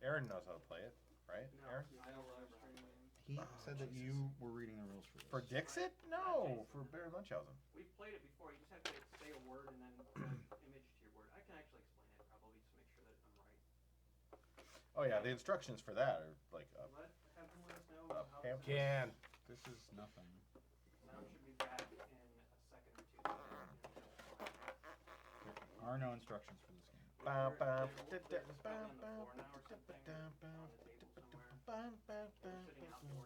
Aaron knows how to play it, right? No, Aaron? I don't live streaming. He said that you were reading the rules for this. For Dixit? No, for Baron Munchausen. We've played it before. You just have to say a word and then put an image to your word. I can actually explain it probably just to make sure that I'm right. Oh yeah, the instructions for that are like Have them let us know how pamphlet. Can. This is nothing. Now should be back in a second or two. There are no instructions for this game. Bow, bow, They're on the floor now or something, or on the table somewhere. They're sitting outdoors.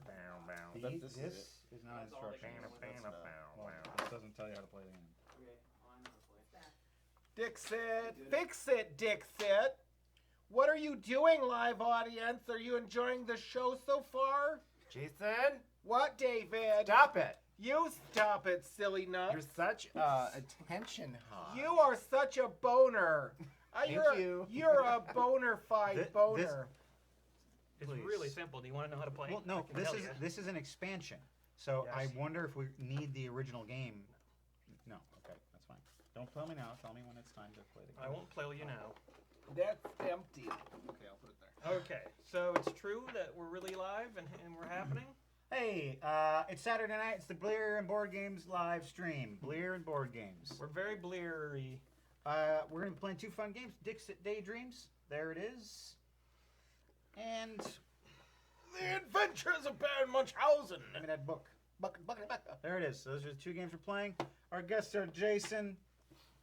This This is not That's all they instructions. can do. Well, this doesn't tell you how to play the game. Okay, well, I know how to play. Dixit, fix it, Dixit. What are you doing, live audience? Are you enjoying the show so far? Jason, What, David? stop it. You stop it, silly nut. You're such attention hog. You are such a boner. Thank you. You're a boner-fide boner. It's Please. really simple. Do you want to know how to play? Well, I no, can tell ya. this is an expansion. So I Yes. wonder if we need the original game. No, okay, that's fine. Don't tell me now. Tell me when it's time to play the game. I won't play you now. That's empty. Okay, I'll put it there. Okay, so it's true that we're really live and we're happening? Hey, it's Saturday night. It's the Blear and Board Games live stream. Blear and Board Games. We're very bleary. We're going to be playing two fun games. Dixit Daydreams. There it is. And The Adventures of Baron Munchausen. give me that book. There it is. So those are the two games we're playing. Our guests are Jason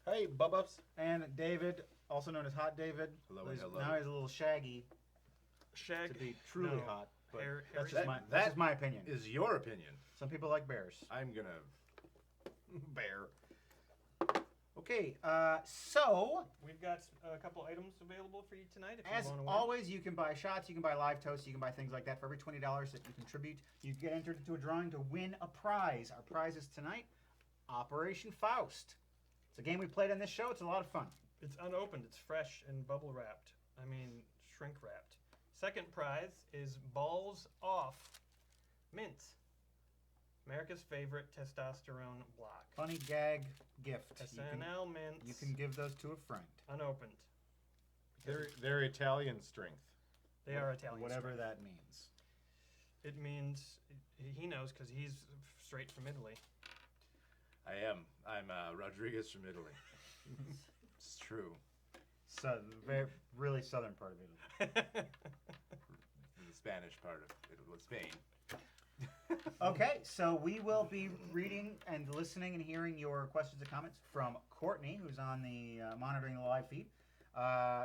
Hey, Bubbas. and David, also known as Hot David. Hello, He's- hello. Now he's a little shaggy Shag. to be truly no. hot. But Hair- that's, hairy- that's just my opinion. Is your opinion. Some people like bears. I'm gonna Bear. Okay, so We've got a couple items available for you tonight if as you want to always, you can buy shots, you can buy live toast, you can buy things like that. For every $20 that you contribute, you get entered into a drawing to win a prize. Our prize is tonight, Operation Faust. It's a game we played on this show. It's a lot of fun. It's unopened. It's fresh and bubble wrapped. I mean, shrink wrapped. Second prize is Balls Off Mints. America's favorite testosterone block. Funny gag gift. SNL mints. You can give those to a friend. Unopened. They're Italian strength. They are Italian. Whatever that means. It means he knows because he's straight from Italy. I am. I'm Rodriguez from Italy. It's true. So very really southern part of Italy. The Spanish part of it was Spain. Okay, so we will be reading and listening and hearing your questions and comments from Courtney, who's on the monitoring the live feed.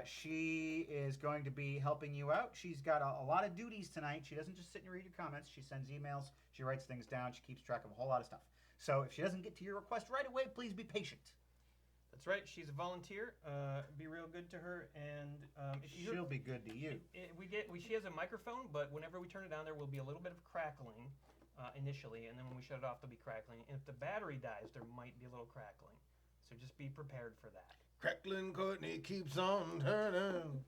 She is going to be helping you out. She's got a lot of duties tonight. She doesn't just sit and read your comments. She sends emails. She writes things down. She keeps track of a whole lot of stuff. So if she doesn't get to your request right away, please be patient. That's right. She's a volunteer. Be real good to her, and if you She'll be good to you. she has a microphone, but whenever we turn it down, there will be a little bit of crackling initially, and then when we shut it off, there'll be crackling. And if the battery dies, there might be a little crackling. So just be prepared for that. Crackling Courtney keeps on turning.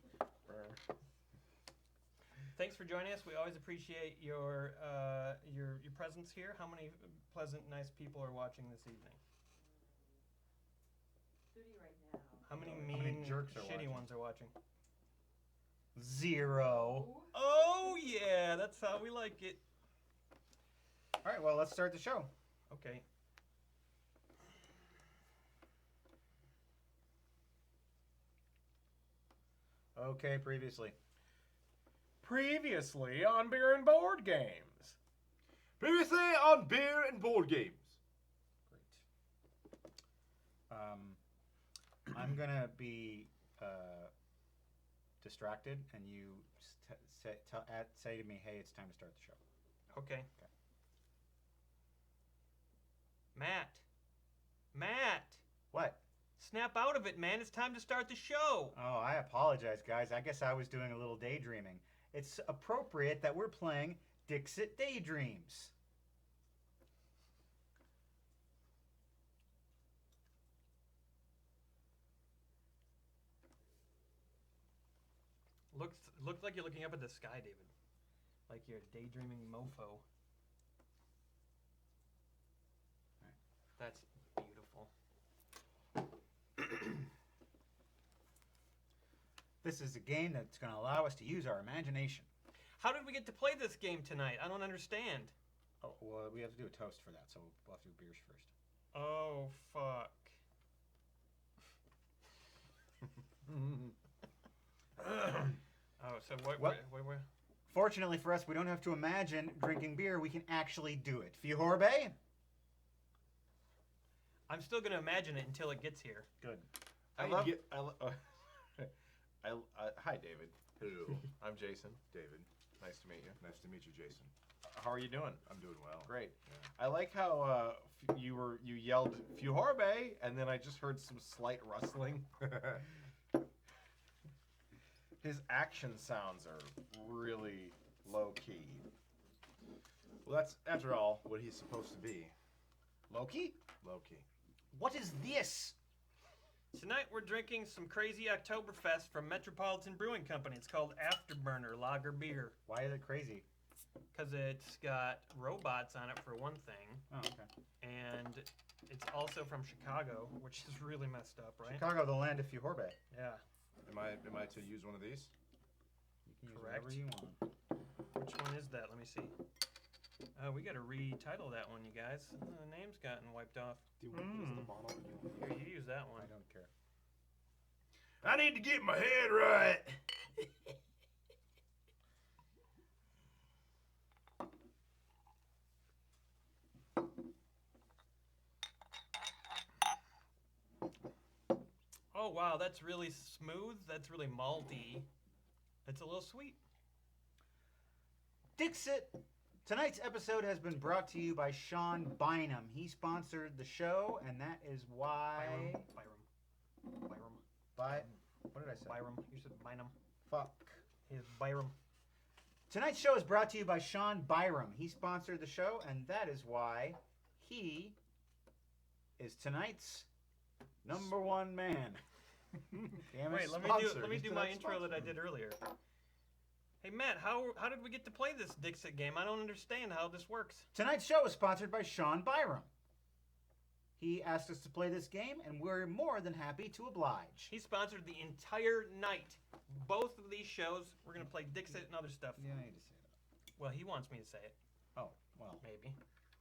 Thanks for joining us. We always appreciate your presence here. How many pleasant, nice people are watching this evening? 30 right now. How many How mean, many jerks are shitty watching? ones are watching? 0. Oh yeah, that's how we like it. All right, well, let's start the show. Okay. Okay, previously. Previously on Beer and Board Games. Previously on Beer and Board Games. Great. I'm gonna be distracted, and you say to me, "Hey, it's time to start the show." Okay. Matt, What? snap out of it, man. It's time to start the show. Oh, I apologize, guys. I guess I was doing a little daydreaming. It's appropriate that we're playing Dixit Daydreams. Looks like you're looking up at the sky, David. Like you're a daydreaming mofo. That's beautiful. This is a game that's going to allow us to use our imagination. How did we get to play this game tonight? I don't understand. Oh, well, we have to do a toast for that, so we'll have to do beers first. Oh, fuck. Oh, so what? Well- Where? Fortunately for us, we don't have to imagine drinking beer. We can actually do it. Fjorbe? I'm still gonna imagine it until it gets here. Good. Hi, David. Hello, I'm Jason. David. Nice to meet you. Nice to meet you, Jason. How are you doing? I'm doing well. Great. Yeah. I like how you yelled Fjorbe, and then I just heard some slight rustling. His action sounds are really low key. Well, that's after all what he's supposed to be. Loki? Low key. What is this? Tonight we're drinking some crazy Oktoberfest from Metropolitan Brewing Company. It's called Afterburner Lager Beer. Why is it crazy? Because it's got robots on it for one thing, Oh, okay. and it's also from Chicago, which is really messed up, right? Chicago, the land of Fjorbe. Yeah. Am I to use one of these? You can use Correct. whatever you want. Which one is that? Let me see. We got to retitle that one, you guys. The name's gotten wiped off. Do you want to use the bottle? Here, you use that one. I don't care. I need to get my head right. Oh, wow, that's really smooth. That's really malty. It's a little sweet. Dixit. Tonight's episode has been brought to you by Sean Bynum. He sponsored the show, and that is why. Byram. By. What did I say? Byram. You said Bynum. Fuck. He's Byram. Tonight's show is brought to you by Sean Byram. He sponsored the show, and that is why he is tonight's number one man. Damn it. Wait, let me He's do my tonight's intro sponsor. that I did earlier. Hey Matt, how did we get to play this Dixit game? I don't understand how this works. Tonight's show is sponsored by Sean Byram. He asked us to play this game, and we're more than happy to oblige. He sponsored the entire night. Both of these shows, we're gonna play Dixit and other stuff. You don't need to say that. Well, he wants me to say it. Oh, well.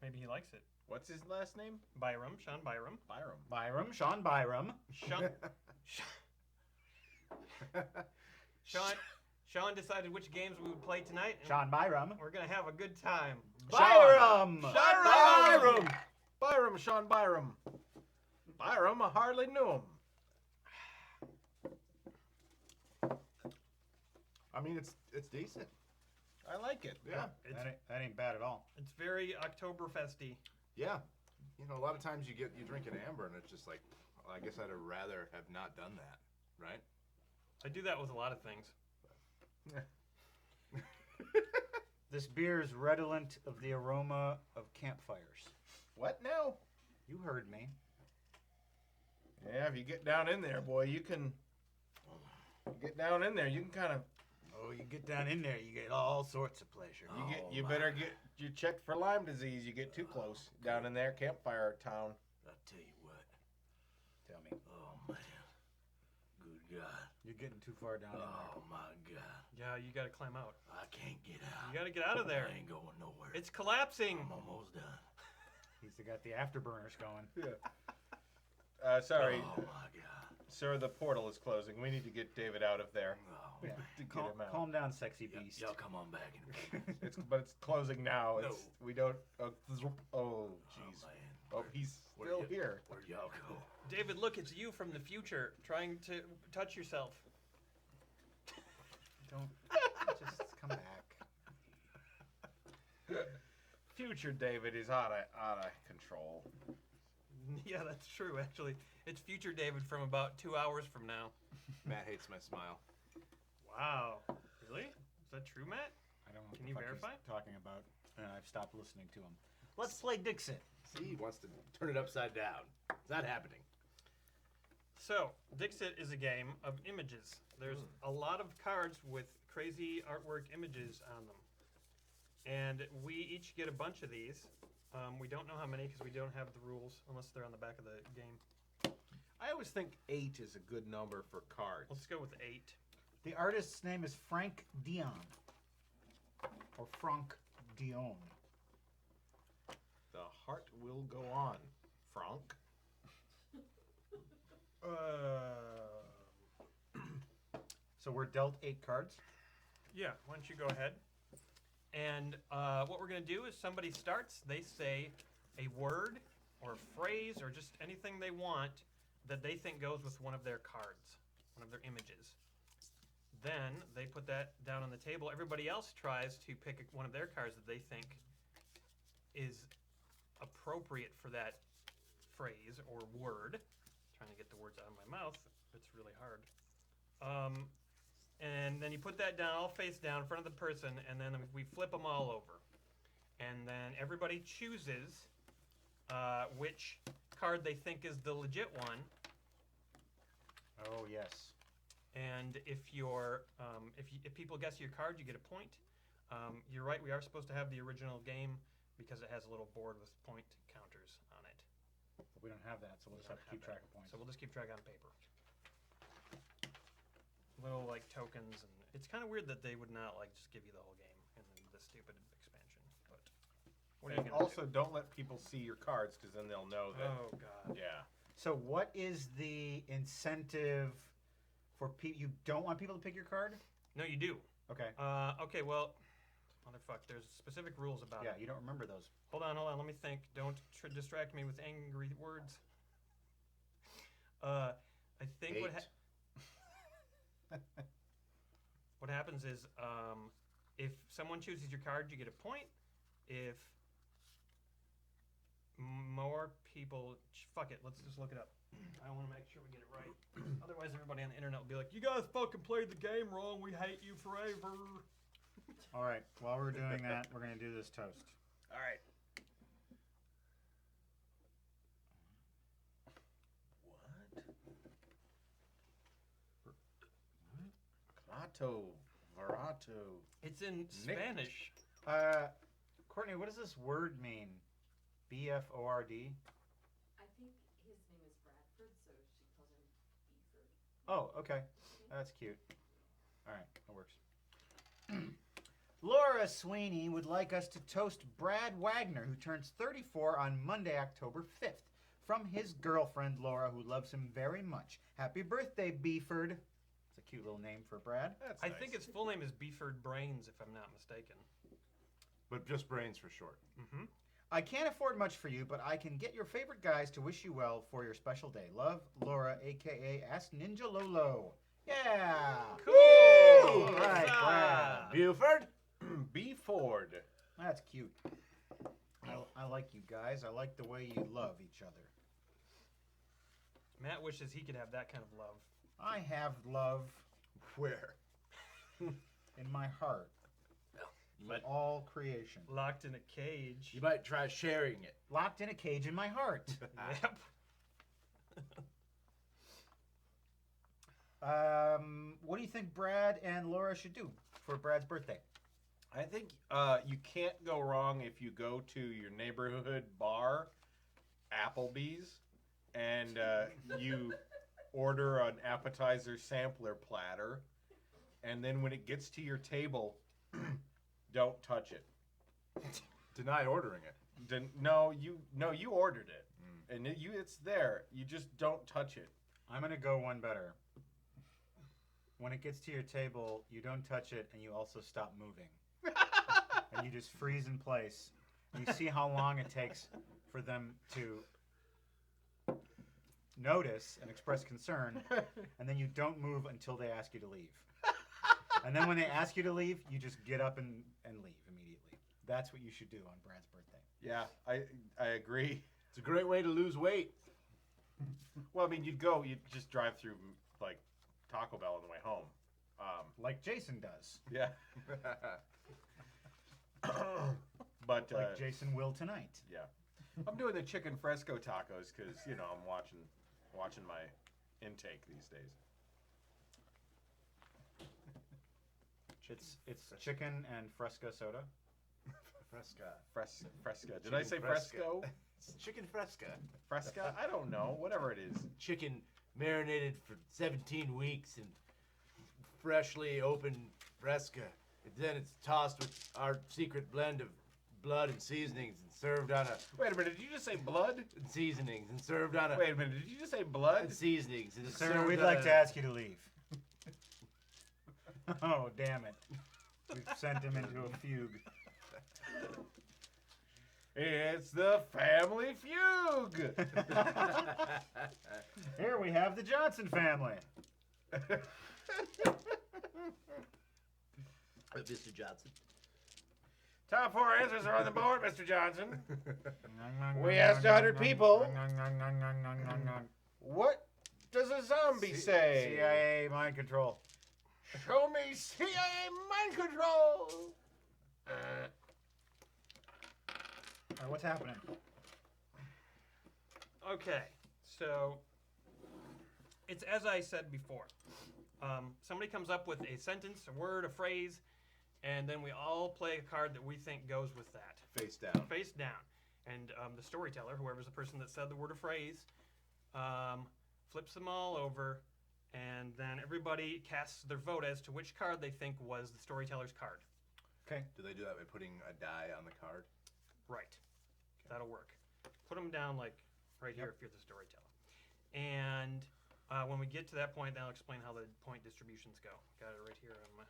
Maybe he likes it. What's his last name? Byram, Sean Byram. Byram. Byram, Sean Byram. Sean decided which games we would play tonight. And Sean Byram. we're gonna have a good time. Byram! Byram! Byram, Sean Byram. Byram, I hardly knew him. I mean, it's decent. I like it. Yeah. That ain't bad at all. It's very Oktoberfesty. Yeah. You know, a lot of times you drink an amber and it's just like, well, I guess I'd have rather have not done that, right? I do that with a lot of things. This beer is redolent of the aroma of campfires. What now? You heard me. Yeah, if you get down in there, boy, you can get down in there. You can kind of. Oh, you get down in there, you get all sorts of pleasure. You better get you checked for Lyme disease. You get too close down in there, campfire town. I'll tell you what. Tell me. Oh, man. Good God. You're getting too far down in there. Oh, my God. Yeah, you gotta climb out. I can't get out. You gotta get out of there. I ain't going nowhere. It's collapsing. I'm almost done. He's got the afterburners going. Sorry, Oh, my God. sir. The portal is closing. We need to get David out of there. Oh, Yeah. To get Calm, him out. calm down, sexy beast. Y'all come on back in a minute. But it's closing now. No. We don't. Oh, jeez. man. Oh, he's Where'd still you- here. Where'd y'all go? David, look, it's you from the future trying to touch yourself. Don't just come back. Future David is out of control. Yeah, that's true, actually. It's future David from about 2 hours from now. Matt hates my smile. Wow. Really? Is that true, Matt? I don't know what Can the you fuck verify? he's talking about. I've stopped listening to him. Let's play Dixit. See, he wants to turn it upside down. It's not happening. So, Dixit is a game of images. There's a lot of cards with crazy artwork images on them. And we each get a bunch of these. We don't know how many because we don't have the rules unless they're on the back of the game. I always think 8 is a good number for cards. Let's go with 8. The artist's name is Frank Dion. Or Frank Dion. The heart will go on, Frank. So we're dealt 8 cards. Yeah, why don't you go ahead? And what we're going to do is somebody starts, they say a word or a phrase or just anything they want that they think goes with one of their cards, one of their images. Then they put that down on the table. Everybody else tries to pick one of their cards that they think is appropriate for that phrase or word. Trying to get the words out of my mouth. It's really hard. And then you put that down, all face down in front of the person, and then we flip them all over. And then everybody chooses which card they think is the legit one. Oh, yes. And if if people guess your card, you get a point. You're right, we are supposed to have the original game because it has a little board with point counters on it. But we don't have that, so we'll just have to keep track of points. So we'll just keep track on paper. Little like tokens, and it's kind of weird that they would not like just give you the whole game in the stupid expansion. But what are you And gonna also, don't let people see your cards, because then they'll know do? that. Oh god. Yeah. So what is the incentive for people? You don't want people to pick your card? No, you do. Okay. Okay, well, motherfuck. There's specific rules about Yeah, it. you don't remember those. Hold on. Let me think. Don't distract me with angry words. I think what happens is if someone chooses your card, you get a point. If more people, fuck it, let's just look it up. I want to make sure we get it right. Otherwise, everybody on the internet will be like, "You guys fucking played the game wrong. We hate you forever." All right. While we're doing that, we're going to do this toast. All right. Clato, Verato. It's in Nick. Spanish. Courtney, what does this word mean? B-F-O-R-D? I think his name is Bradford, so she calls him Beeford. Oh, okay. That's cute. All right, that works. Laura Sweeney would like us to toast Brad Wagner, who turns 34 on Monday, October 5th, from his girlfriend, Laura, who loves him very much. Happy birthday, Beeford. It's a cute little name for Brad. That's I nice. think its full name is Beeford Brains, if I'm not mistaken. But just brains for short. Mm-hmm. I can't afford much for you, but I can get your favorite guys to wish you well for your special day. Love, Laura, a.k.a. Ask Ninja Lolo. Yeah! Cool! All right, Brad. Buford? B. Ford. That's cute. I like you guys. I like the way you love each other. Matt wishes he could have that kind of love. I have love Where? in my heart You for might, all creation. Locked in a cage. you might try sharing it. Locked in a cage in my heart. Yep. What do you think Brad and Laura should do for Brad's birthday? I think you can't go wrong if you go to your neighborhood bar, Applebee's, and you order an appetizer sampler platter, and then when it gets to your table, don't touch it. Deny ordering it. No, you ordered it, and it's there. You just don't touch it. I'm going to go one better. When it gets to your table, you don't touch it, and you also stop moving. And you just freeze in place. And you see how long it takes for them to notice and express concern, and then you don't move until they ask you to leave. And then when they ask you to leave, you just get up and leave immediately. That's what you should do on Brad's birthday. Yeah, I agree. It's a great way to lose weight. Well, I mean, you'd just drive through like Taco Bell on the way home. Like Jason does. Yeah. But Like Jason will tonight. yeah, I'm doing the chicken fresco tacos because I'm watching my intake these days. It's chicken and Fresca soda. Fresca. Fresca. Did Chicken I say fresca. fresco? It's chicken fresca. Fresca? I don't know. Whatever it is. Chicken marinated for 17 weeks in freshly opened fresca. And then it's tossed with our secret blend of blood and seasonings and served on a... Wait a minute, did you just say blood? And seasonings and served on a... Wait a minute, did you just say blood? And seasonings. And it's Sir, served we'd on like a- to ask you to leave. Oh, damn it. We've sent him into a fugue. It's the family fugue. Here we have the Johnson family. Mr. Johnson. Top 4 answers are on the board, Mr. Johnson. We asked 100 people. What does a zombie say? CIA mind control. Show me CIA mind control. All right, what's happening? Okay, so it's as I said before. Somebody comes up with a sentence, a word, a phrase, and then we all play a card that we think goes with that. Face down. Face down. And the storyteller, whoever's the person that said the word or phrase, flips them all over, and then everybody casts their vote as to which card they think was the storyteller's card. Okay. Do they do that by putting a die on the card? Right. That'll work. Put them down like right here if you're the storyteller. And when we get to that point, then I'll explain how the point distributions go. Got it right here on my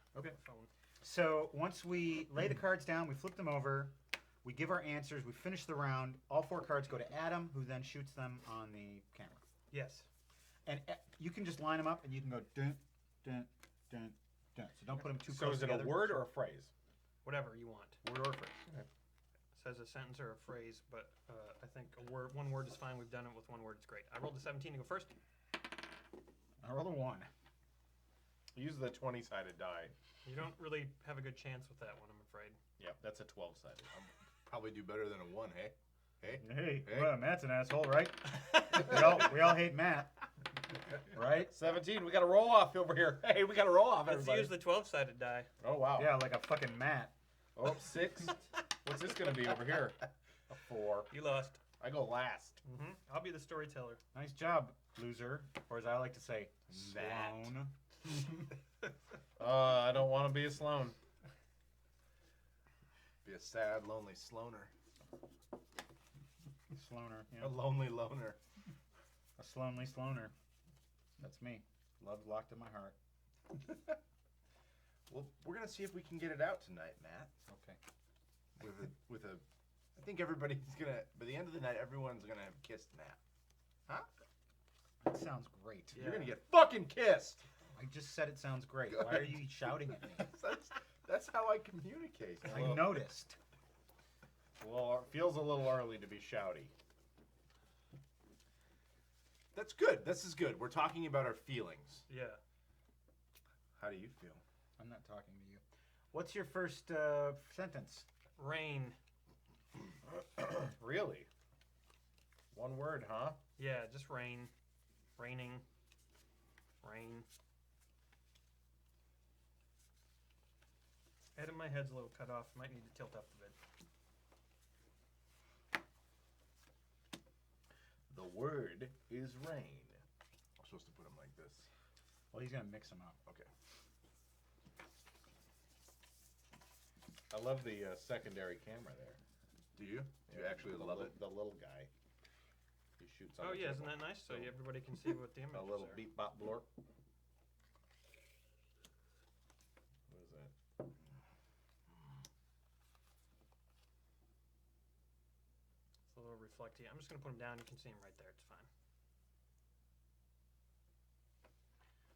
phone. So once we lay the cards down, we flip them over, we give our answers, we finish the round. All 4 cards go to Adam, who then shoots them on the camera. Yes. And you can just line them up, and you can go dun, dun, dun, dun. So don't put them too So close is it together. a word or a phrase? Whatever you want. Word or phrase. Okay. Says a sentence or a phrase, but I think one word is fine. We've done it with one word. It's great. I rolled a 17 to go first. I roll a 1. Use the 20-sided die. You don't really have a good chance with that one, I'm afraid. Yeah, that's a 12-sided. Probably do better than a 1, hey? Hey? Hey, Hey. well, Matt's an asshole, right? we all hate Matt, right? 17. We got to roll off over here. Hey, we got to roll off, Let's everybody. use the 12-sided die. Oh, wow. Yeah, like a fucking Matt. Oh, 6. What's this going to be over here? A 4. You lost. I go last. Mm-hmm. I'll be the storyteller. Nice job, loser. Or as I like to say, Matt. Sloan. I don't want to be a Sloan. Be a sad, lonely sloaner. Sloaner, yeah. A lonely loner. A Sloanly Sloaner. That's me. Love locked in my heart. Well, we're gonna see if we can get it out tonight, Matt. Okay. With a, I think everybody's gonna. By the end of the night, everyone's gonna have kissed Matt. Huh? That sounds great. Yeah. You're going to get fucking kissed. I just said it sounds great. Good. Why are you shouting at me? That's how I communicate. I noticed. Well, it feels a little early to be shouty. That's good. This is good. We're talking about our feelings. Yeah. How do you feel? I'm not talking to you. What's your first sentence? Rain. Really? One word, huh? Yeah, just rain. Raining. Rain. Head of my head's a little cut off. Might need to tilt up a bit. The word is rain. I'm supposed to put them like this. Well, he's gonna mix them up. Okay. I love the secondary camera there. Do you? Do you Yeah, actually the love li- it? The little guy. He shoots on Oh the yeah, table. isn't that nice? So everybody can see what the image A little is. beep bop blorp. What is that? It's a little reflecty. I'm just gonna put them down. You can see them right there. It's fine.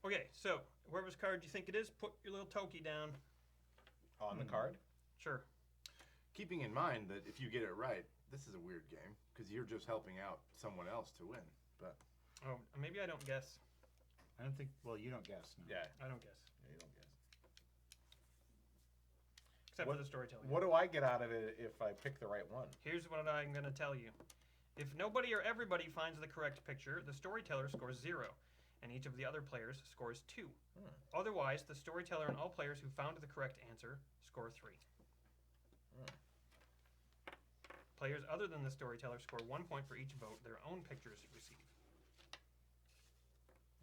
Okay, so whoever's card you think it is, put your little toki down. On the card? Sure. Keeping in mind that if you get it right, this is a weird game because you're just helping out someone else to win. But Oh, maybe I don't guess. I don't think. Well, you don't guess. No. Yeah. I don't guess. You don't guess. Except What- for the storytelling. What do I get out of it if I pick the right one? Here's what I'm going to tell you. If nobody or everybody finds the correct picture, the storyteller scores 0, and each of the other players scores 2. Otherwise, the storyteller and all players who found the correct answer score 3. Players other than the storyteller score 1 point for each vote their own pictures receive.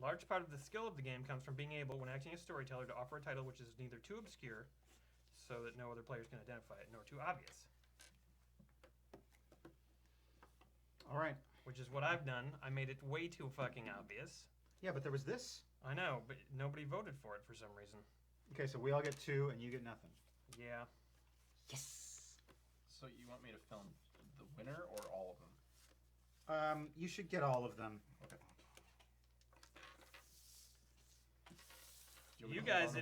Large part of the skill of the game comes from being able, when acting as storyteller, to offer a title which is neither too obscure, so that no other players can identify it, nor too obvious. All right. Which is what I've done. I made it way too fucking obvious. Yeah, but there was this. I know, but nobody voted for it for some reason. Okay, so we all get 2 and you get nothing. Yeah. Yes. So you want me to film the winner or all of them? You should get all of them. Okay. You guys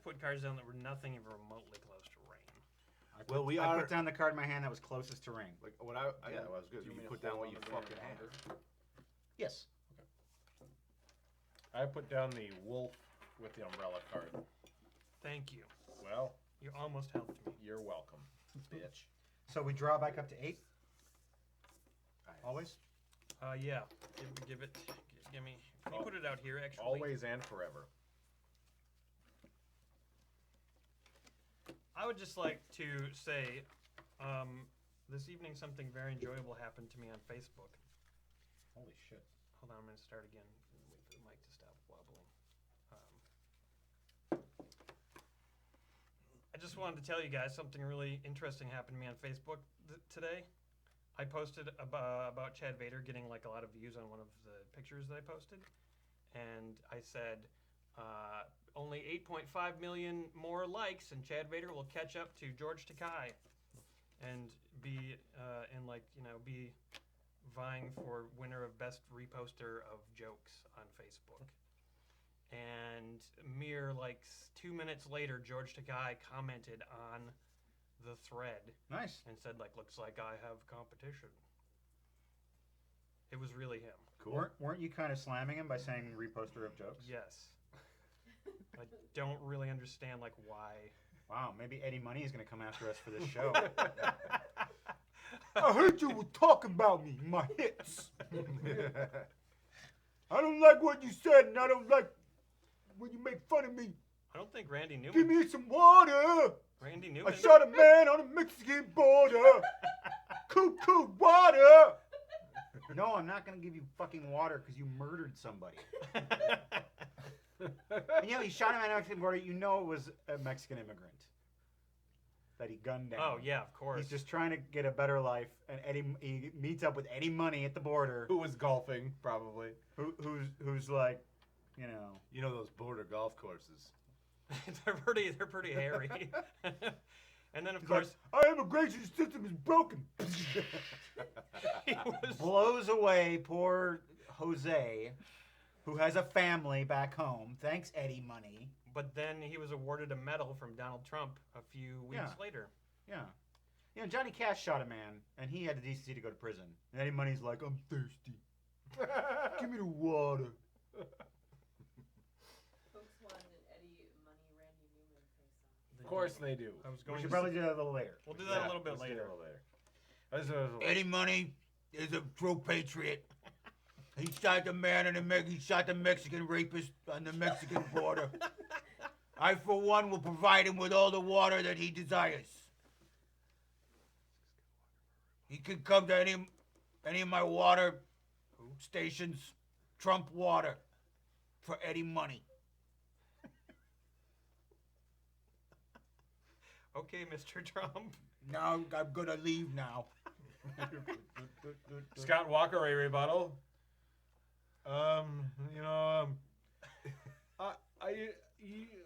put cards down that were nothing even remotely close to rain. Well, we I are. put down the card in my hand that was closest to rain. Like what I yeah, well, I was good. Do you You mean put to down hold what you on the winner fucking longer? have. Yes. I put down the wolf with the umbrella card. Thank you. Well, You almost helped me. you're welcome, bitch. So we draw back up to 8. Always. Yeah. Give me. Can you put it out here? Actually. Always and forever. I would just like to say, this evening something very enjoyable happened to me on Facebook. Holy shit. Hold on, I'm going to start again and wait for the mic to stop wobbling. I just wanted to tell you guys something really interesting happened to me on Facebook today. I posted about Chad Vader getting like a lot of views on one of the pictures that I posted. And I said, only 8.5 million more likes and Chad Vader will catch up to George Takei and be be vying for winner of best reposter of jokes on Facebook. And mere 2 minutes later, George Takei commented on the thread Nice. and said looks like I have competition. It was really him. Cool. Weren't you kind of slamming him by saying reposter of jokes? Yes. I don't really understand why. Wow, maybe Eddie Money is going to come after us for this show. I heard you were talking about me, my hits. I don't like what you said, and I don't like when you make fun of me. I don't think Randy Newman. Give me some water. Randy I Newman. shot a man on the Mexican border. Cuckoo water. No, I'm not going to give you fucking water because you murdered somebody. And you shot him at a Mexican border. You know it was a Mexican immigrant that he gunned down. Oh yeah, of course. He's just trying to get a better life, and he meets up with Eddie Money at the border, Who was golfing, probably. who's like, you know. You know those border golf courses. they're pretty hairy. And then of He's course like, our immigration system is broken. he was Blows away poor Jose, who has a family back home. Thanks, Eddie Money. But then he was awarded a medal from Donald Trump a few weeks later. Yeah. You know, Johnny Cash shot a man, and he had the decency to go to prison. And Eddie Money's like, I'm thirsty. Give me the water. Folks wanted an Eddie Money Randy Newman face-off. Of course they do. I was We going should to probably do that a little later. We'll do that a little bit Let's do later. that a little later. Eddie Money is a true patriot. He shot the man he shot the Mexican rapist on the Mexican border. I, for one, will provide him with all the water that he desires. He can come to any of my water stations, Trump water, for Eddie Money. Okay, Mr. Trump. Now I'm gonna leave now. Scott Walker, a rebuttal.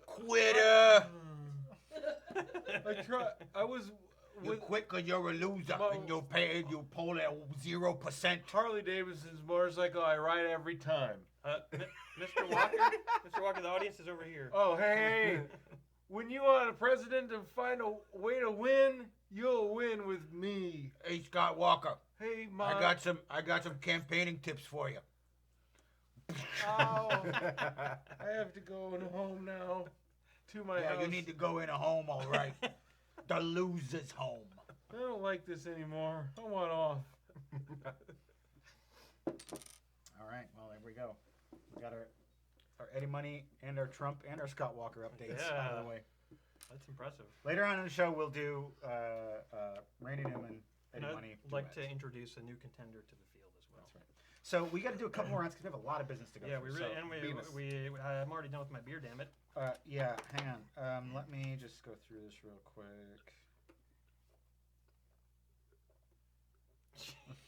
Quitter! I was You quit because you're a loser and you pull that 0%. Harley Davidson's motorcycle I ride every time. Mr. Walker. Mr. Walker, the audience is over here. Oh, hey. When you want a president to find a way to win, you'll win with me. Hey, Scott Walker, Hey, Mom. I got some campaigning tips for you. Ow. I have to go home now to my Yeah, house. you need to go in a home, all right. The loser's home. I don't like this anymore. I want off. All right, well, there we go. We got our Eddie Money and our Trump and our Scott Walker updates out of the way. That's impressive. Later on in the show, we'll do Randy Newman, Eddie And Money. I'd like to duet. introduce a new contender to the field as well. That's right. So we got to do a couple more rounds because we have a lot of business to go Yeah, through. we really, so, and Venus. I'm already done with my beer, damn it. yeah, hang on. Let me just go through this real quick.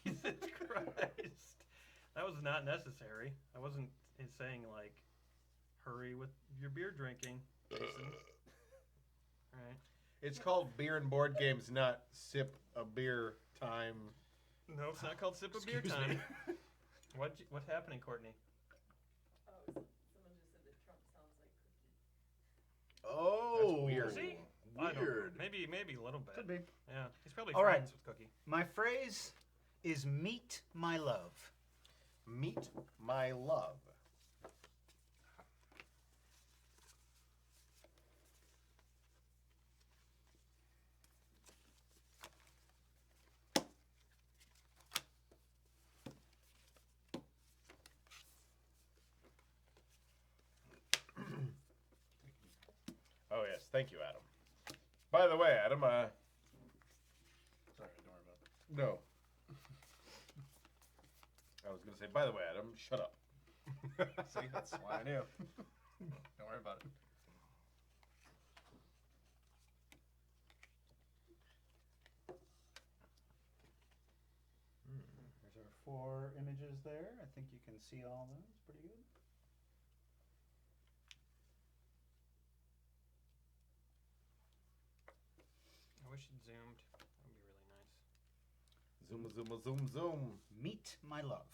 Jesus Christ. That was not necessary. I wasn't saying, like, hurry with your beer drinking, Jason. Alright. It's called beer and board games, not sip a beer time. No, it's not called Sip a Beer Excuse Time. me. What's happening, Courtney? Oh, someone just said that Trump sounds like Cookie. Oh, weird. Does he? I don't know. Weird. Maybe a little bit. Could be. Yeah, he's probably All right. friends with Cookie. My phrase is meet my love. Meet my love. Oh yes, thank you, Adam. By the way, Adam, Sorry, don't worry about it. no. I was gonna say, by the way, Adam, shut up. See, that's why I knew. Don't worry about it. There's our 4 images there. I think you can see all those pretty good. I wish it zoomed. That would be really nice. Zoom, zoom, zoom, zoom. Meet my love.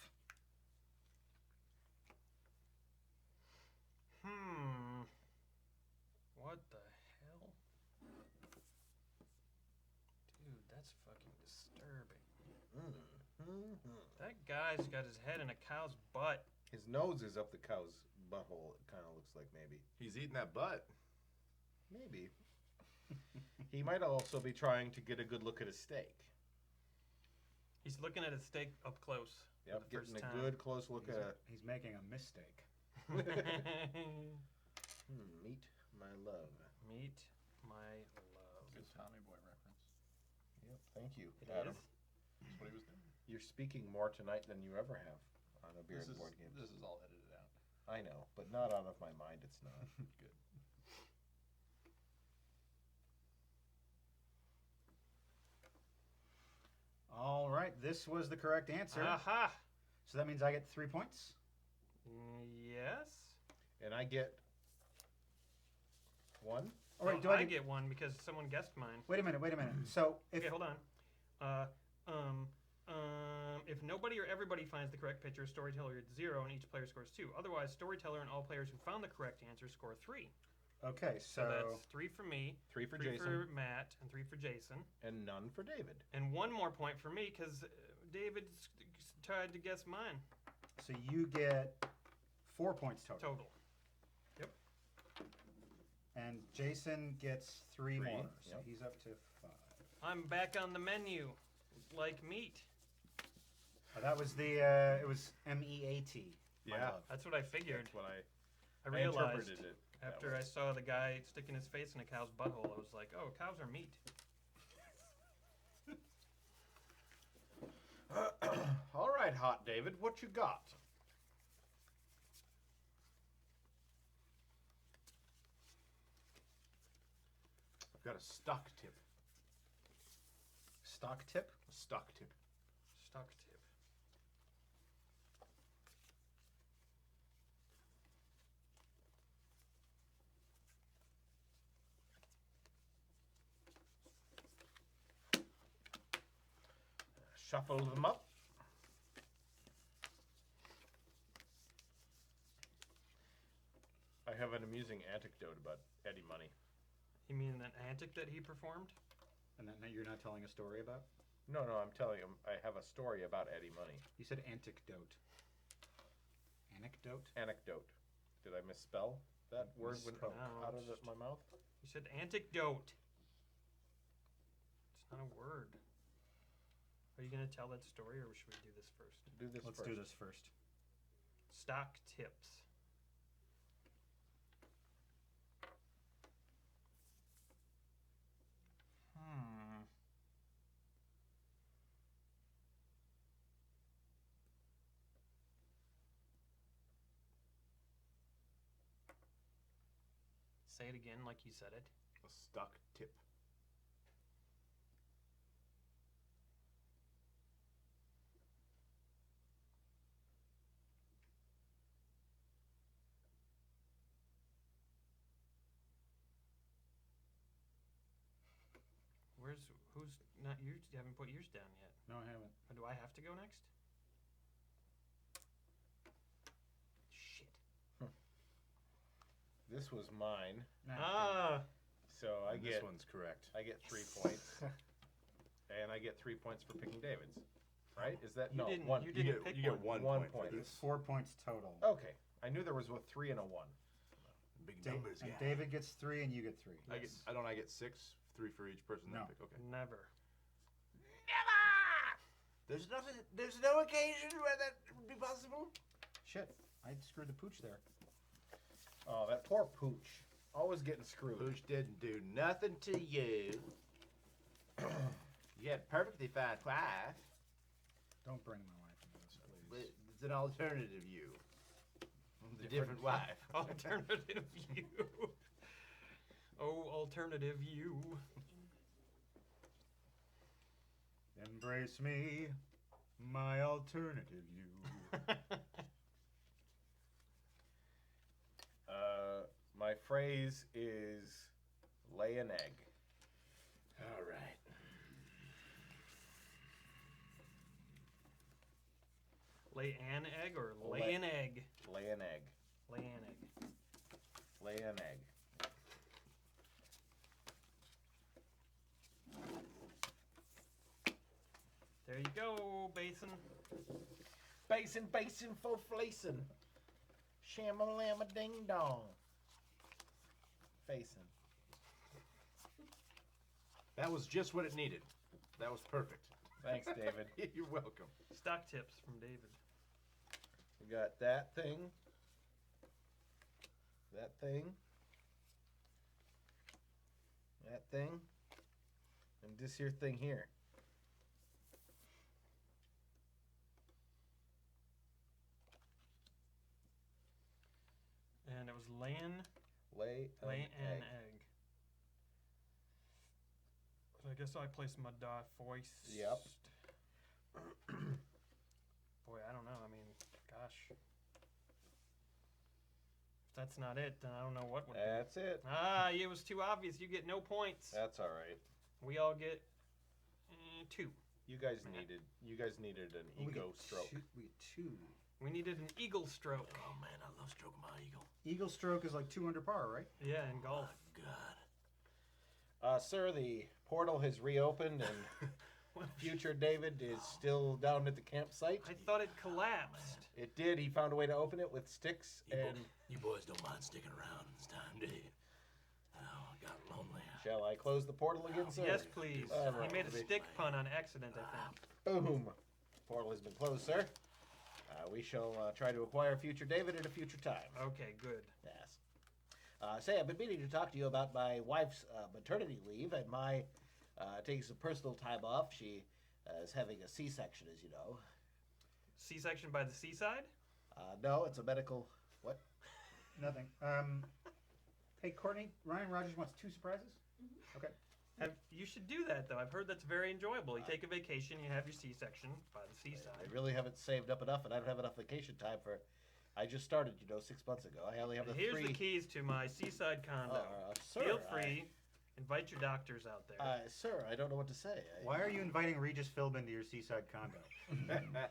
What the hell? Dude, that's fucking disturbing. That guy's got his head in a cow's butt. His nose is up the cow's butthole. It kind of looks like maybe. He's eating that butt. Maybe. He might also be trying to get a good look at his steak. He's looking at his steak up close. Yep, for the getting first a time. good close look at. He's making a mistake. Meet my love. Meet my love. Good Tommy Boy reference. Yep, thank you, It Adam. is? That's what he was doing. You're speaking more tonight than you ever have on a beer This and is, board game. this is all edited out. I know, but not out of my mind. It's not. Good. All right, this was the correct answer. Aha! So that means I get 3 points. Yes. And I get 1. All right, No, do I I get? get one because someone guessed mine. Wait a minute. So if Okay, hold on. If nobody or everybody finds the correct picture, storyteller gets 0 and each player scores 2. Otherwise, storyteller and all players who found the correct answer score 3. okay, So that's 3 for me, 3 for 3 Jason, for Matt, and 3 for Jason. and none for David. And 1 more point for me because David tried to guess mine. so you get 4 points total, Total. and Jason gets 3 3, more, so yep. he's up to 5. I'm back on the menu, like meat. Oh, that was the it was MEAT. my Yeah. love. That's what I figured. That's what I I realized interpreted it. that after way. I saw the guy sticking his face in a cow's butthole. I was like, oh, cows are meat. All right, Hot David, what you got? I've got a stock tip. Stock tip. A stock tip. Stock tip. Shuffle them up. I have an amusing anecdote about Eddie Money. You mean an antic that he performed? And then you're not telling a story about? No, I'm telling him I have a story about Eddie Money. You said anecdote. Anecdote? Anecdote. Did I misspell that word when out of Mispronounced. my mouth? You said anecdote. It's not a word. Are you going to tell that story or should we do this first? Do this Let's first. do this first. Stock tips. Say it again like you said it. A stuck tip. Who's not yours? You haven't put yours down yet. No, I haven't. Or do I have to go next? Shit. This was mine, Ah. so I This get one's correct. 3 points, and I get 3 points for picking David's. Right? Is that You no didn't- one? you You didn't get, pick you get one. 1 1 point. point. It's 4 points total. Okay, I knew there was a 3 and a 1. Big Da- numbers, and guy. David gets 3 and you get 3. I get. I don't. I get 6, 3 for each person. No. That pick. Okay. Never. There's nothing. There's no occasion where that would be possible. Shit, I screwed the pooch there. Oh, that poor Pooch. Always getting screwed. Pooch didn't do nothing to you. You had perfectly fine wife. Don't bring my wife into this, But please. it's an alternative you. The different wife. Alternative you. Oh, alternative you. Embrace me, my alternative you. My phrase is lay an egg. All right. Lay an egg or lay Lay- an egg? Lay an egg. Lay an egg. Lay an egg. There you go, Basin. Basin for flacin'. Shamalama ding dong. Facing. That was just what it needed. That was perfect. Thanks, David. You're welcome. Stock tips from David. We got that thing. That thing. That thing. And this here thing here. And it was laying Lay an an egg. egg. So I guess I placed my die first. Yep. Boy, I don't know. I mean, gosh. If that's not it, then I don't know what would be. That's it. Ah, it was too obvious. You get no points. That's all right. We all get 2. You guys needed an We ego get stroke. We get 2. We needed an eagle stroke. Oh man, I love stroking my eagle. Eagle stroke is like 2 under par, right? Yeah, in golf. God. Sir, the portal has reopened and future David is still down at the campsite. I thought it collapsed. It did. He found a way to open it with sticks and You boys don't mind sticking around this time, do you? Oh, I got lonely. shall I close the portal again, sir? Yes, please. All He right. made a stick pun on accident, I think. Boom. Portal has been closed, sir. We shall try to acquire future David at a future time. Okay, good. Yes. Say, I've been meaning to talk to you about my wife's maternity leave and my taking some personal time off. She is having a C-section, as you know. C-section by the seaside? No, it's a medical. What? Nothing. Hey, Courtney, Ryan Rogers wants 2 surprises? Okay. You should do that, though. I've heard that's very enjoyable. You take a vacation, you have your C-section by the I seaside. really haven't saved up enough, and I don't have enough vacation time for. I just started, 6 months ago. I only have the Here's 3. the keys to my seaside condo. Sir, Feel free. Invite your doctors out there. Sir, I don't know what to say. Why are you inviting Regis Philbin to your seaside condo?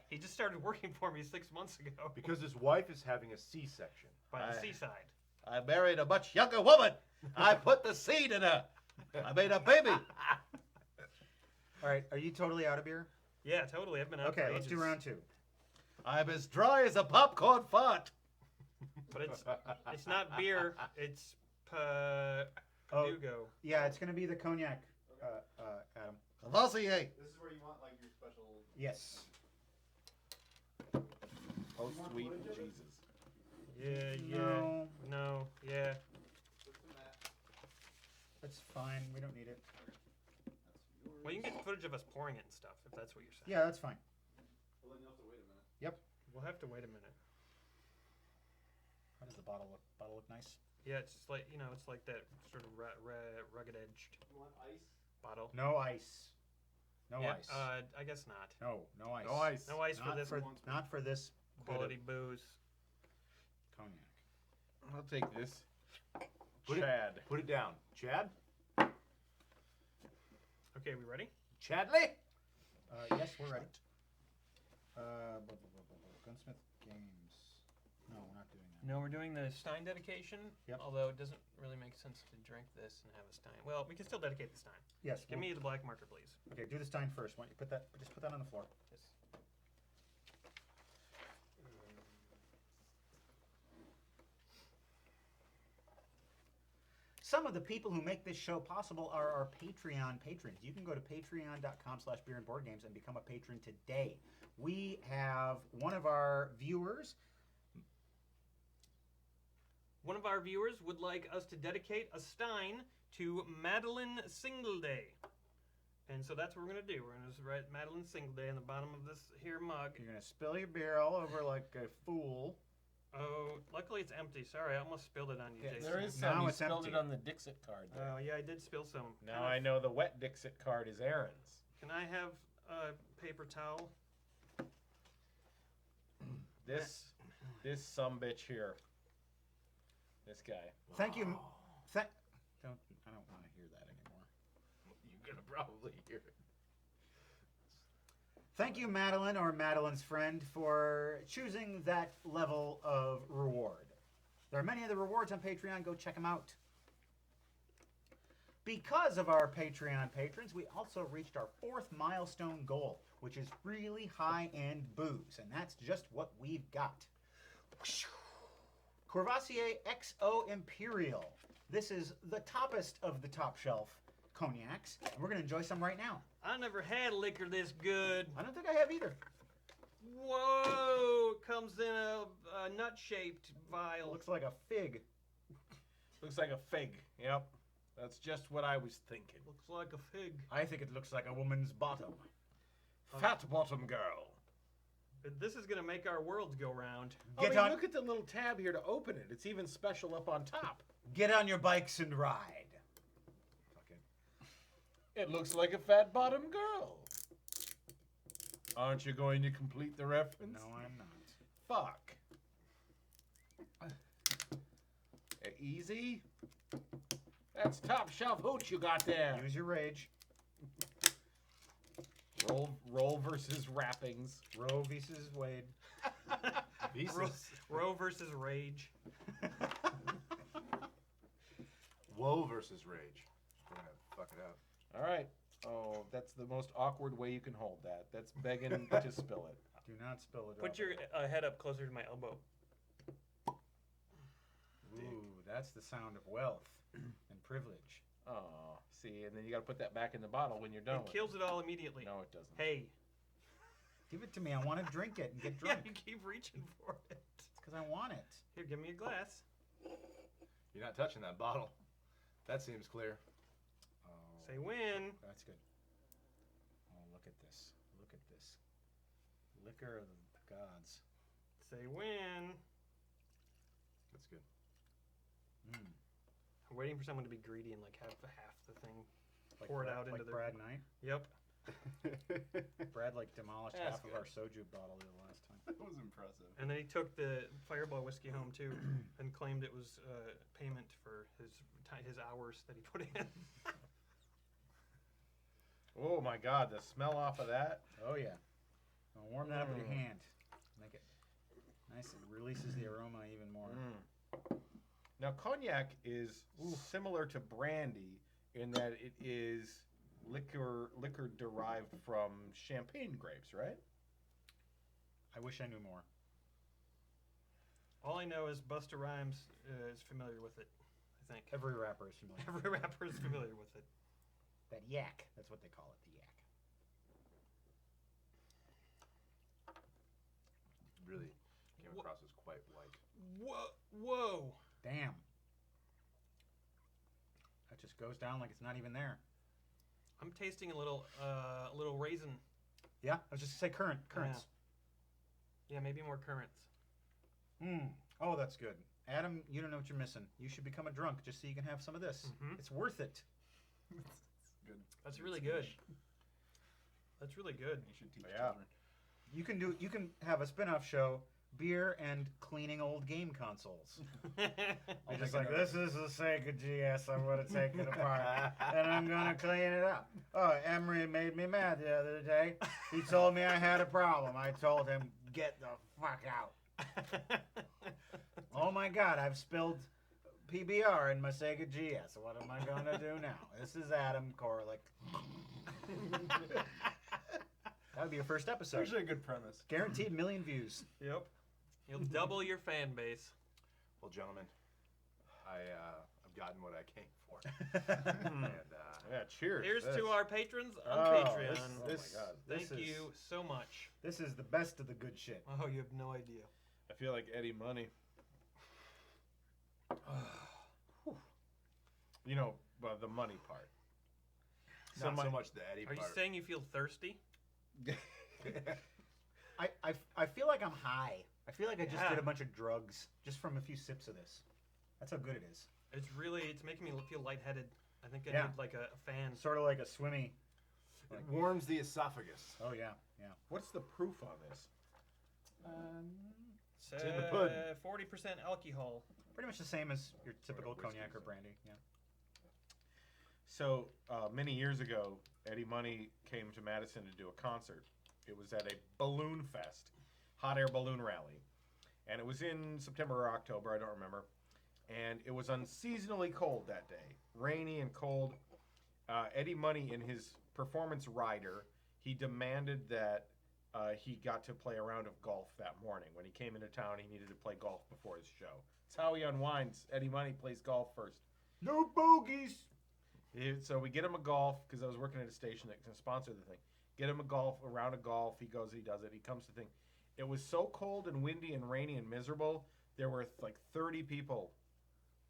He just started working for me 6 months ago Because his wife is having a C-section. by the I- seaside. I married a much younger woman. I put the seed in her. I made a baby. All right, are you totally out of beer? Yeah, totally. I've been out Okay, for let's do ages. round 2. I'm as dry as a popcorn fart. But it's not beer. It's Padugo. Yeah, it's going to be the cognac, Adam. Cavassier. This is where you want like your special. Yes. Oh, sweet Jesus. Yeah. No, No. Yeah. What's in that? that's fine. We don't need it. That's yours. Well, you can get footage of us pouring it and stuff if that's what you're saying. Yeah, that's fine. Well, then you'll have to wait a minute. We'll have to wait a minute. How does the bottle look? Bottle look nice? Yeah, it's just like it's like that sort of rugged edged You want ice? bottle. No ice. No Yeah, ice. I guess not. No ice. No ice. No ice for Not this not for this quality booze. cognac. I'll take this. Put it- Chad. Put it down. Chad? Okay, we ready? Chadley? Yes, we're ready. Gunsmith Games. No, we're not doing that. No, we're doing the Stein dedication. Yep. Although it doesn't really make sense to drink this and have a Stein. Well, we can still dedicate the Stein. Yes. Give me the black marker, please. Okay, do the Stein first. Why don't you put that? Just put that on the floor. Yes. Some of the people who make this show possible are our Patreon patrons. You can go to patreon.com/beerandboardgames and become a patron today. We have one of our viewers. One of our viewers would like us to dedicate a Stein to Madeline Singleday. And so that's what we're going to do. We're going to write Madeline Singleday on the bottom of this here mug. You're going to spill your beer all over like a fool. Oh, luckily it's empty. Sorry, I almost spilled it on you, Okay, Jason. There is Now some. You it's spilled empty. it on the Dixit card there. Oh, yeah, I did spill some. Now I know the wet Dixit card is Aaron's. Can I have a paper towel? This sumbitch here. This guy. Thank you. I don't want to hear that anymore. You're gonna probably hear it. Thank you, Madeline, or Madeline's friend, for choosing that level of reward. There are many other rewards on Patreon. Go check them out. Because of our Patreon patrons, we also reached our 4th milestone goal, which is really high-end booze, and that's just what we've got. Courvoisier XO Imperial. This is the toppest of the top shelf cognacs, and we're going to enjoy some right now. I never had liquor this good. I don't think I have either. Whoa! It comes in a nut-shaped vial. Looks like a fig. Looks like a fig. Yep. That's just what I was thinking. Looks like a fig. I think it looks like a woman's bottom. Fat bottom girl. This is gonna make our worlds go round. Get I mean, on- look at the little tab here to open it. It's even special up on top. Get on your bikes and ride. It looks like a fat bottom girl. Aren't you going to complete the reference? No, I'm not. Fuck. Easy. That's top shelf hooch you got there. Use your rage. Roll versus wrappings. Roe versus Wade. Roe versus Rage. Woe versus rage. We're gonna fuck it up. All right. Oh, that's the most awkward way you can hold that. That's begging to spill it. Do not spill it. Put your head up closer to my elbow. Ooh, that's the sound of wealth and privilege. Oh, see, and then you got to put that back in the bottle when you're done It with kills it all immediately. No, it doesn't. Hey. Give it to me. I want to drink it and get Yeah, drunk. you keep reaching for it. It's because I want it. Here, give me a glass. You're not touching that bottle. That seems clear. Oh, Say when. that's good. Oh, look at this. Look at this. Liquor of the gods. Say when. That's good. Mm. I'm waiting for someone to be greedy and like have half the thing. Like Pour it Brad- out into like their- Brad Knight. Yep. Brad like demolished That's half of good. our soju bottle the last time. That was impressive. And then he took the Fireball whiskey home too, and claimed it was payment for his hours that he put in. Oh my God, the smell off of that. Oh yeah. Now warm that up with your Mm. hand. Make it nice. It releases the aroma even more. Now, cognac is similar to brandy in that it is liquor derived from champagne grapes, right? I wish I knew more. All I know is Busta Rhymes is familiar with it. I think Every rapper is familiar. every rapper is familiar with it. That yak. That's what they call it. The yak. Really came Wha- across as quite white. Whoa! Damn. That just goes down like it's not even there. I'm tasting a little raisin. Yeah, I was just gonna say currants. Yeah, maybe more currants. Oh, that's good. Adam, you don't know what you're missing. You should become a drunk just so you can have some of this. Mhm. It's worth it. Good. That's really good. That's really good. You should teach Yeah. children. You can have a spin-off show, beer and cleaning old game consoles. You're I'll just make a like, note. this is a Sega GS. I'm going to take it apart and I'm going to clean it up. Oh, Emery made me mad the other day. He told me I had a problem. I told him, get the fuck out. Oh my God, I've spilled PBR in my Sega GS. What am I going to do now? This is Adam Korlick. That would be your first episode. Actually, a good premise. Guaranteed million views. Yep. You'll double your fan base. Well, gentlemen, I've gotten what I came for. Hmm. And Yeah, cheers. Here's This. to our patrons on Oh, Patreon. this- Oh my God. Thank this is- you so much. This is the best of the good shit. Oh, you have no idea. I feel like Eddie Money. You know, well, the money part. not so much the Eddie Are you part. saying you feel thirsty? I feel like I'm high. I feel like I just Yeah. did a bunch of drugs just from a few sips of this. That's how good it is. It's making me feel lightheaded. I think I Yeah. need like a fan. Sort of like a swimmy. It warms the esophagus. Oh yeah, yeah. What's the proof on this? It's in the pudding. 40% alcohol. Pretty much the same as your typical cognac or brandy. Yeah. So many years ago, Eddie Money came to Madison to do a concert. It was at a balloon fest, hot air balloon rally, and it was in September or October. I don't remember. And it was unseasonably cold that day, rainy and cold. Eddie Money, in his performance rider, he demanded that he got to play a round of golf that morning. When he came into town, he needed to play golf before his show. It's how he unwinds. Eddie Money plays golf first. No bogeys. So we get him a golf because I was working at a station that can sponsor the thing. Get him a round of golf. He goes, he does it. He comes to the thing. It was so cold and windy and rainy and miserable. There were like 30 people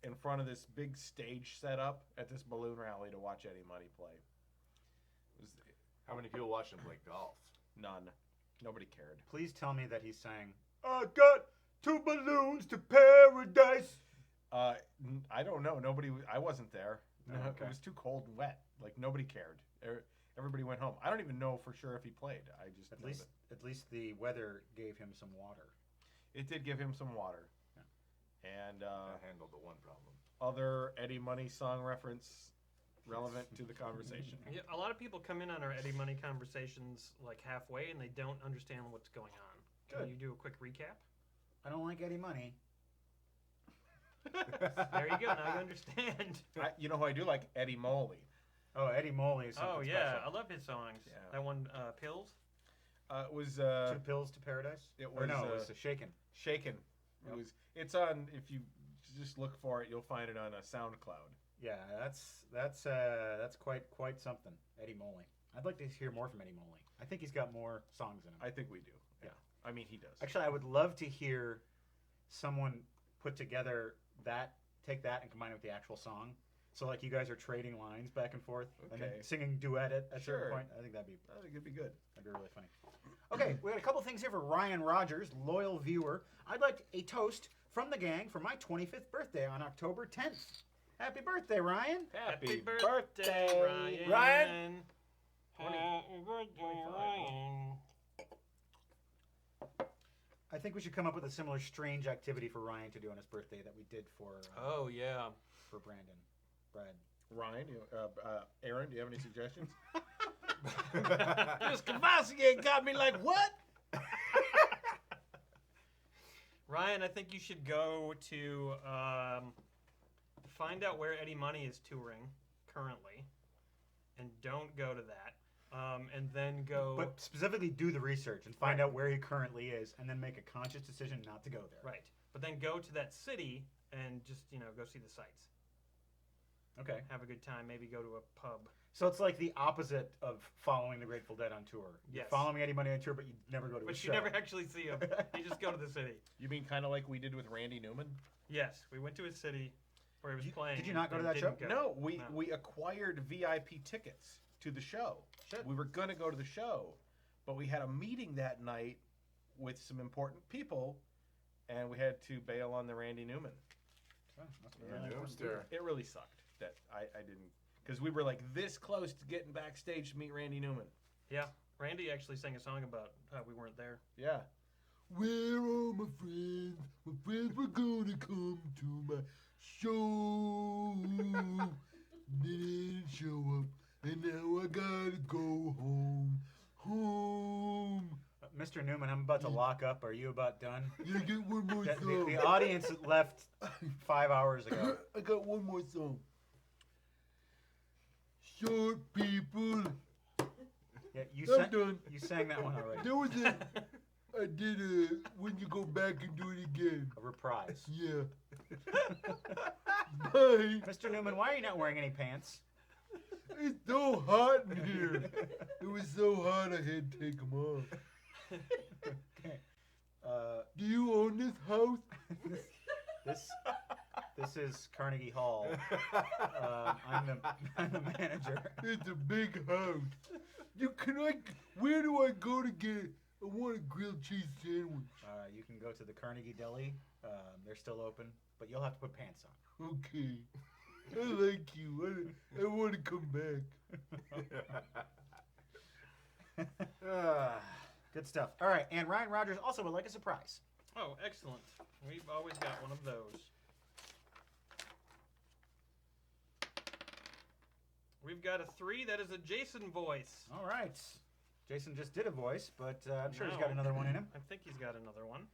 in front of this big stage set up at this balloon rally to watch Eddie Money play. It was How many people watch him play golf? none. Nobody cared. Please tell me that he's saying, I got 2 balloons to paradise. I don't know. I wasn't there. No, Oh, okay. It was too cold and wet. Like nobody cared. Everybody went home. I don't even know for sure if he played. I just know that At least the weather gave him some water. it did give him some water. And That handled the one problem. other Eddie Money song reference relevant to the conversation. Yeah, a lot of people come in on our Eddie Money conversations like halfway and they don't understand what's going on. Can Good. you do a quick recap? I don't like Eddie Money. There you go. Now you understand. You know who I do like? Eddie Moley. Oh, Eddie Moley is something Oh yeah, I special. love his songs. Yeah. That one, Pills. It was 2 pills to paradise? it Or was, no, it was Shaken. Shaken. Yep. It's on. If you just look for it, you'll find it on a SoundCloud. Yeah, that's quite something. Eddie Moley. I'd like to hear more from Eddie Moley. I think he's got more songs in him. I think we do. Yeah. I mean, he does. Actually, I would love to hear someone put together take that and combine it with the actual song. So like you guys are trading lines back and forth and then Okay. singing duet at a Sure. certain point. I think that'd be good. really funny. Okay, we got a couple things here for Ryan Rogers, loyal viewer. I'd like a toast from the gang for my 25th birthday on October 10th. Happy birthday, Ryan. Happy birthday, Ryan. Ryan. Happy birthday, Ryan. I think we should come up with a similar strange activity for Ryan to do on his birthday that we did for Oh yeah. for Brandon. Brad. Ryan, Aaron, do you have any suggestions? This Cavassier got me like, what? Ryan, I think you should go to find out where Eddie Money is touring currently, and don't go to that. And then go But specifically do the research and find out where he currently is and then make a conscious decision not to go there. right. But then go to that city and just go see the sights. Okay. Have a good time. Maybe go to a pub. So it's like the opposite of following the Grateful Dead on tour. You're Yes. following Eddie Money on tour, but you never go to a But show. you never actually see him. You just go to the city. You mean kind of like we did with Randy Newman? Yes, we went to a city where he was playing. did you not go to and that show? didn't No, go. we acquired VIP tickets to the show. Shit. We were going to go to the show, but we had a meeting that night with some important people, and we had to bail on the Randy Newman. It really sucked that I didn't, because we were like this close to getting backstage to meet Randy Newman. Yeah, Randy actually sang a song about how we weren't there. Yeah. Where are my friends? My friends were gonna come to my show. They didn't show up, and now I gotta go home. Home. Mr. Newman, I'm about to lock up. Are you about done? Yeah, get one more The, song. the audience left 5 hours ago. I got one more song. Short people. Yeah, you I'm sang. done. You sang that one already. There was a. I did a. When you go back and do it again. A reprise. Yeah. Bye. Mr. Newman, why are you not wearing any pants? It's so hot in here. It was so hot I had to take them off. Okay. Do you own this house? This is Carnegie Hall. I'm the manager. It's a big house. Where do I go to get? I want a grilled cheese sandwich. You can go to the Carnegie Deli. They're still open, but you'll have to put pants on. Okay. I like you. I want to come back. Good stuff. All right, and Ryan Rogers also would like a surprise. Oh, excellent. We've always got one of those. We've got a 3 that is a Jason voice. All right. Jason just did a voice, but I'm sure he's No. got another one in him. I think he's got another one.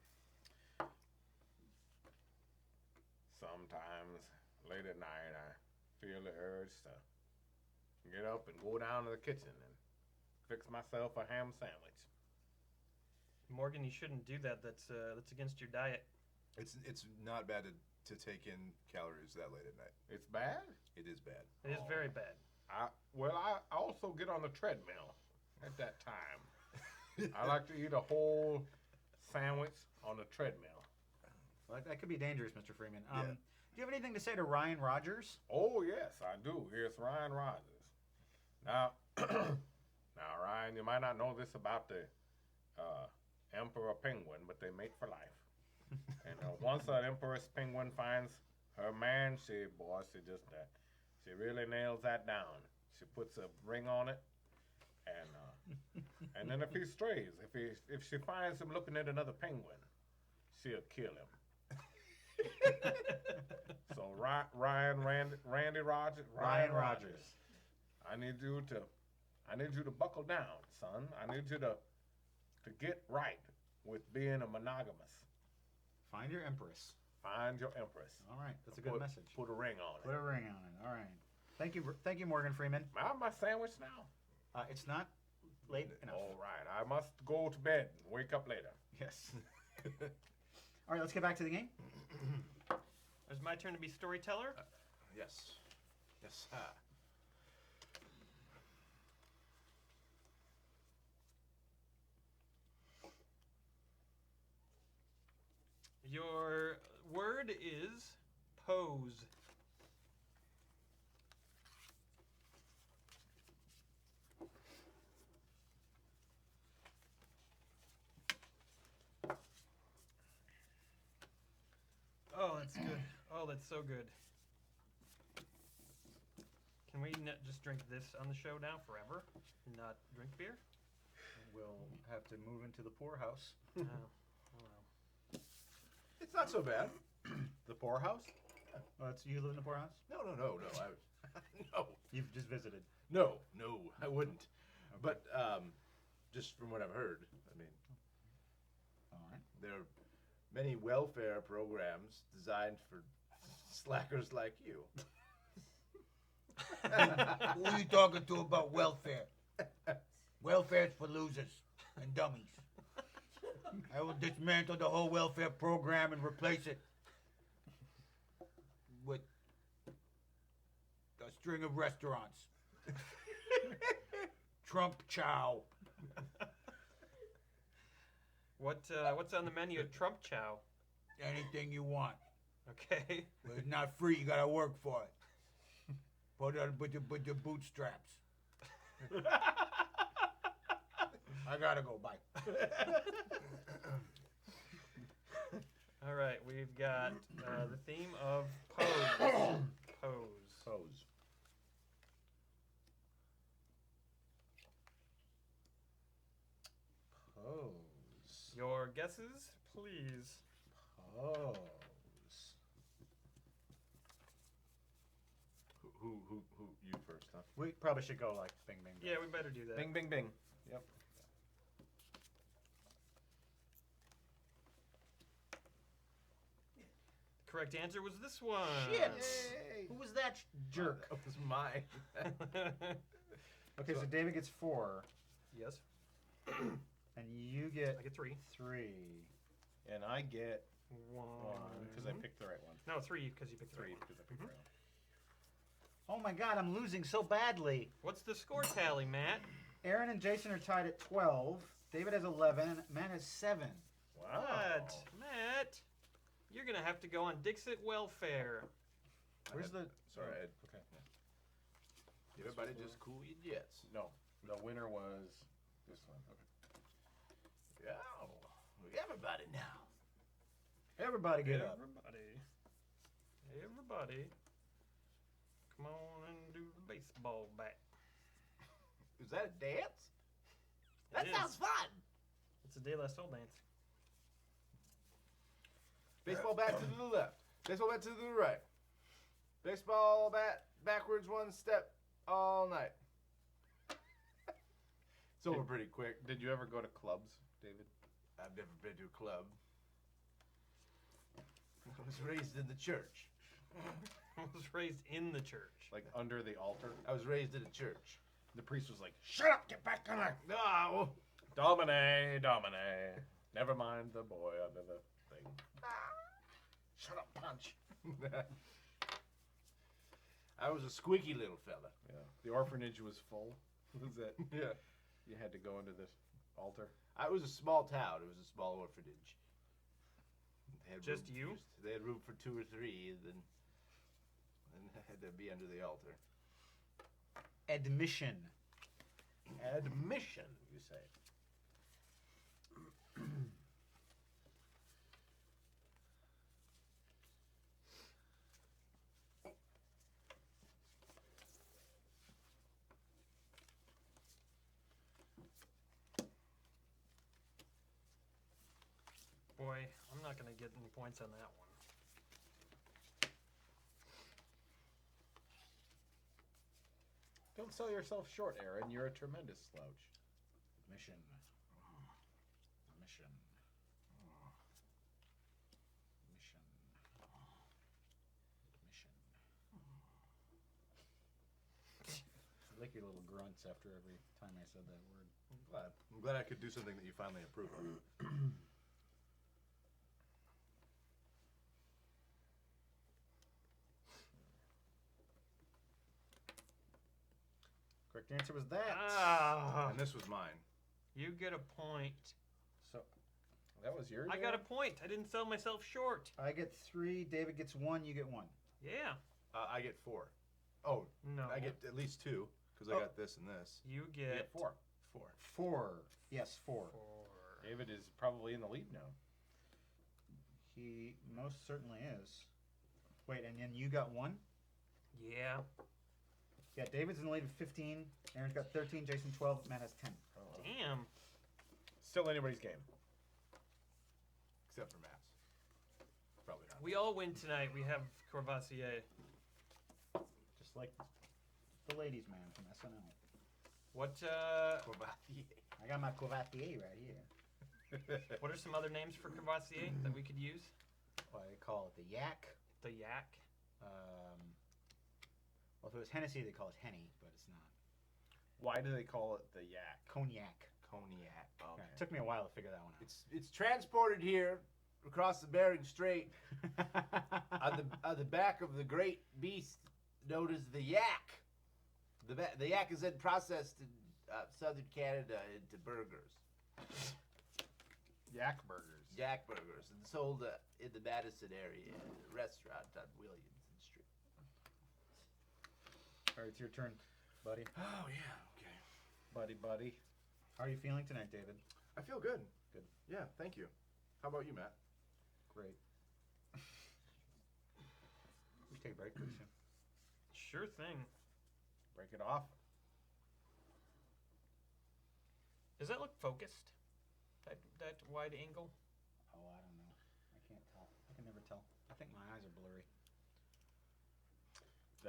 Sometimes late at night I feel the urge to get up and go down to the kitchen and fix myself a ham sandwich. Morgan, you shouldn't do that. That's against your diet. It's not bad to take in calories that late at night. It's bad? It is bad. It is very bad. I also get on the treadmill at that time. I like to eat a whole sandwich on the treadmill. Well, that could be dangerous, Mr. Freeman. Yeah. Do you have anything to say to Ryan Rogers? Oh yes, I do. Here's Ryan Rogers. Now, now Ryan, you might not know this about the emperor penguin, but they mate for life. And once an empress penguin finds her man, she really nails that down. She puts a ring on it, and then if he strays, if she finds him looking at another penguin, she'll kill him. So Randy Rogers, Ryan Rogers. I need you to buckle down, son. I need you to get right with being a monogamous. Find your empress. Find your empress. All right, that's a good message. Put a ring on Put it. a ring on it. All right. Thank you, Morgan Freeman. I have my sandwich now. It's not late enough. All right, I must go to bed and wake up later. Yes. All right, let's get back to the game. It's my turn to be storyteller. Yes. Yes. Your word is pose. Oh, that's good. Oh, that's so good. Can we just drink this on the show now forever and not drink beer? We'll have to move into the poorhouse. Oh, well. It's not so bad. The poorhouse? Oh, that's you live in the poorhouse? No. No. You've just visited. No, I wouldn't. But just from what I've heard, I mean, All right. there are many welfare programs designed for slackers like you. Who are you talking to about welfare? Welfare's for losers and dummies. I will dismantle the whole welfare program and replace it with a string of restaurants. Trump Chow. What's on the menu at Trump Chow? Anything you want. Okay. But it's not free. You gotta work for it. Put it on with your bootstraps. I gotta go. Bye. All right, we've got the theme of pose. Pose. Pose. Pose. Your guesses, please. Pose. Who? You first, huh? We probably should go like bing, bing, bing. Yeah, we better do that. Bing, bing, bing. Yep. Correct answer was this one. Shit! Yay. Who was that jerk? That was mine. Okay, so David gets 4, Yes, and you get I get 3. 3. And I get 1. 1 because I picked the right one. No, 3 because you picked 3 3. because I picked the right one. Oh my god, I'm losing so badly. What's the score tally, Matt? Aaron and Jason are tied at 12. David has 11. Matt has 7. Wow. Matt, you're gonna have to go on Dixit welfare. Where's the? Sorry, oh, Ed. okay. Everybody just cool your jets. No, the winner was this one. Okay. Yeah, everybody now. Everybody get up. Everybody, come on and do the baseball bat. Is that a dance? That It sounds is. fun. It's a De La Soul dance. Baseball bat to the left. Baseball bat to the right. Baseball bat backwards 1 step all night. It's over pretty quick. Did you ever go to clubs, David? I've never been to a club. I was raised in the church. I was raised in the church. Like under the altar? I was raised in a church. The priest was like, "Shut up, get back on there." No. Domine, domine. Never mind the boy under the thing. Shut up, punch. I was a squeaky little fella. Yeah. The orphanage was full. Was that? Yeah. You had to go into this altar. I was a small town. It was a small orphanage. They had Just room- you? They had room for 2 or 3, and then I had to be under the altar. Admission. Admission, you say. Boy, I'm not gonna get any points on that one. Don't sell yourself short, Aaron. You're a tremendous slouch. Mission. Mission. Mission. Mission. I like your little grunts after every time I said that word. I'm glad I could do something that you finally approve of. Correct answer was that. Ah, And this was mine. you get a point. So, that was yours? I got a Aaron? point. I didn't sell myself short. I get 3. David gets 1. You get 1. Yeah. I get 4. Oh, No. I get at least 2 because Oh. I got this and this. You You get get 4. 4. 4. Yes, 4. 4. David is probably in the lead now. He most certainly is. Wait, and then you got 1? Yeah. Yeah, David's in the lead with 15. Aaron's got 13. Jason 12. Matt has 10. Damn. Still anybody's game. Except for Matt's. Probably not. We all win tonight. We have Courvoisier. Just like the ladies' man from SNL. What Courvoisier. I got my Courvoisier right here. what are some other names for Courvoisier that we could use? Well, they call it the Yak. The Yak. Well, if it was Hennessy, they call it Henny, but it's not. Why do they call it the yak? Cognac. Cognac. Yeah, it took me a while to figure that one It's transported here across the Bering Strait on the back of the great beast known as the yak. The yak is then processed in southern Canada into burgers, Yak burgers. yak burgers, and sold in the Madison area at a restaurant on Williamson Street. All right, it's your turn, buddy. Oh yeah, okay. Buddy. How are you feeling tonight, David? I feel good. Good. Yeah, thank you. How about you, Matt? Great. should take a break pretty soon. Sure thing. Break it off. Does that look focused? That wide angle? Oh, I don't know. I can't tell. I can never tell. I think my eyes are blurry.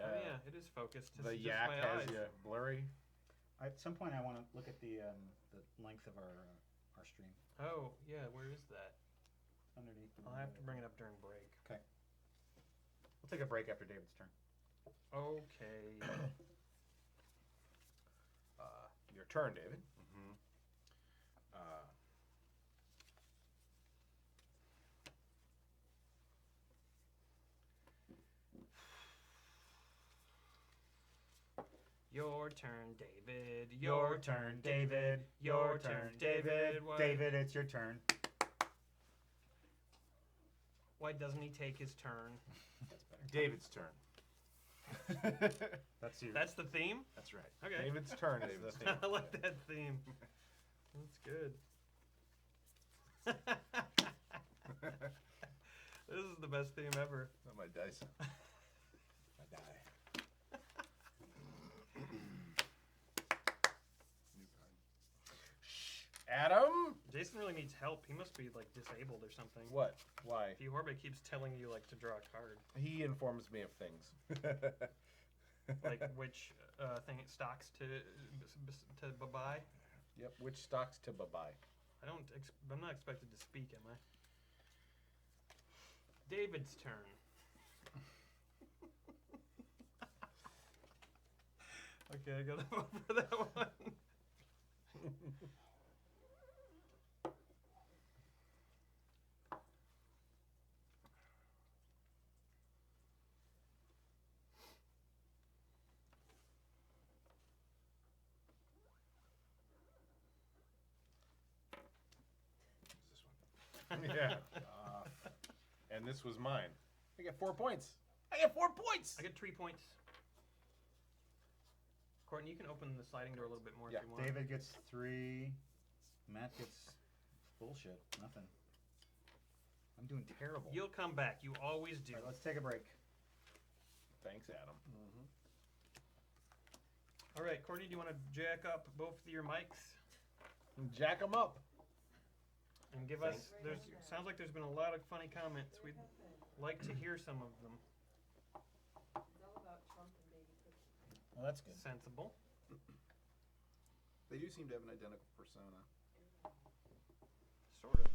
Oh yeah, it is focused. It's The just yak my has eyes. you blurry. At some point, I want to look at the length of our stream Oh yeah, where is that? underneath. I'll have to bring it up during break. We'll take a break after David's turn. Okay. Your turn, David. Mm-hmm. Your turn, David. Your turn, David. Your turn, David. Why- David, it's your turn. Why doesn't he take his turn? David's turn. That's you. That's the theme? That's right. Okay. David's turn is David's the theme. I like that theme. That's good. This is the best theme ever. Not my dice. I die. New card. Adam? Jason really needs help. He must be like disabled or something. What? Why? Fiorbe keeps telling you like to draw a card, He informs me of things. like which thing it stocks to buy. Yep. Which stocks to bye-bye? I'm not expected to speak, am I? David's turn. Okay, I gotta vote for that one. Yeah. And this was mine. I get 4 points. I get 4 points. I get 3 points. Courtney, you can open the sliding door a little bit more Yeah. if you want. David gets 3. Matt gets bullshit. Nothing. I'm doing terrible. You'll come back. You always do. All right, let's take a break. Thanks, Adam. All right, Courtney, do you want to jack up both of your mics Jack them up. and give us? Sounds like there's been a lot of funny comments. We'd like to hear some of them. It's all about Trump and baby cookies. Well, that's good. Sensible. They do seem to have an identical persona. Sort of.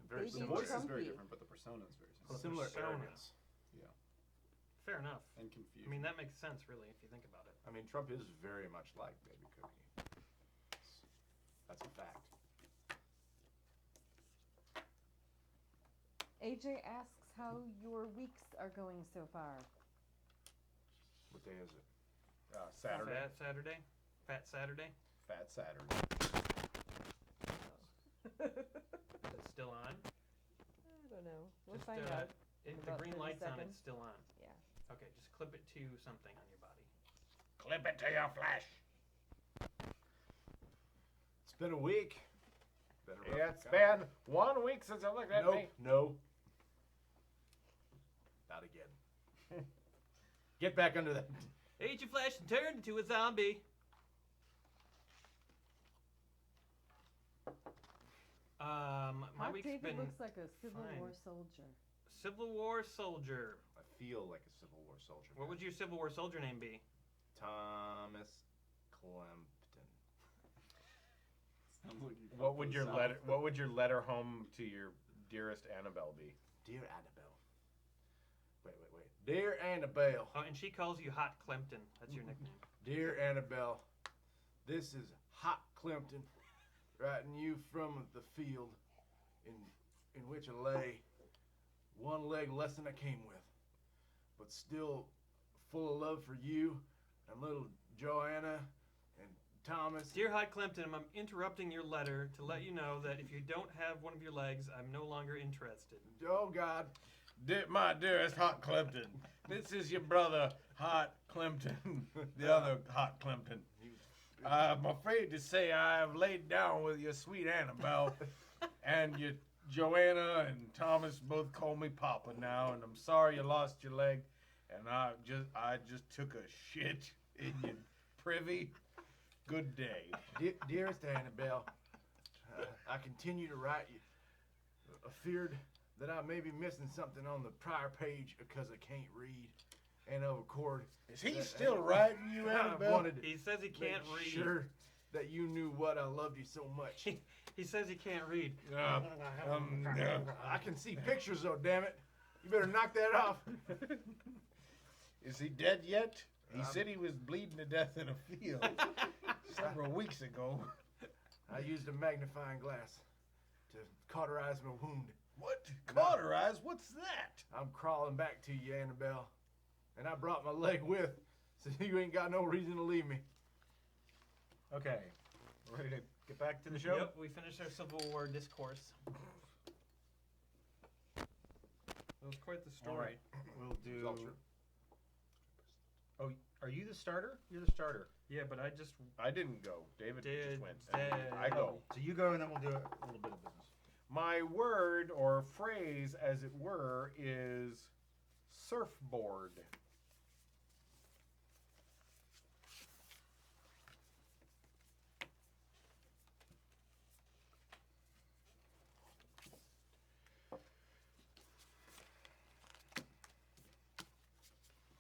Very The Baby similar. voice is very Trumpy. different, but the persona is very Well, similar. the Similar persona. arrogance. Fair enough. And I confusion. mean, that makes sense, really, if you think about it. I mean, Trump is very much like Baby Cookie. That's a fact. AJ asks how your weeks are going so far. What day is it? Saturday. Fat Saturday. Fat Saturday. Fat Saturday. Is it still on? I don't know. We'll Just, find out. The about green 30 light's on. seconds. It's still on. Yeah. Okay, just clip it to something on your body. Clip it to your flesh. It's been a week. Been a rough It's week. been 1 week since I looked at Nope. me. No. Not again. Get back under that. Ate your flesh and turned into a zombie. My Hot week's David been looks like a Civil fine. War soldier. Civil War soldier. I feel like a Civil War soldier. What would your Civil War soldier name be? Thomas Clempton. Sounds like you What come would from your the letter? South. What would your letter home to your dearest Annabelle be? Dear Annabelle. Wait. Dear Annabelle. Oh, and she calls you Hot Clempton. That's your nickname. Dear Annabelle. This is Hot Clempton writing you from the field in which I lay, one leg less than I came with, but still full of love for you and little Joanna and Thomas. Dear Hot Clempton, I'm interrupting your letter to let you know that if you don't have one of your legs, I'm no longer interested. Oh God. My dearest Hot Clempton, this is your brother Hot Clempton, the other Hot Clempton. I'm afraid to say I have laid down with your sweet Annabelle, and your Joanna and Thomas both call me Papa now, and I'm sorry you lost your leg. and I just took a shit in your privy. Good day. Dearest Annabelle, I continue to write you. Feared that I may be missing something on the prior page because I can't read. And of course, Is he still writing you, I Annabelle? wanted to He says he can't make read. sure that you knew what I loved you so much. He says he can't read. I can see pictures though, damn it. You better knock that off. Is he dead yet? He said he was bleeding to death in a field several weeks ago. I used a magnifying glass to cauterize my wound. What? Cauterize? What's that? I'm crawling back to you, Annabelle. And I brought my leg with, so you ain't got no reason to leave me. Okay. Ready to get back to the show? Yep, we finished our Civil War discourse. It was quite the story. All right. We'll do. It's all true. Oh, are you the starter? You're the starter. Yeah, but I didn't go. David did. just went. I go. So you go, and then we'll do a little bit of business. My word or phrase, as it were, is surfboard.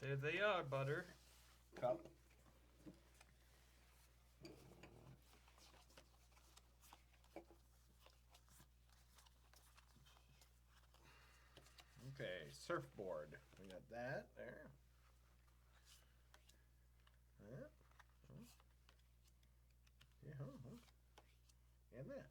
There they are, Butter. Cup. Okay, surfboard. We got that there. That. Yeah, and that.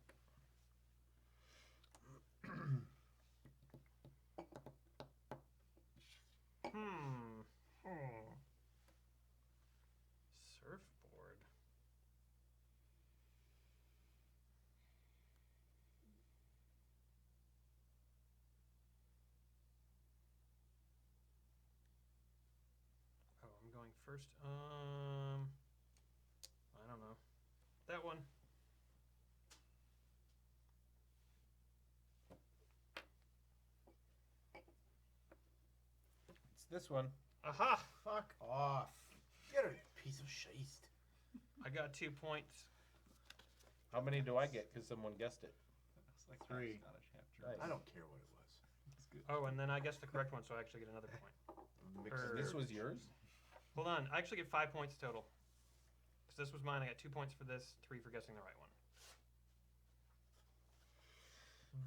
Surfboard. Oh, I'm going first. I don't know. That one. It's this one. Aha! Fuck off. Get a piece of shist. I got 2 points. How many do I get? Because someone guessed it. It's like 3. half Scottish, half German. Nice. I don't care what it was. It's good. Oh, and then I guessed the correct one, so I actually get another point. This was yours? Hold on, I actually get 5 points total. So this was mine. I got 2 points for this, 3 for guessing the right one.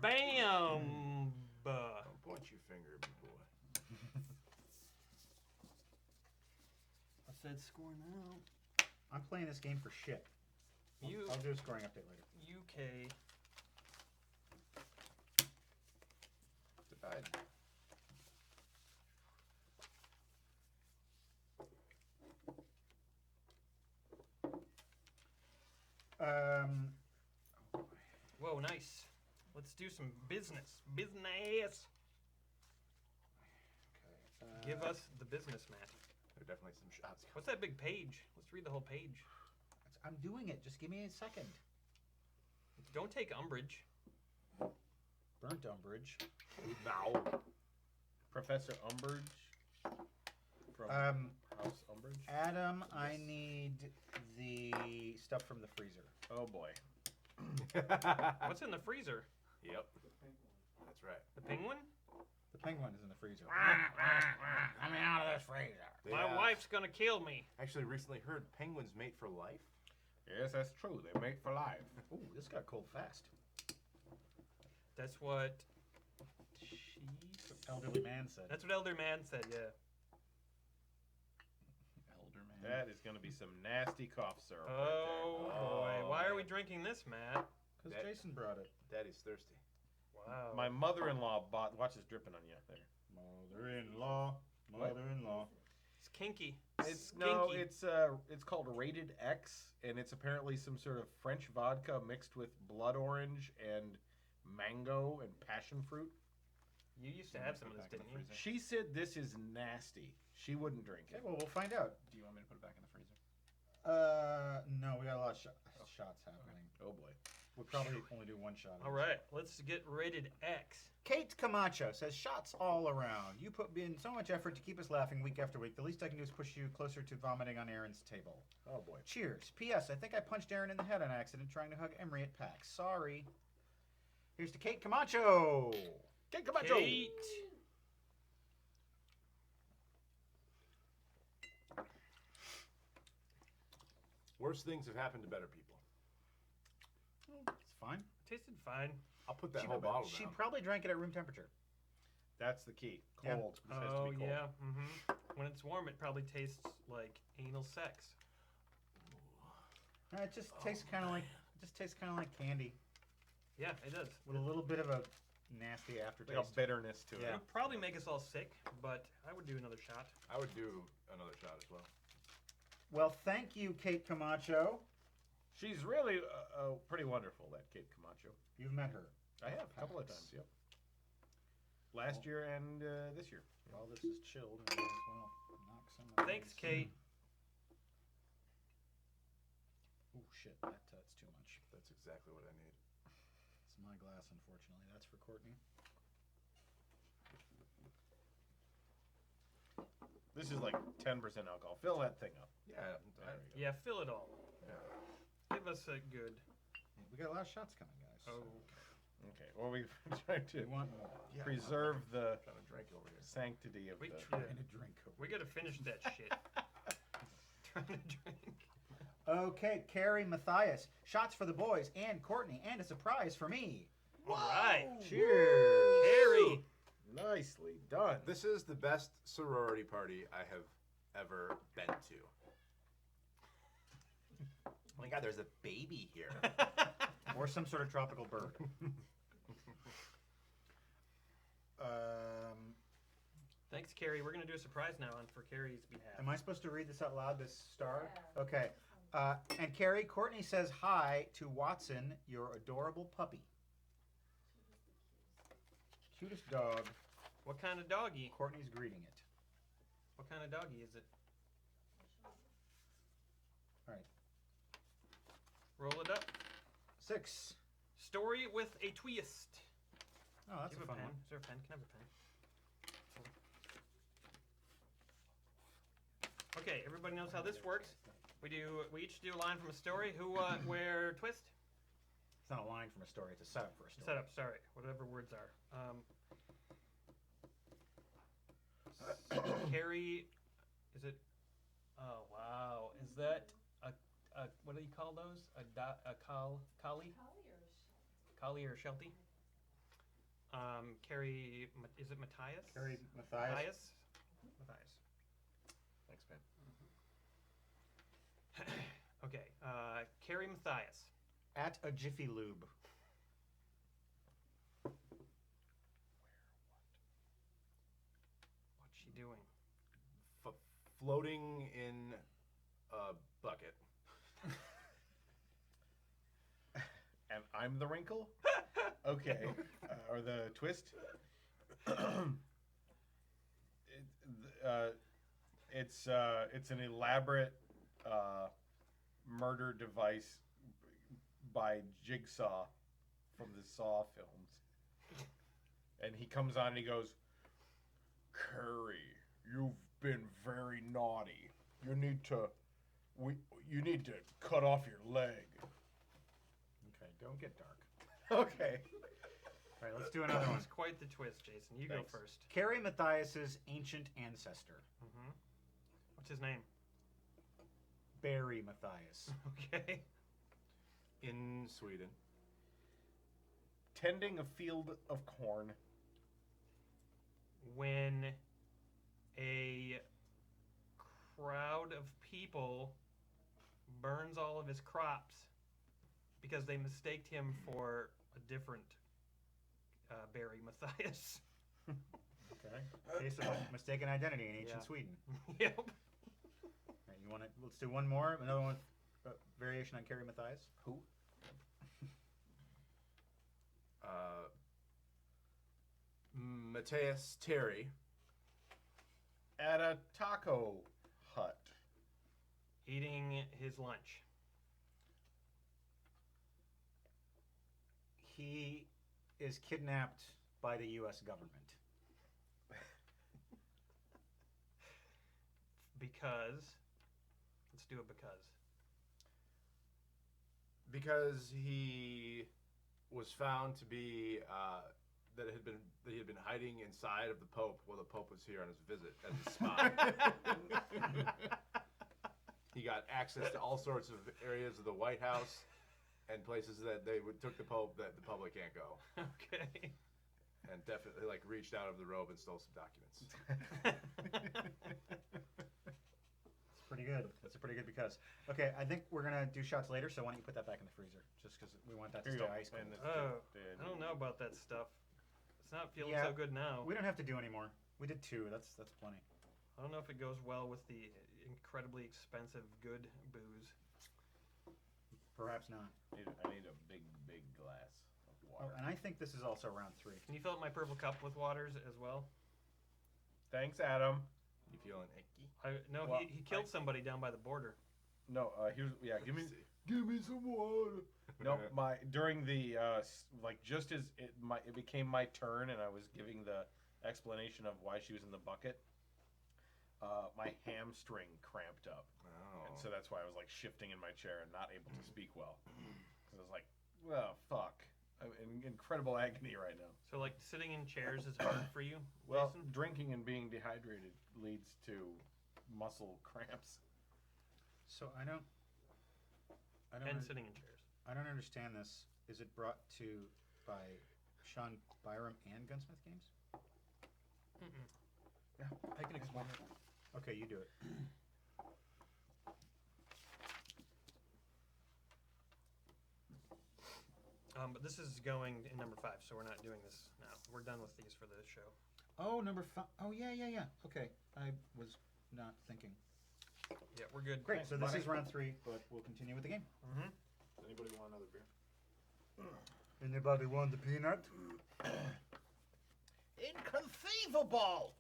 Bam! Don't point your finger at me, boy. I said score now. I'm playing this game for shit. I'll do a scoring update later. UK. Divide. Whoa, nice. Let's do some business. Business. Give us the business, Matt. There are definitely some shots. What's that big page? Let's read the whole page. I'm doing it. Just give me a second. Don't take umbrage. Burnt umbrage. No. Professor Umbridge from House Umbridge. Adam, I need the stuff from the freezer. Oh boy. What's in the freezer? Yep. That's right. The penguin? The penguin is in the freezer. Coming out of this freezer. They, My wife's gonna kill me. Actually, recently heard penguins mate for life. Yes, that's true. They mate for life. Ooh, this got cold fast. That's what Elderly man said. That's what Elder Man said, yeah. Elder man. That is going to be some nasty cough syrup. Oh, right boy. Why are we man. drinking this, Matt? Because That- Jason brought it. Daddy's thirsty. Wow. there. My mother-in-law bought. Watch this dripping on you there. Mother-in-law. What? Mother-in-law. It's kinky. It's no, Skinky. it's called Rated X, and it's apparently some sort of French vodka mixed with blood orange and mango and passion fruit. You used to have some of this, didn't you? She said this is nasty. She wouldn't drink Okay, it. well, we'll find out. Do you want me to put it back in the freezer? No, we got a lot of shots happening. Oh boy. We'll probably only do one shot. All right, let's get rated X. Kate Camacho says, shots all around. You put in so much effort to keep us laughing week after week. The least I can do is push you closer to vomiting on Aaron's table. Oh boy. Cheers. P.S. I think I punched Aaron in the head on accident trying to hug Emery at PAX. Sorry. Here's to Kate Camacho. Kate Camacho. Kate. Worse things have happened to better people. It's fine. Tasted fine. I'll put that whole bottle She down. probably drank it at room temperature. That's the key. Yeah. Cold. This has to Oh be cold. yeah. Mm-hmm. When it's warm, it probably tastes like anal sex. It just tastes kind of like candy Yeah, it does. with a little bit of a nasty Like a aftertaste. bitterness to It Yeah. it. would probably make us all sick, but I would do another shot. I would do another shot as well. Well, thank you, Kate Camacho. She's really pretty wonderful, that Kate Camacho. You've met her. I have a couple of Pax. times, yep. Last year and this year. While this is chilled, I might as well knock some of Thanks, these- Kate. Oh shit, that's too much. That's exactly what I need. It's my glass, unfortunately. That's for Courtney. This is like 10% alcohol. Fill that thing up. Yeah. There we go. Yeah, fill it all. Yeah. Give us a good. We got a lot of shots coming, guys. Oh, Okay. Well, we've tried We to want more. Yeah, preserve the I'm trying to drink over here. sanctity of We the. tr- Trying to drink. we gotta finish that shit. Trying to drink. Okay, Carrie Matthias. Shots for the boys and Courtney, and a surprise for me. All right. Cheers. Harry. Nicely done. This is the best sorority party I have ever been to. Oh my god, there's a baby here. Or some sort of tropical bird. Thanks, Carrie. We're gonna do a surprise now on for Carrie's behalf. Am I supposed to read this out loud, this star? Yeah. Okay. And Carrie, Courtney says hi to Watson, your adorable puppy. Cutest dog. What kind of doggy? Courtney's greeting it. What kind of doggy is it? All right. Roll it up. 6. Story with a twist. Oh, that's Do you a have fun pen? one. Is there a pen? Can I have a pen? Okay, everybody knows how this works. We each do a line from a story. Who, where, twist? It's not a line from a story, it's a setup for a story. Setup, sorry. Whatever words are. Carrie, is it? Oh, wow. Is that a what do you call those? Collie? Collie or Sheltie? Carrie, is it Matthias? Carrie Matthias. Matthias. Thanks, man. Okay, Carrie Matthias. At a Jiffy Lube. What's she doing? Floating in a bucket. And I'm the wrinkle? Okay. Or the twist? It's an elaborate murder device by Jigsaw from the Saw films. And he comes on and he goes, Curry, you've been very naughty. You need to cut off your leg. Okay, don't get dark. Okay. All right, let's do another one. It's quite the twist, Jason. You Thanks. go first. Carrie Matthias's ancient ancestor. Mm-hmm. What's his name? Barry Matthias. Okay. In Sweden. Tending a field of corn. When a crowd of people burns all of his crops because they mistaked him for a different Barry Matthias. Okay. Case of mistaken identity in ancient Yeah. Sweden. Yep. All right, you want to? Let's do one more. Another one with variation on Carrie Matthias. Who? Mateus Terry. At a taco hut. Eating his lunch. He is kidnapped by the U.S. government. Because. Let's do it because. Because he was found to be that he had been hiding inside of the Pope while the Pope was here on his visit as a spy. He got access to all sorts of areas of the White House and places that took the Pope that the public can't go. Okay. And definitely reached out of the robe and stole some documents. It's pretty good. That's a pretty good because. Okay, I think we're gonna do shots later. So why don't you put that back in the freezer, just because we want that to Here stay you go. ice cold. And I don't know about that stuff. It's not feeling Yeah. so good now. We don't have to do any more. We did 2. That's plenty. I don't know if it goes well with the incredibly expensive good booze. Perhaps not. I need a big glass of Oh, water. and I think this is also round 3. Can you fill up my purple cup with waters as well? Thanks, Adam. You feeling icky? No, Well, he killed somebody down by the border. No, here's give me. Give me some water. No, during the just as it became my turn and I was giving the explanation of why she was in the bucket, my hamstring cramped up, and so that's why I was shifting in my chair and not able to speak well. Because I was like, well, fuck, I'm in incredible agony right now. So sitting in chairs is hard for you, Well, Jason? drinking and being dehydrated leads to muscle cramps. So I don't. And sitting in chairs. I don't understand this. Is it brought to by Sean Byram and Gunsmith Games? Mm-mm. Yeah, I can explain it. Okay, you do it. But this is going in number 5, so we're not doing this now. We're done with these for the show. Oh, number 5. Oh, yeah. Okay, I was not thinking. Yeah, we're good. Great. Thanks, So this buddy. is round 3, but we'll continue with the game. Mm-hmm. Does anybody want another beer? Anybody want the peanut? Inconceivable!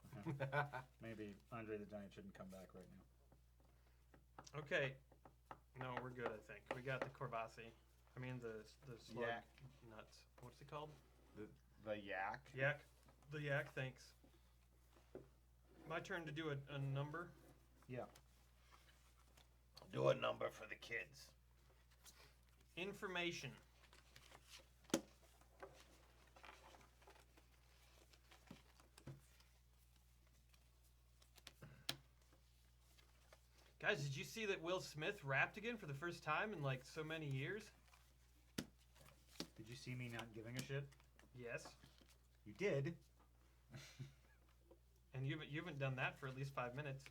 Maybe Andre the Giant shouldn't come back right now. Okay. No, we're good, I think. We got the Corvasi. I mean, the slug Yak. nuts. What's it called? The yak. Yak. The yak, thanks. My turn to do a number. Yeah. Do a number for the kids. Information. Guys, did you see that Will Smith rapped again for the first time in so many years? Did you see me not giving a shit? Yes. You did. And you haven't done that for at least 5 minutes.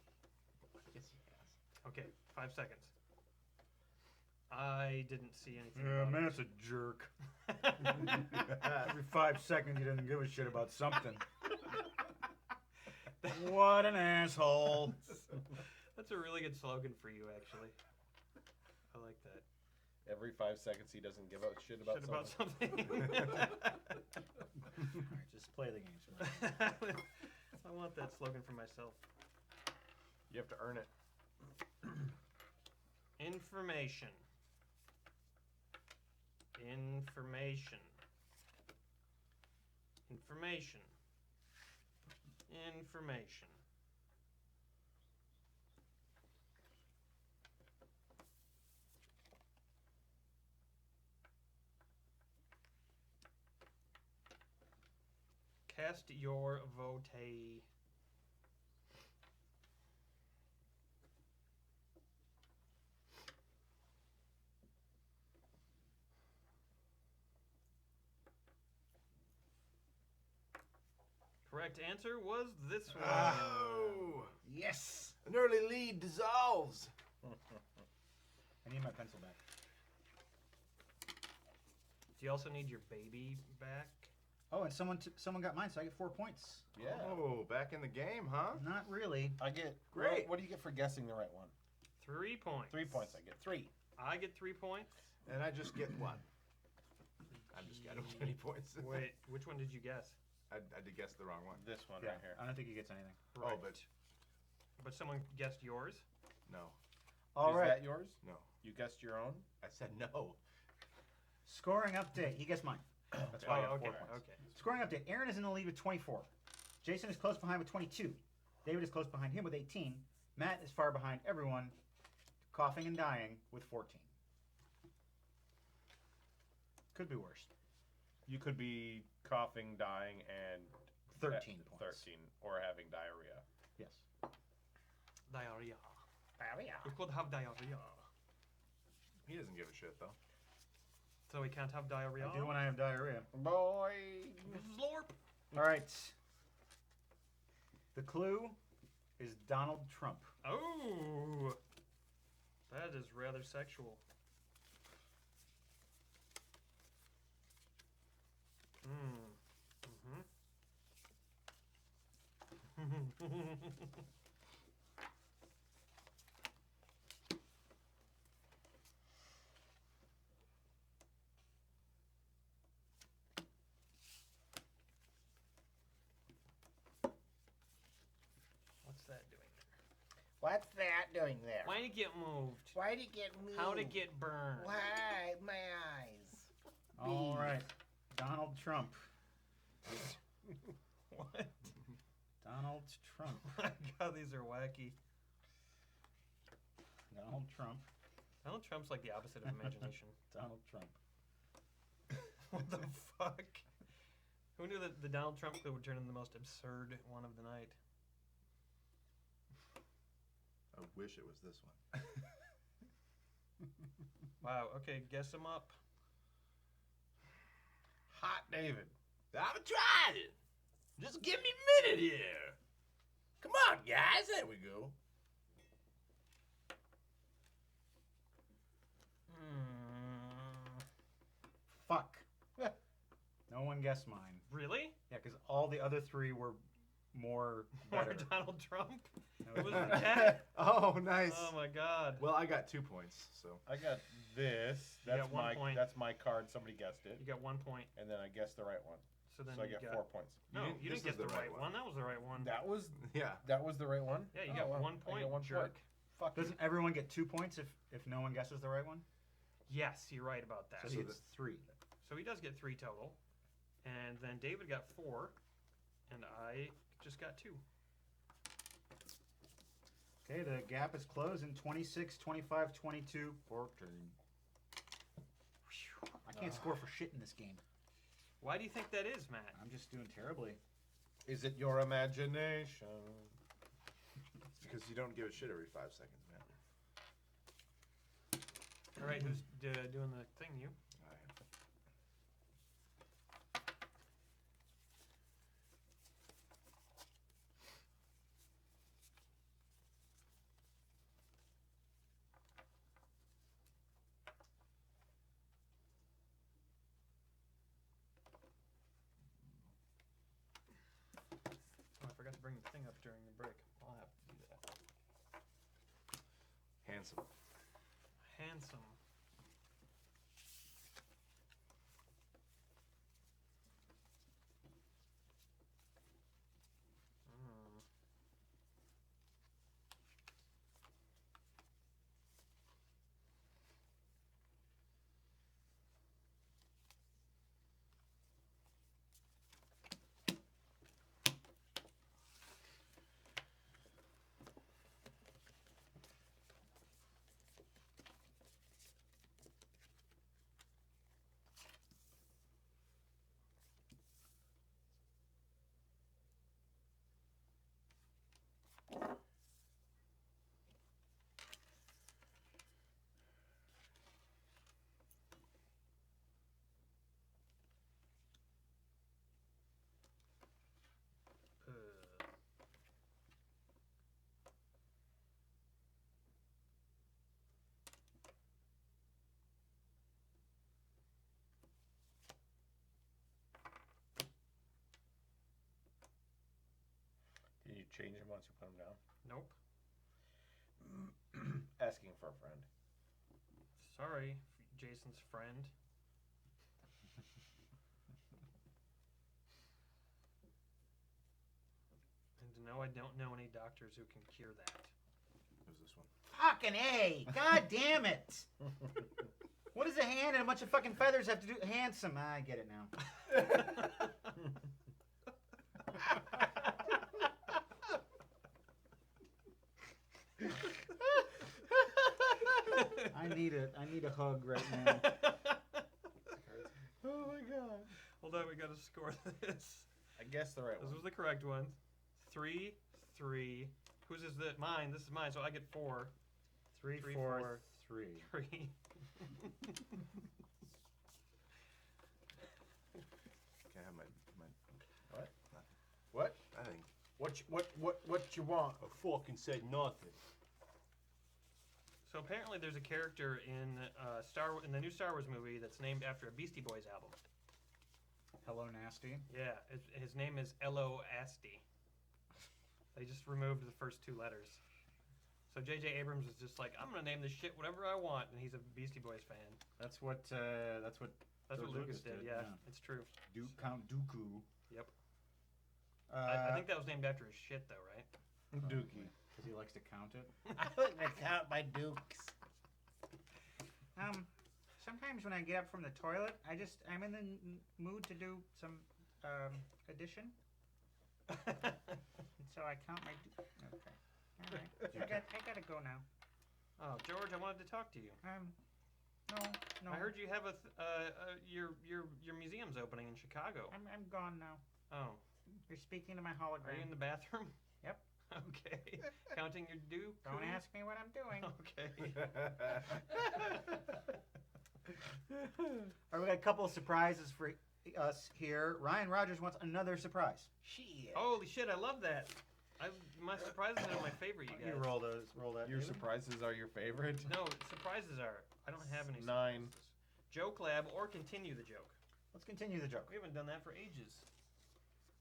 Yes, he has. Okay, 5 seconds. I didn't see anything. Yeah, about man's a jerk. Every 5 seconds, he doesn't give a shit about something. What an asshole. That's a really good slogan for you, actually. I like that. Every 5 seconds, he doesn't give a shit about something. Alright, just play the game. Smart. I want that slogan for myself. You have to earn it. Information. Information. Information. Information. Cast your vote. Correct answer was this one. Oh! Yes. An early lead dissolves. I need my pencil back. Do you also need your baby back? Oh, and someone got mine, so I get 4 points. Yeah. Oh, back in the game, huh? Not really. I get Great. What do you get for guessing the right one? 3 points. 3 points. I get 3. I get 3 points. And I just get 1. I'm just getting 20 points. Wait, which one did you guess? I did guess the wrong one. This one Yeah, right here. I don't think he gets anything. Oh, but But someone guessed yours? no. All Is right. that yours? No. You guessed your own? I said no. Scoring update. He gets mine. That's why you have 4 okay, points. okay. Scoring update. Aaron is in the lead with 24. Jason is close behind with 22. David is close behind him with 18. Matt is far behind everyone, coughing and dying with 14. Could be worse. You could be coughing, dying, and 13 at points. 13, or having diarrhea. Yes. Diarrhea. Diarrhea. You could have diarrhea. He doesn't give a shit though. So we can't have diarrhea? I do when I have diarrhea. Boy. Slorp. All right. The clue is Donald Trump. Oh, that is rather sexual. What's that doing there? What's that doing there? Why did it get moved? Why'd it get moved? How'd it get burned? Why? My eyes. All right. Donald Trump. What? Donald Trump. My God, these are wacky. Donald Trump. Donald Trump's like the opposite of imagination. Donald Trump. What the fuck? Who knew that the Donald Trump clue would turn into the most absurd one of the night? I wish it was this one. Wow, okay, guess him up. Hot David. I'm trying it. Just give me a minute here. Come on, guys. There we go. Fuck. No one guessed mine. Really? Yeah, because all the other three were more More better. Donald Trump? No, It was not. the cat. Oh, nice. Oh my God. Well, I got 2 points, so. I got this. You That's got 1 my point. that's my card. Somebody guessed it, You got 1 point. and then I guessed the right one. So then So I you get got 4 points. No, didn't- you this didn't get is the right one. That was the right one. That was Yeah. the right one. Yeah, you Oh, got wow. 1 I point, get 1 jerk. point. Fuck. Doesn't everyone get 2 points if no one guesses the right one? Yes, you're right about that. So he gets 3. So he does get 3 total. And then David got 4. And I just got 2. Okay, the gap is closing. 26, 25, 22. 14. I can't score for shit in this game. Why do you think that is, Matt? I'm just doing terribly. Is it your imagination? It's because you don't give a shit every 5 seconds, man. All right, who's doing the thing? You? I am. Oh, I forgot to bring the thing up during the break. I'll have to do that. Handsome. Handsome. Mm. Did you change them once you put them down? Nope. Asking for a friend. Sorry, Jason's friend. And no, I don't know any doctors who can cure that. Who's this one? Fucking A! God damn it! What does it hand and a bunch of fucking feathers have to do handsome? I get it now. I need a hug right now. Oh my god. Hold on, we gotta score this. I guess the right This one. was the correct one. 3, 3. Whose is it? Mine. This is mine, so I get 4. 3, 3, 4, 4, 3. 3. Okay, I have my What? what? I think. What you want? I fucking said nothing. So apparently, there's a character in in the new Star Wars movie that's named after a Beastie Boys album. Hello, Nasty. Yeah, his name is Elo Asti. They just removed the first 2 letters. So J.J. Abrams is just like, I'm gonna name this shit whatever I want, and he's a Beastie Boys fan. That's what That's George what Lucas Lucas did. did, Yeah, yeah. it's true. Count Dooku. Yep. I think that was named after his shit, though, right? Dookie. because he likes to count it. I like to count my dukes. Sometimes when I get up from the toilet, I'm in the mood to do some addition. And so I count my. Okay. All right. I gotta go now. Oh, George, I wanted to talk to you. No. I heard you have your museum's opening in Chicago. I'm gone now. Oh, You're speaking to my are hologram. you in the bathroom? Yep. Okay. Counting your due. Don't ask me what I'm doing. Okay. All right, we got a couple of surprises for us here. Ryan Rogers wants another surprise. Shit. Holy shit! I love that. My surprises are my favorite. You guys. You roll that. Your David. surprises are your favorite? No, surprises are. I don't have any. 9. Surprises. Joke lab or continue the joke. Let's continue the joke. We haven't done that for ages.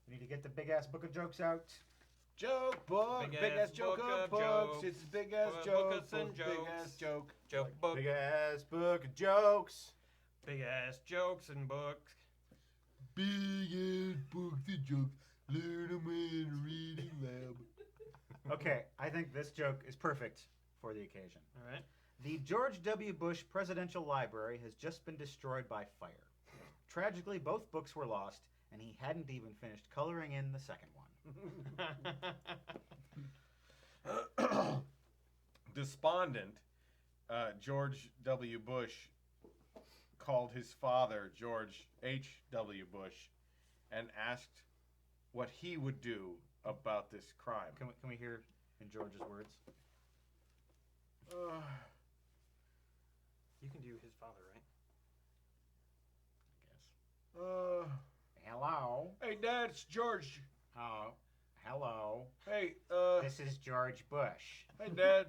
We need to get the big ass book of jokes out. Joke book. Big Big ass ass joke book of of books. jokes. It's a big ass Book joke. of some Big jokes. ass joke. Joke book. Big ass book of jokes. Big ass jokes and books. Big ass books and jokes. Learn 'em in a reading lab. Okay, I think this joke is perfect for the occasion. All right. The George W. Bush Presidential Library has just been destroyed by fire. Tragically, both books were lost, and he hadn't even finished coloring in the second one. Despondent, George W. Bush called his father, George H.W. Bush, and asked what he would do about this crime. Can we hear in George's words? You can do his father, right? I guess. Hello. Hey, Dad, it's George. Oh, hello. Hey, This is George Bush. hey, Dad.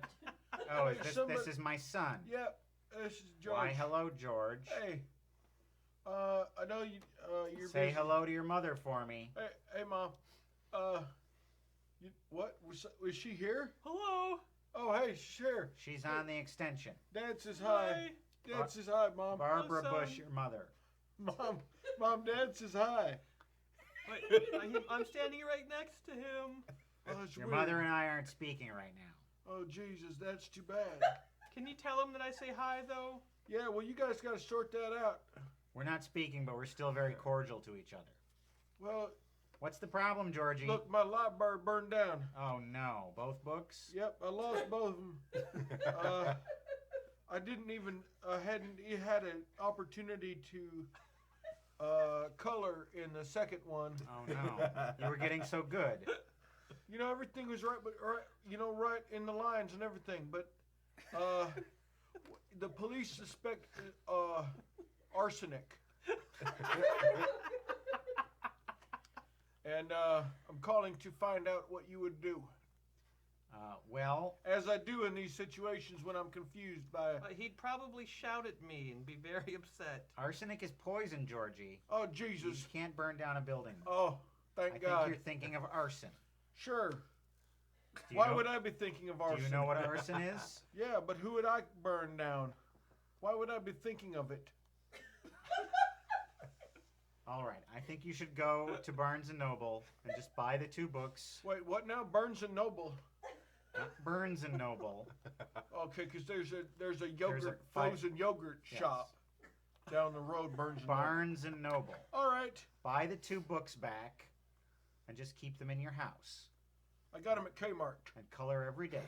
Oh, Hey, this somebody- is my son. Yeah, this is George. Why, hello, George. Hey, I know you're Say busy. hello to your mother for me. Hey, Mom. What? Was she here? Hello. Oh, hey, she's here. She's on the extension. Dad says hi. Dad says hi, Mom. Barbara Hello, son. Bush, your mother. Mom, Dad says hi. Wait, I'm standing right next to him. Oh, that's Your weird. mother and I aren't speaking right now. Oh, Jesus, that's too bad. Can you tell him that I say hi, though? Yeah, well, you guys got to sort that out. We're not speaking, but we're still very cordial to each other. Well, What's the problem, Georgie? look, my library burned down. Oh no, both books? Yep, I lost both of them. I didn't even hadn't had an opportunity to color in the second one. Oh no. You were getting so good. You know, everything was right, but right in the lines and everything. But the police suspect arsenic. And I'm calling to find out what you would do. Well, As I do in these situations when I'm confused by... He'd probably shout at me and be very upset. arsenic is poison, Georgie. Oh, You Jesus. can't burn down a building. Oh, I thank think God. you're thinking of arson. Sure. Do you Why know- would I be thinking of arson? Do you know what arson is? Yeah, but who would I burn down? Why would I be thinking of it? All right, I think you should go to Barnes & Noble and just buy the 2 books. Wait, what now? Barnes and Noble. Not Burns & Noble. Okay, because there's a yogurt a five- frozen yogurt Yes. shop. down the road, Barnes and Barnes and Noble. All right. Buy the 2 books back, and just keep them in your house. I got them at Kmart. And color every day.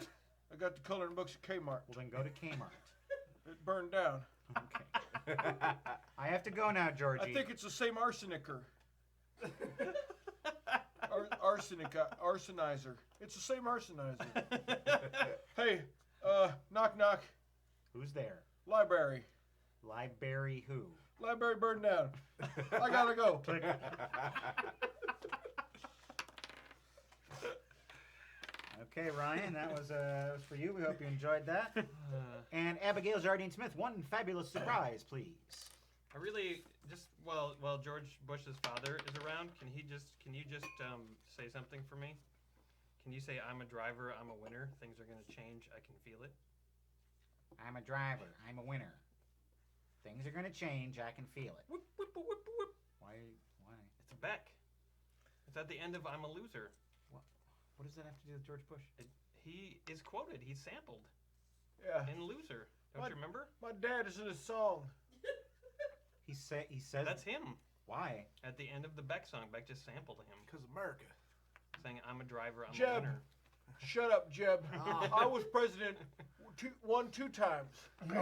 I got the coloring books at Kmart. Well, then go to Kmart. It burned down. Okay. I have to go now, Georgie. I think it's the same arsenicer. Arsenizer. It's the same arsenizer. Hey, knock knock. Who's there? Library. Library who? Library burned down. I gotta go. Click. Okay, Ryan, that was for you. We hope you enjoyed that. And Abigail Jardine Smith, one fabulous surprise, please. I really just while George Bush's father is around, can you just say something for me? Can you say I'm a driver, I'm a winner, things are gonna change, I can feel it? I'm a driver. I'm a winner. Things are gonna change. I can feel it. Whoop, whoop, whoop, whoop. Why? It's a Beck. It's at the end of I'm a Loser. What does that have to do with George Bush? He is quoted. He's sampled Yeah. in Loser. Don't you remember? My dad is in a song. He says That's him. Why? At the end of the Beck song, Beck just sampled him, Because America. saying I'm a driver, I'm a Jeb. winner. Shut up, Jeb. I was president two times. I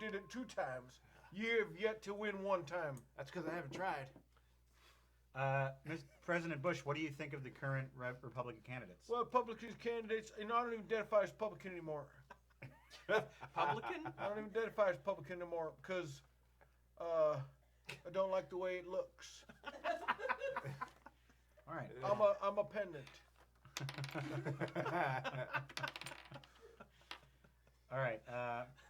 did it 2 times. You have yet to win 1 time. That's because I haven't tried. Mr. President Bush, what do you think of the current Republican candidates? Well, Republican candidates, and I don't even identify as Republican anymore. Republican? I don't even identify as Republican anymore because I don't like the way it looks. All right. I'm a pendant. All right.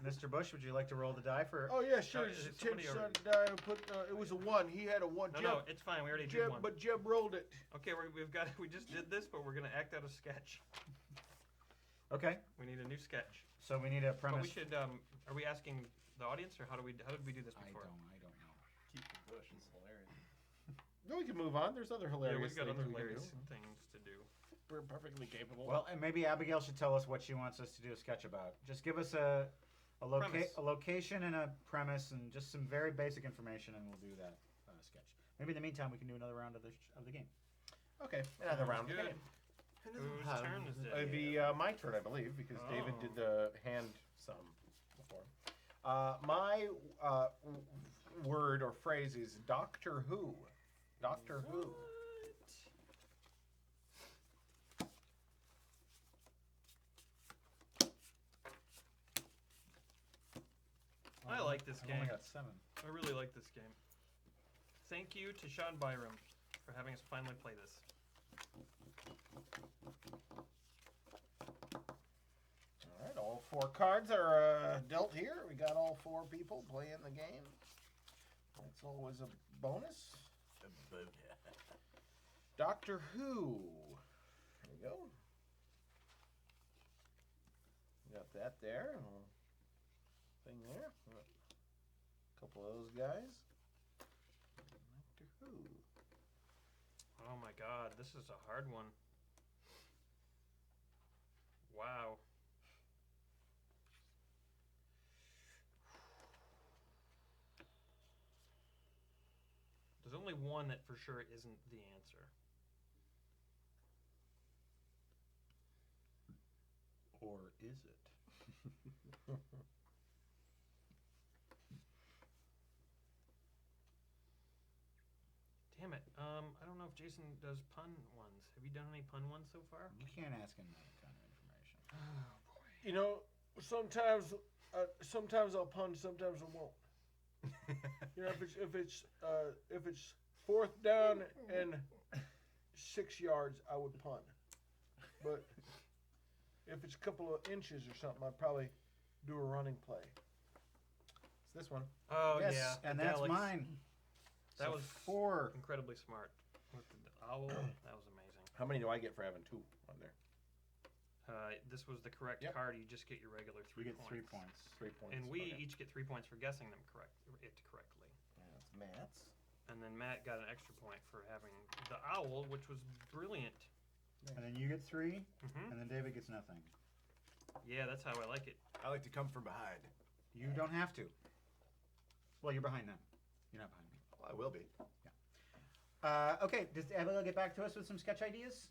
Mr. Bush, would you like to roll the die for? Oh yeah, sure. Is it Tim somebody son already- died. It was a 1. He had a 1. No, it's fine. We already did Jeb, one. but Jeb rolled it. Okay, we just did this, but we're gonna act out a sketch. Okay. We need a new sketch. So we need a But premise. we should. Are we asking the audience, or how did we do this I before? don't know. Keep the bush. It's hilarious. No, we can move on. There's other Yeah, hilarious we've got things other we can hilarious do. things to do. We're perfectly capable. Well, and maybe Abigail should tell us what she wants us to do a sketch about. Just give us a Premise. location and a premise and just some very basic information, and we'll do that sketch. Maybe in the meantime we can do another round of the game. okay, another round. Good. Okay. Whose turn is it? It'd be my turn, I believe, because David did the hand sum before. My word or phrase is Doctor Who. Doctor Who. I like this I've game. only got 7. I really like this game. Thank you to Sean Byram for having us finally play this. All right, all 4 cards are dealt here. We got all 4 people playing the game. That's always a bonus. Doctor Who. There we go. Got that there. Thing there. A couple of those guys. Doctor Who. Oh my god, this is a hard one. Wow. There's only one that for sure isn't the answer. Or is it? Damn it. I don't know if Jason does pun ones. Have you done any pun ones so far? You can't ask him that kind of information. You know, sometimes I'll punch, sometimes I won't. You know, if it's 4th down and 6 yards, I would punt. But if it's a couple of inches or something, I'd probably do a running play. It's this one. Oh, yes, yeah. and the that's Daleks. mine. That So was 4. incredibly smart. With the owl, that was amazing. How many do I get for having 2 on there? This was the correct Yep. card. You just get your regular 3 We get points. 3 points. 3 points. And we okay. each get 3 points for guessing them correctly. That's Matt's. And then Matt got an extra point for having the owl, which was brilliant. And then you get 3, Hmm. and then David gets nothing. Yeah, that's how I like it. I like to come from behind. You don't have to. Well, you're behind them. You're not behind me. Well, I will be. Okay, does Abigail get back to us with some sketch ideas?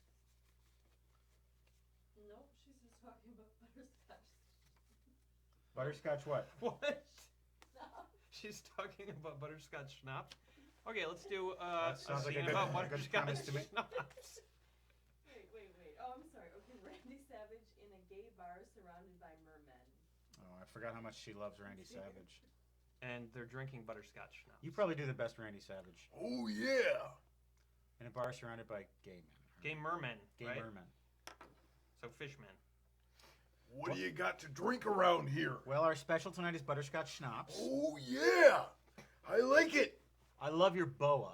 Nope, she's just talking about butterscotch. Butterscotch what? What? Stop. She's talking about butterscotch schnapps. Okay, let's do That a sounds like a scene good- about a good premise butterscotch to me. schnapps. Wait. Oh, I'm sorry. Okay, Randy Savage in a gay bar surrounded by mermen. Oh, I forgot how much she loves Randy Savage. And they're drinking butterscotch schnapps. You probably do the best Randy Savage. Oh, yeah. In a bar surrounded by gay men. Gay mermen, Gay right? mermen. So fishmen. What do you got to drink around here? Well, our special tonight is butterscotch schnapps. Oh, yeah. I like it. I love your boa.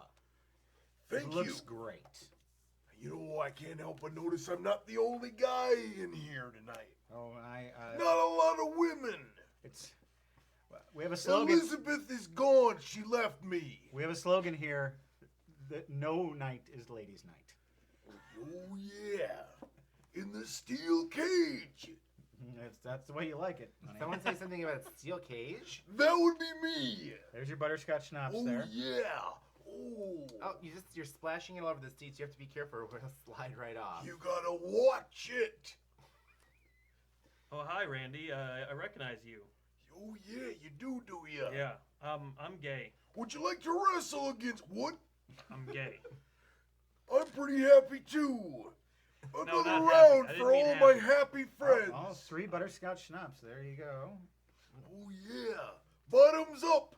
Thank it looks you. great. You know, I can't help but notice I'm not the only guy in here tonight. Oh, Not a lot of women. it's. We have a slogan. Elizabeth is gone. She left me. We have a slogan here. That no night is ladies' night. Oh, yeah. In the steel cage. That's the way you like it. honey. Someone say something about a steel cage? That would be me. There's your butterscotch schnapps Oh, there. yeah. Oh. Oh, you're splashing it all over the seats. You have to be careful or it'll slide right off. You gotta watch it. Oh, hi, Randy. I recognize you. Oh, yeah, you do ya? Yeah. I'm gay. Would you like to wrestle against what? I'm gay. I'm pretty happy too. Another not happy. round I didn't for mean all my happy. happy friends. All 3 butterscotch schnapps. There you go. Oh yeah, bottoms up.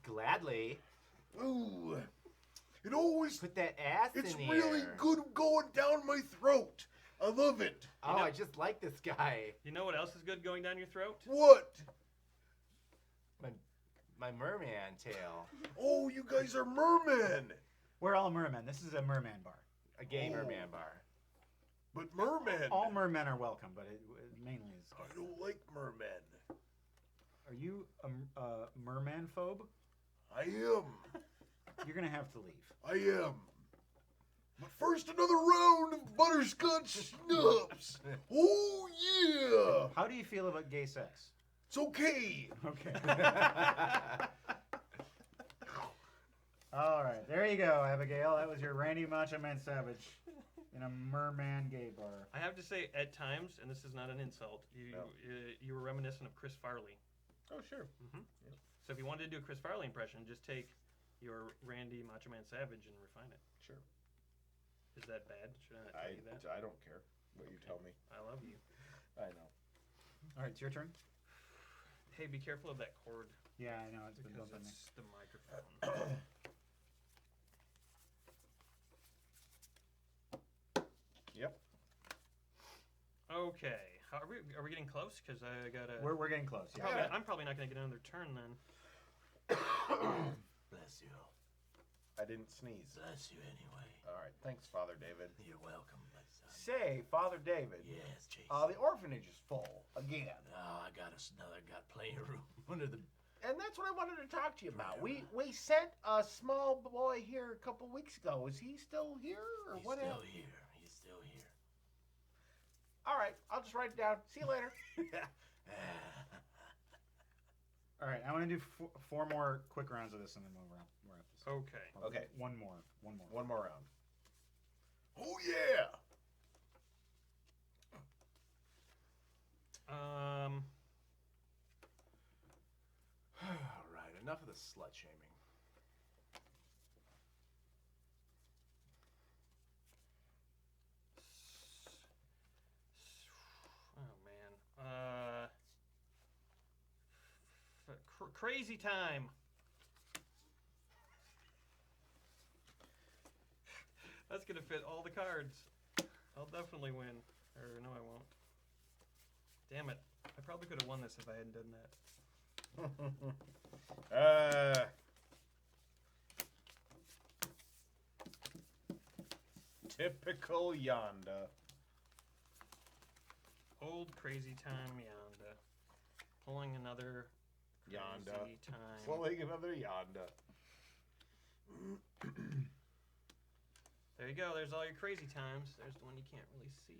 Gladly. Ooh, it always, Put that ass it's in really here. good going down my throat. I love it. Oh, know- I just like this guy. You know what else is good going down your throat? What? My merman tail. Oh, you guys are mermen. We're all mermen. This is a merman bar. A gay Oh. merman bar. But mermen. All mermen are welcome, but it mainly is. I don't like mermen. Are you a merman phobe? I am. You're gonna have to leave. I am. But first, another round of butterscotch schnapps. Oh yeah. How do you feel about gay sex? It's okay. Okay. All right, there you go, Abigail. That was your Randy Macho Man Savage in a merman gay bar. I have to say, at times, and this is not an insult, you were reminiscent of Chris Farley. Oh, sure. So if you wanted to do a Chris Farley impression, just take your Randy Macho Man Savage and refine it. Sure. Is that bad? Should I not tell you that? I don't care what you tell me. I love you. I know. All right, it's your turn. Hey, be careful of that cord Yeah, I know it's been because bumping me. it's the microphone. Yep. Okay. Are we getting close? Because I gotta. We're getting close. Yeah. I'm probably not gonna get another turn then. Bless you. I didn't sneeze. Bless you anyway. All right. Thanks, Father David. You're welcome, my son. Say, Father David, Yes, Jason. the orphanage is full again. Oh, I got plenty of room under the. And that's what I wanted to talk to you about. We sent a small boy here a couple weeks ago. Is he still here or He's what? still here. He's still here. All right, I'll just write it down. See you later. All right, I want to do 4 more quick rounds of this and then we'll wrap this. Okay. Okay. One more. One more round. Oh yeah. All right, enough of the slut shaming. Oh man. Crazy time. That's gonna fit all the cards. I'll definitely win. Or no, I won't. Damn it. I probably could have won this if I hadn't done that. Typical Yonda. Old crazy time Yonda. Pulling another Yonda. crazy time. Pulling another Yonda. There you go. There's all your crazy times. There's the one you can't really see.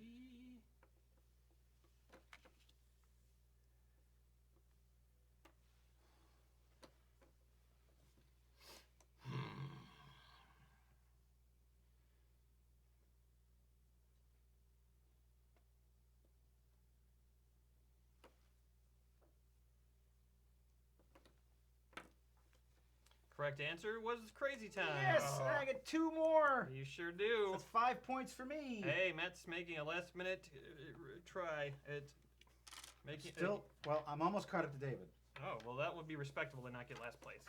Correct answer was Crazy Time. Yes, I get 2 more. You sure do. That's 5 points for me. Hey, Matt's making a last-minute try at making. Still, well, I'm almost caught up to David. Oh, well, that would be respectable to not get last place.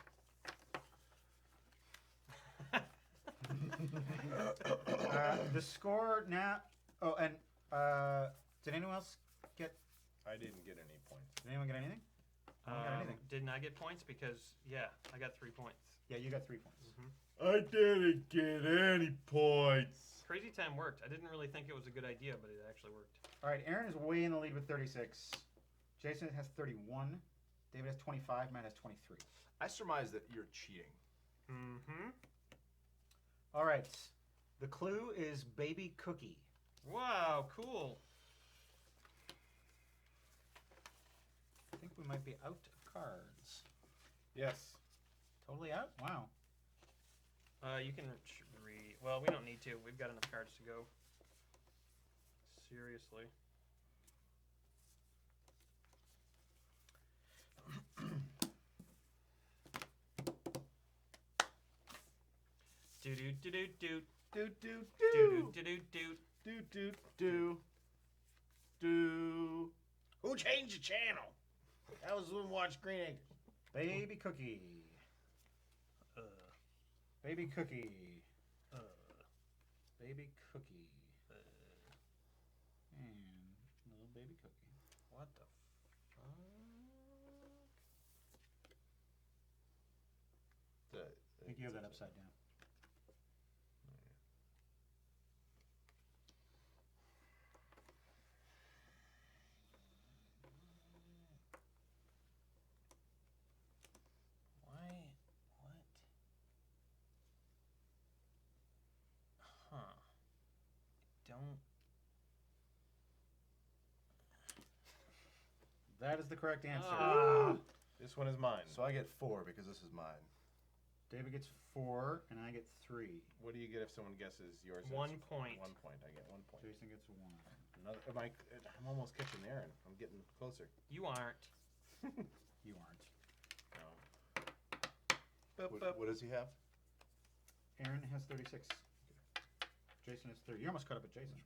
The score now. Oh, and did anyone else get? I didn't get any points. Did anyone get anything? I don't got anything. Didn't I get points? Because, yeah, I got 3 points. Yeah, you got 3 points. I didn't get any points. Crazy Time worked. I didn't really think it was a good idea, but it actually worked. All right, Aaron is way in the lead with 36. Jason has 31. David has 25. Matt has 23. I surmise that you're cheating. Mm-hmm. All right. The clue is baby cookie. Wow, cool. I think we might be out of cards. Yes. Totally out? Wow. You can read. Well, we don't need to. We've got enough cards to go. Seriously. Do do do do do Do do do do do do. do do do. Who changed the channel? I was the one watching Green Acres. Baby cookie. Baby cookie. Baby cookie. And little baby cookie. What the fuck? I think you have that upside down. Why? What? Huh. Don't. That is the correct answer. This one is mine. So I get 4 because this is mine. David gets 4, and I get 3. What do you get if someone guesses yours? is 1 point. 1 point. I get 1 point. Jason gets 1. Another, I'm almost catching Aaron. I'm getting closer. You aren't. You aren't. No. What does he have? Aaron has 36. Jason has 30. You're almost caught up with Jason.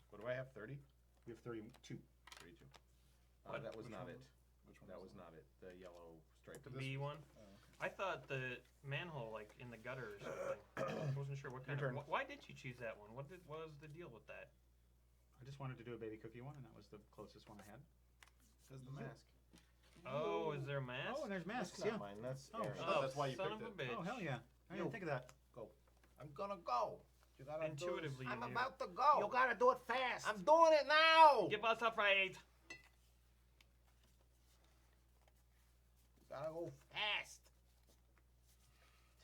What do I have? 30? We have 32. 32. What? That was Which not one it. Which one That was not it. The yellow stripe. The B one. Oh, okay. I thought the manhole, like in the gutter or something. I wasn't sure what kind Your of. turn. Why did you choose that one? What was the deal with that? I just wanted to do a baby cookie one, and that was the closest one I had. Says the mask. Oh, is there a mask? Oh, and there's masks, That's yeah. not mine. That's Oh, Aaron's. Oh, That's why you son picked of a bitch. Oh, hell yeah. I didn't think of that. I'm gonna go. You gotta Intuitively, I'm you knew. about to go. You gotta do it fast. I'm doing it now. Give us a fright. Gotta go fast.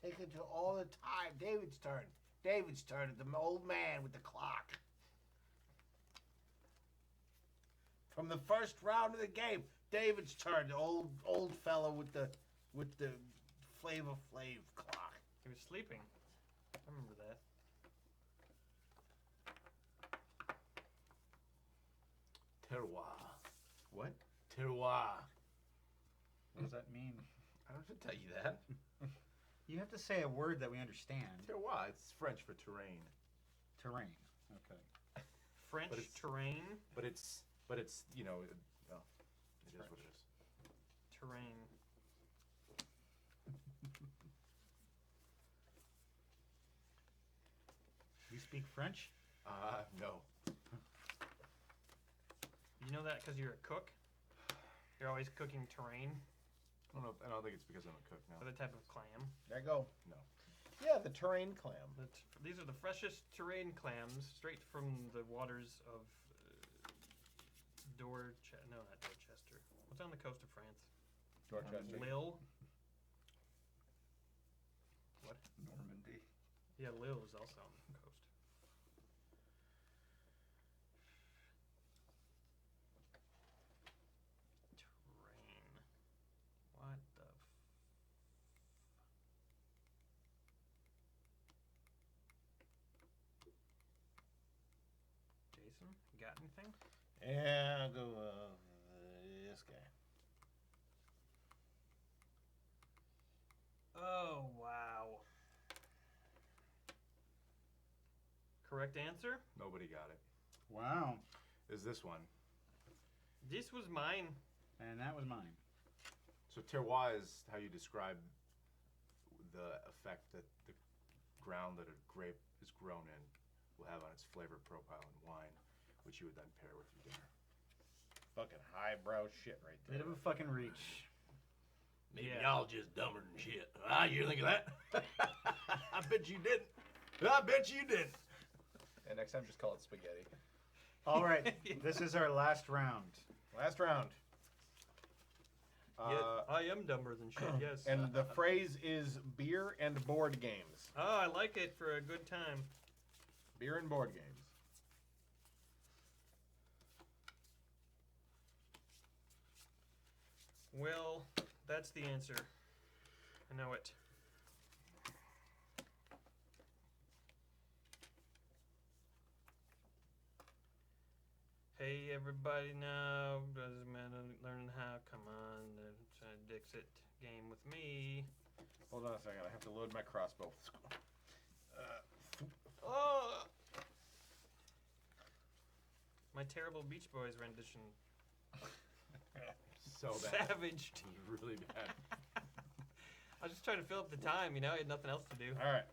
Take it to all the time. David's turn. David's turn. The old man with the clock. From the first round of the game, David's turn. The old fellow with the Flavor Flav clock. He was sleeping. I remember that. Terroir. What? Terroir. What does that mean? I don't have to tell you that. You have to say a word that we understand. Terroir. It's French for terrain. Terrain. Okay. French But it's- terrain. But it's you know, it is what it is. Terrain. You speak French? No. You know that because you're a cook? You're always cooking terrain. I don't think it's because I'm a cook now. What type of clam? There you go. No. Yeah, the terrain clam. These are the freshest terrain clams, straight from the waters of no, not Dorchester. What's on the coast of France? Dorchester. Lille. What? Normandy. Yeah, Lille is also on the coast. Terrain. What the Jason, you got anything? Yeah, I'll go this guy. Oh, correct answer. Nobody got it. Wow. Is this one? This was mine. And that was mine. So terroir is how you describe the effect that the ground that a grape is grown in will have on its flavor profile in wine, which you would then pair with your dinner. Fucking highbrow shit right there. Bit of a fucking reach. Maybe Yeah. y'all just dumber than shit. Ah, you think of that? I bet you didn't. I bet you didn't. And next time, just call it spaghetti. All right. This is our last round. Last round. Yeah, I am dumber than shit, yes. And the phrase is beer and board games. Oh, I like it for a good time. Beer and board games. Well, that's the answer. I know it. Hey, everybody now. Doesn't matter learning how. Come on. Try a Dixit game with me. Hold on a second. I have to load my crossbow. Oh! My terrible Beach Boys rendition. So bad. Savaged. Really bad. I was just trying to fill up the time, you know? I had nothing else to do. All right.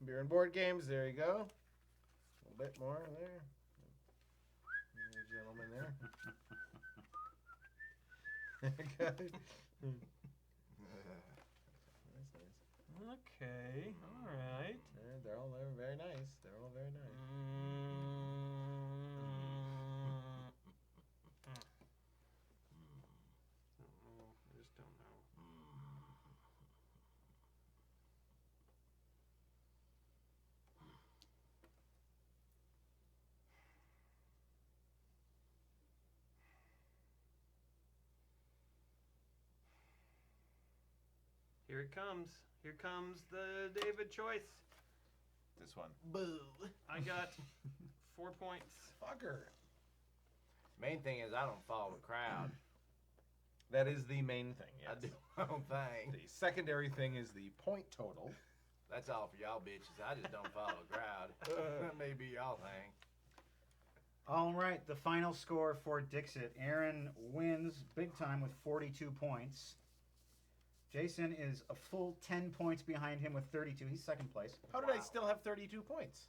Beer and board games. There you go. A little bit more there. Gentleman there. Okay. That's nice. Okay, alright. They're all very nice. They're all very nice. I just don't know. Here it comes. Here comes the David choice. This one. Boo. I got 4 points. Fucker. Main thing is I don't follow the crowd. That is the main thing, yes. I do my own thing. The secondary thing is the point total. That's all for y'all bitches. I just don't follow the crowd. That may be y'all thing. All right. The final score for Dixit. Aaron wins big time with 42 points. Jason is a full 10 points behind him with 32. He's second place. How did I still have 32 points?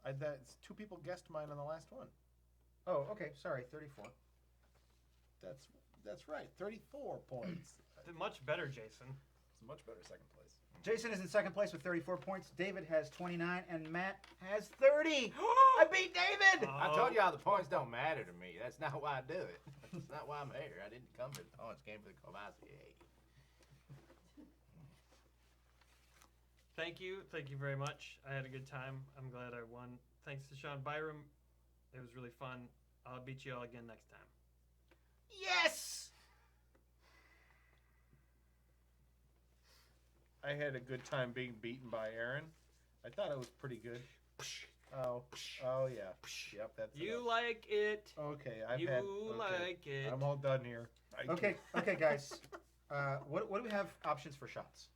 That's 2 people guessed mine on the last one. Oh, okay. Sorry, 34. That's right. 34 points. Much better, Jason. It's much better second place. Jason is in second place with 34 points. David has 29, and Matt has 30. I beat David! I told y'all the points don't matter to me. That's not why I do it. That's not why I'm here. I didn't come for the points. Came for the Courvoisier. Thank you. Thank you very much. I had a good time. I'm glad I won. Thanks to Sean Byram. It was really fun. I'll beat you all again next time. Yes! I had a good time being beaten by Aaron. I thought it was pretty good. Oh yeah. Yep, that's You enough. like it. Okay, You okay. like it. I'm all done here. Okay, guys. What do we have options for shots?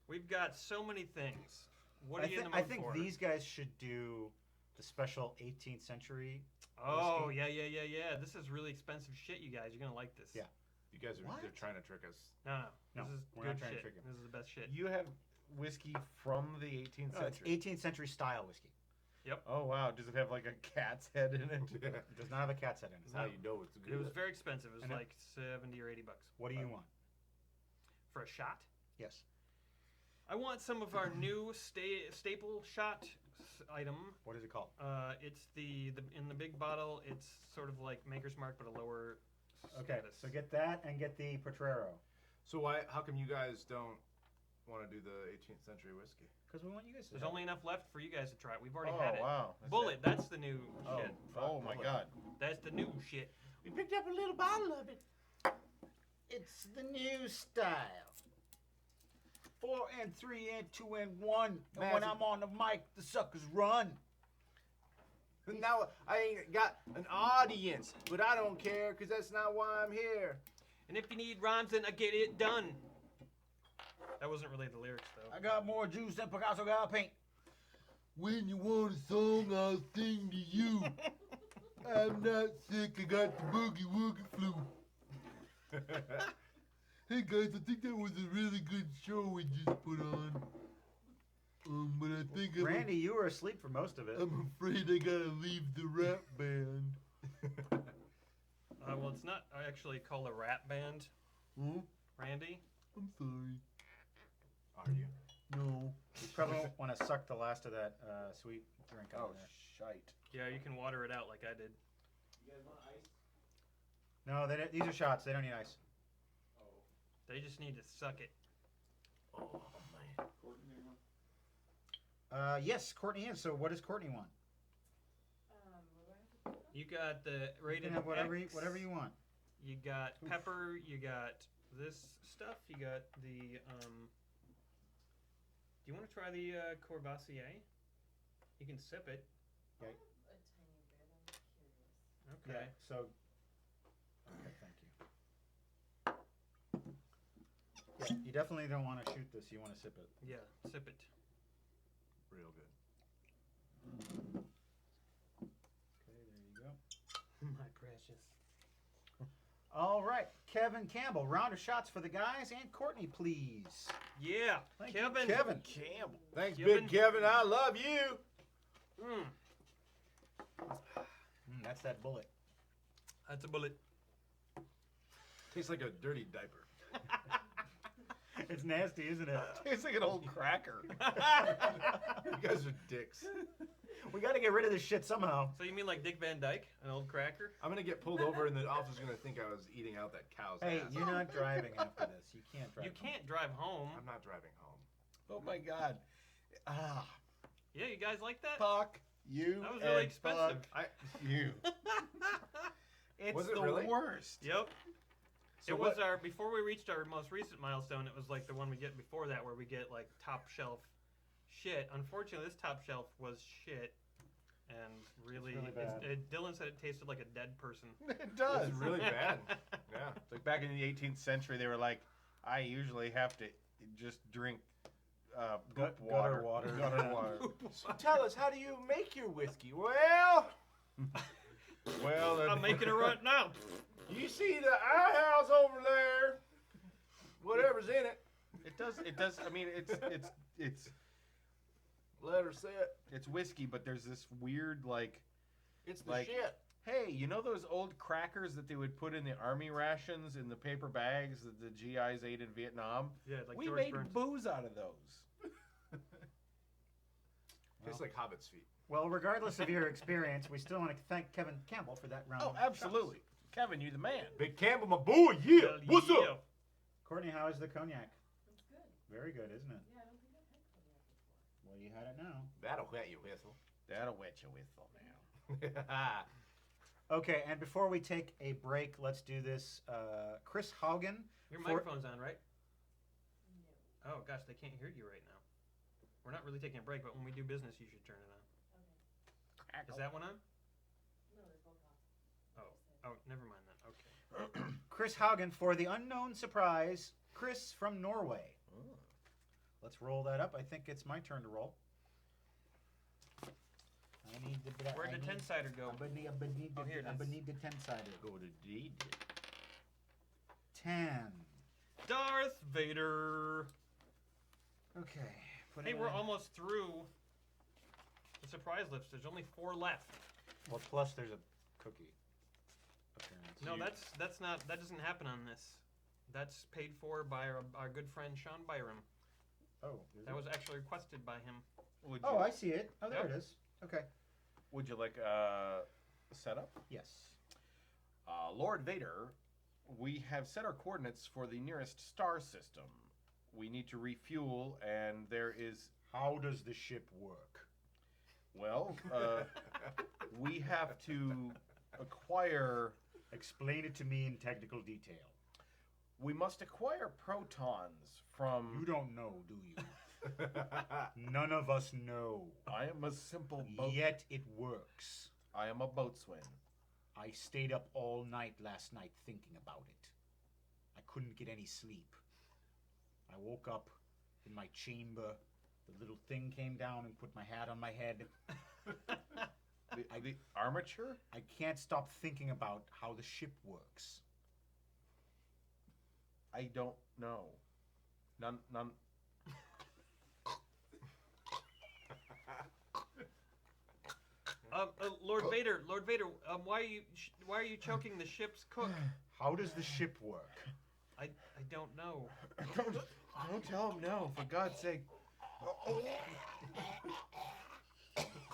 We've got so many things. What are you in the mood I think for? these guys should do the special 18th century. Oh, whiskey. yeah. This is really expensive shit, you guys. You're going to like this. Yeah. You guys are What? they're trying to trick us. No. No, This is we're good not trying to shit. trick you. This is the best shit. You have whiskey from the 18th No, it's century. 18th century style whiskey. Oh wow, does it have like a cat's head in it? It does not have a cat's head in That's it. how you know it's good. It was very expensive. It was And it- like 70 or 80 bucks. What do you want? For a shot? Yes. I want some of our new staple shot item. What is it called? It's the in the big bottle. It's sort of like Maker's Mark, but a lower Okay, status. so get that and get the Potrero. So why? How come you guys don't want to do the 18th century whiskey? Because we want you guys to There's have only enough left for you guys to try it. We've already Oh had it. wow. That's Bullet, it. that's the new shit. Oh my god. That's the new shit. We picked up a little bottle of it. It's the new style. 4 and 3 and 2 and 1. And when Massive. I'm on the mic, the suckers run. Now I ain't got an audience, but I don't care because that's not why I'm here. And if you need rhymes, then I get it done. That wasn't really the lyrics, though. I got more juice than Picasso got paint. when you want a song, I'll sing to you. I'm not sick, I got the boogie woogie flu. Hey guys, I think that was a really good show we just put on. But I think Randy, you were asleep for most of it. I'm afraid I gotta leave the rap band. Well, it's not actually called a rap band, Hmm? Randy. I'm sorry. Are you? No. You probably won't want to suck the last of that sweet drink out Oh, of there. shite. Yeah, you can water it out like I did. You guys want ice? No, these are shots. They don't need ice. Oh. They just need to suck it. Oh man. Courtney, anyone? Yes, Courtney is. So what does Courtney want? What do I have to put on? You got the You rated can have whatever X. you want. You got pepper. You got this stuff. You got the. Do you want to try the Courvoisier? You can sip it. A tiny bit. I'm curious. Okay. Yeah. So. Okay, thank you. Yeah, you definitely don't want to shoot this. You want to sip it. Yeah, sip it. Real good. Okay, there you go. My precious. All right, Kevin Campbell. Round of shots for the guys and Courtney, please. Yeah, Thank you, Kevin. Kevin. Campbell. Thanks, Kevin. Big Kevin. I love you. That's that bullet. That's a bullet. Tastes like a dirty diaper. It's nasty, isn't it? Tastes like an old cracker. You guys are dicks. We got to get rid of this shit somehow. So you mean like Dick Van Dyke, an old cracker? I'm gonna get pulled over, and the officer's gonna think I was eating out that cow's Hey, ass. you're not driving after this. You can't drive. You can't drive home. I'm not driving home. Oh my god. Ah, Yeah, you guys like that? fuck you. That was really and expensive. fuck you. It's Was it the really? worst. Yep. So It was what- our before we reached our most recent milestone. It was like the one we get before that, where we get like top shelf shit. Unfortunately, this top shelf was shit, and really, really bad. Dylan said it tasted like a dead person. It does. It's really bad. Yeah. It's like back in the 18th century, they were like, I usually have to just drink poop gutter water. water. Gutter water. So tell us, how do you make your whiskey? Well, Well, I'm making it right now. you see the house over there. Whatever's in it. It does. It does. I mean, it's Let her sit. it's whiskey, but there's this weird like, It's the Like- shit. hey, you know those old crackers that they would put in the army rations in the paper bags that the GIs ate in Vietnam? Yeah, like We George made Burns. booze out of those. Tastes like Hobbit's feet. Well, regardless of your experience, we still want to thank Kevin Campbell for that round. Oh, of absolutely, shots. Kevin, you the man. Big Campbell, my boy. Yeah. Hell What's yeah. up? Courtney, how is the cognac? It's good. Very good, isn't it? Yeah, I don't think I've had cognac before. Well, you had it now. That'll wet your whistle. That'll wet your whistle now. Okay, and before we take a break, let's do this. Chris Haugen. Your For- microphone's on, right? No. Oh gosh, they can't hear you right now. We're not really taking a break, but when we do business, you should turn it on. Okay. Is that one on? No, they're both off. Oh, never mind then. Okay. Chris Haugen for the unknown surprise. Chris from Norway. Let's roll that up. I think it's my turn to roll. I need the. Where'd the 10-sider go? I need Oh, here it I is. need the 10-sider. Go to D. 10. Darth Vader. Okay. put Hey, it we're in. almost through the surprise list. There's only 4 left. Well, plus there's a cookie appearance. No, that doesn't happen on this. That's paid for by our good friend Sean Byram. Oh, is That it? was actually requested by him. Would Oh, you, I see it. Oh, there Yep. it is. Okay. would you like a setup? Yes. Lord Vader, we have set our coordinates for the nearest star system. We need to refuel, and there is, How does the ship work? well, we have to acquire, Explain it to me in technical detail. we must acquire protons from. You don't know, do you? None of us know. I am a simple boat. Yet it works. I am a boatswain. I stayed up all night last night thinking about it. I couldn't get any sleep. I woke up in my chamber The little thing came down and put my hat on my head. The armature? I can't stop thinking about how the ship works. I don't know. None. Lord Vader, why are you choking the ship's cook? How does the ship work? I don't know. Don't tell him no, for God's sake.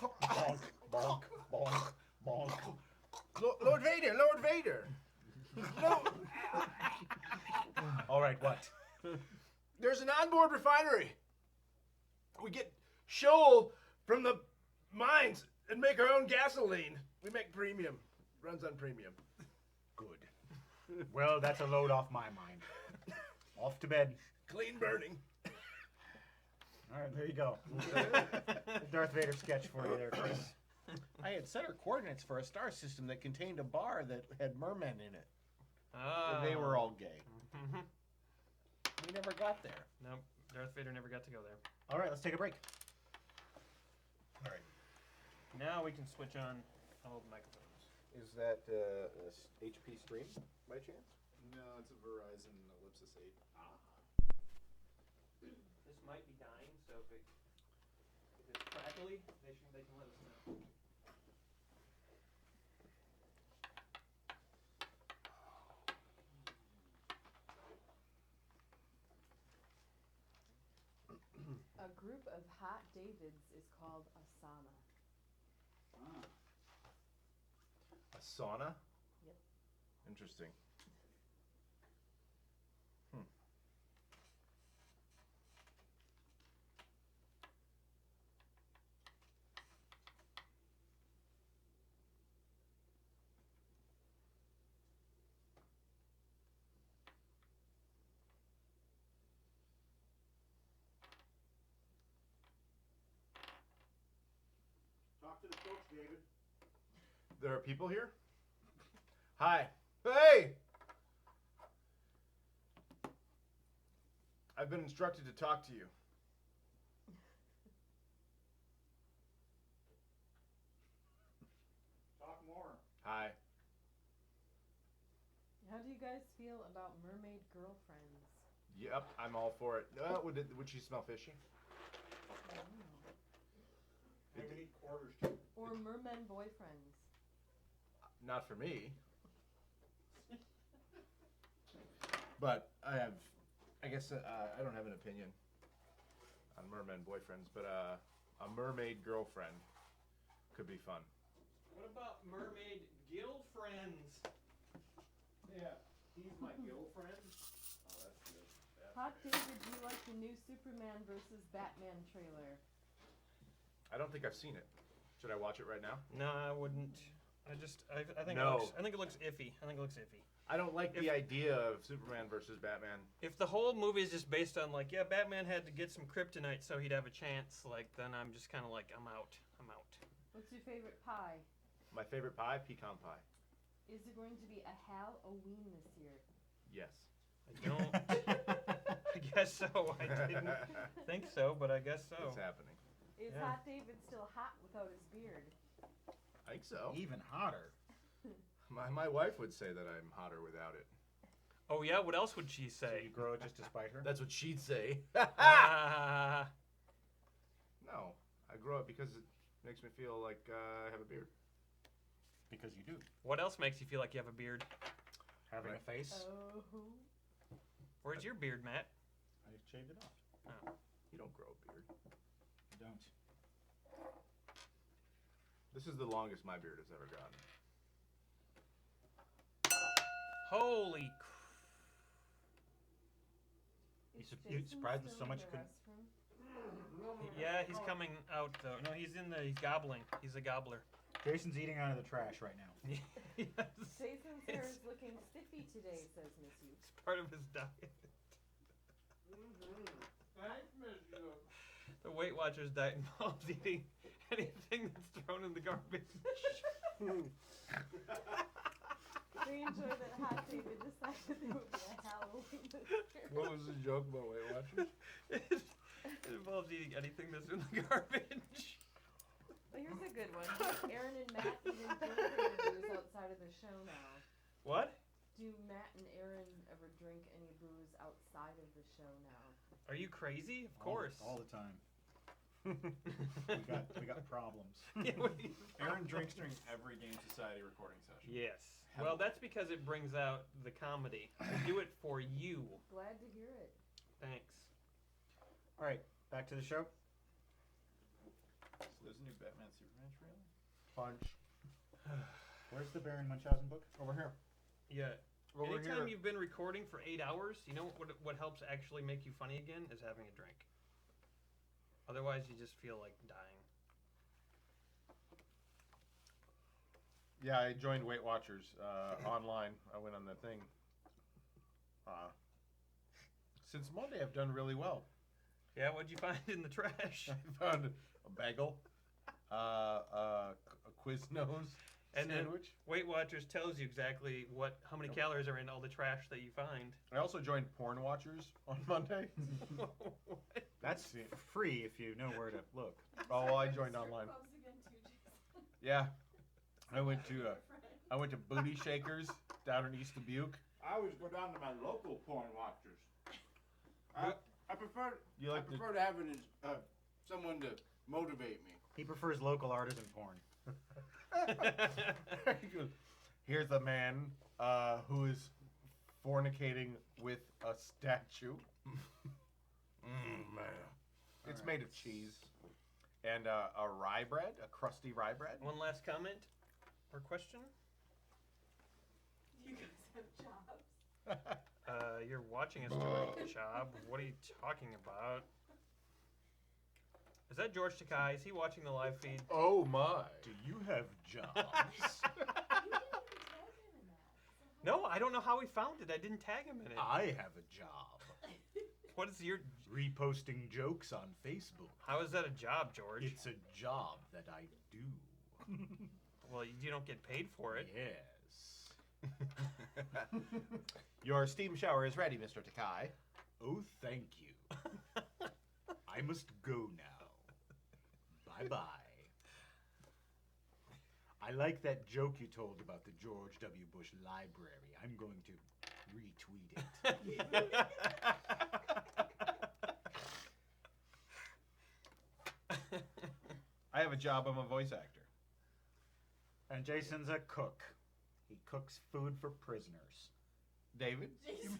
Bonk, bonk, bonk, bonk. Lord Vader, Lord Vader. No, All right, what? there's an onboard refinery. We get shoal from the mines and make our own gasoline. We make premium. Runs on premium. Good. Well, that's a load off my mind. Off to bed. Clean burning. All right, there you go. Darth Vader sketch for you there, Chris. I had center coordinates for a star system that contained a bar that had mermen in it. Oh. They were all gay. Mhm. We never got there. Nope, Darth Vader never got to go there. All right, let's take a break. All right. Now we can switch on all the microphones. Is that HP Stream by chance? No, it's a Verizon Ellipsis 8. This might be dying, so if it's crackly, they can let us know. A group of hot Davids is called a sauna. A sauna? Yep. Interesting. Talk to the folks, David. There are people here? Hi. Hey! I've been instructed to talk to you. Talk more. Hi. How do you guys feel about mermaid girlfriends? Yep, I'm all for it. Would she smell fishy? I would eat quarters too. Or merman boyfriends? Not for me. But I guess I don't have an opinion on merman boyfriends, but a mermaid girlfriend could be fun. What about mermaid girlfriends? Yeah, he's my girlfriend. Oh, that's good. Hot David, do you like the new Superman versus Batman trailer? I don't think I've seen it. Should I watch it right now? No, I wouldn't. I think No. I think it looks iffy. I don't like the idea of Superman versus Batman. If the whole movie is just based on like, yeah, Batman had to get some kryptonite so he'd have a chance, like then I'm just kind of like, I'm out. What's your favorite pie? My favorite pie, pecan pie. Is there going to be a Halloween this year? Yes. I don't. I guess so. I didn't think so, but I guess so. It's happening. Is Yeah. Hot David still hot without his beard? I think so. Even hotter. My wife would say that I'm hotter without it. Oh yeah, what else would she So say? you grow it just to spite her? That's what she'd say. Ah. No, I grow it because it makes me feel like I have a beard. Because you do. What else makes you feel like you have a beard? Having Right. a face. Oh. Where's your beard, Matt? I just shaved it off. You don't grow a beard. You don't. This is the longest my beard has ever gotten. Holy You Is su- you Jason surprised us still so in much the you couldn't- Yeah, he's coming out though. No, he's gobbling. He's a gobbler. Jason's eating out of the trash right now. Yes. Jason's hair It's- is looking stiffy today, says Miss Youth. It's part of his diet. Thanks, Miss You. The Weight Watchers diet involves eating anything that's thrown in the garbage. They enjoy that Hot David decided there would be a Halloween this year. What was the joke about Weight Watchers? It involves eating anything that's in the garbage. But here's a good one. Do Aaron and Matt even drink any booze outside of the show now? What? Do Matt and Aaron ever drink any booze outside of the show now? Are you crazy? Of course. All the time. we got problems. Aaron drinks during every Game Society recording session. Yes. Well, that's because it brings out the comedy. We do it for you. Glad to hear it. Thanks. All right, back to the show. So there's a new Batman Superman trailer? Punch. Where's the Baron Munchausen book? Over here. Yeah. Over Anytime here. you've been recording for 8 hours, you know what helps actually make you funny again is having a drink. Otherwise, you just feel like dying. Yeah, I joined Weight Watchers online. I went on the thing. Since Monday, I've done really well. Yeah, what'd you find in the trash? I found a bagel, a Quiznos And then sandwich. Weight Watchers tells you exactly how many calories are in all the trash that you find. I also joined Porn Watchers on Monday. What? That's free if you know where to look. Oh, well, I joined online. Clubs again too, Jason. Yeah, I went to Booty Shakers down in East Dubuque. I always go down to my local porn watchers. I prefer You like to have someone to motivate me. He prefers local artisan porn. Here's a man who is fornicating with a statue. Man. It's made of cheese and a rye bread, a crusty rye bread. One last comment or question? You guys have jobs. You're watching us do a job. What are you talking about? Is that George Takei? Is he watching the live feed? Oh my! Do you have jobs? You didn't even tag him in that. No, I don't know how he found it. I didn't tag him in it. I have a job. What is your... Reposting jokes on Facebook. How is that a job, George? It's a job that I do. Well, you don't get paid for it. Yes. Your steam shower is ready, Mr. Takai. Oh, thank you. I must go now. Bye-bye. I like that joke you told about the George W. Bush Library. I'm going to retweet it. I have a job. I'm a voice actor. And Jason's a cook. He cooks food for prisoners. David? Jason.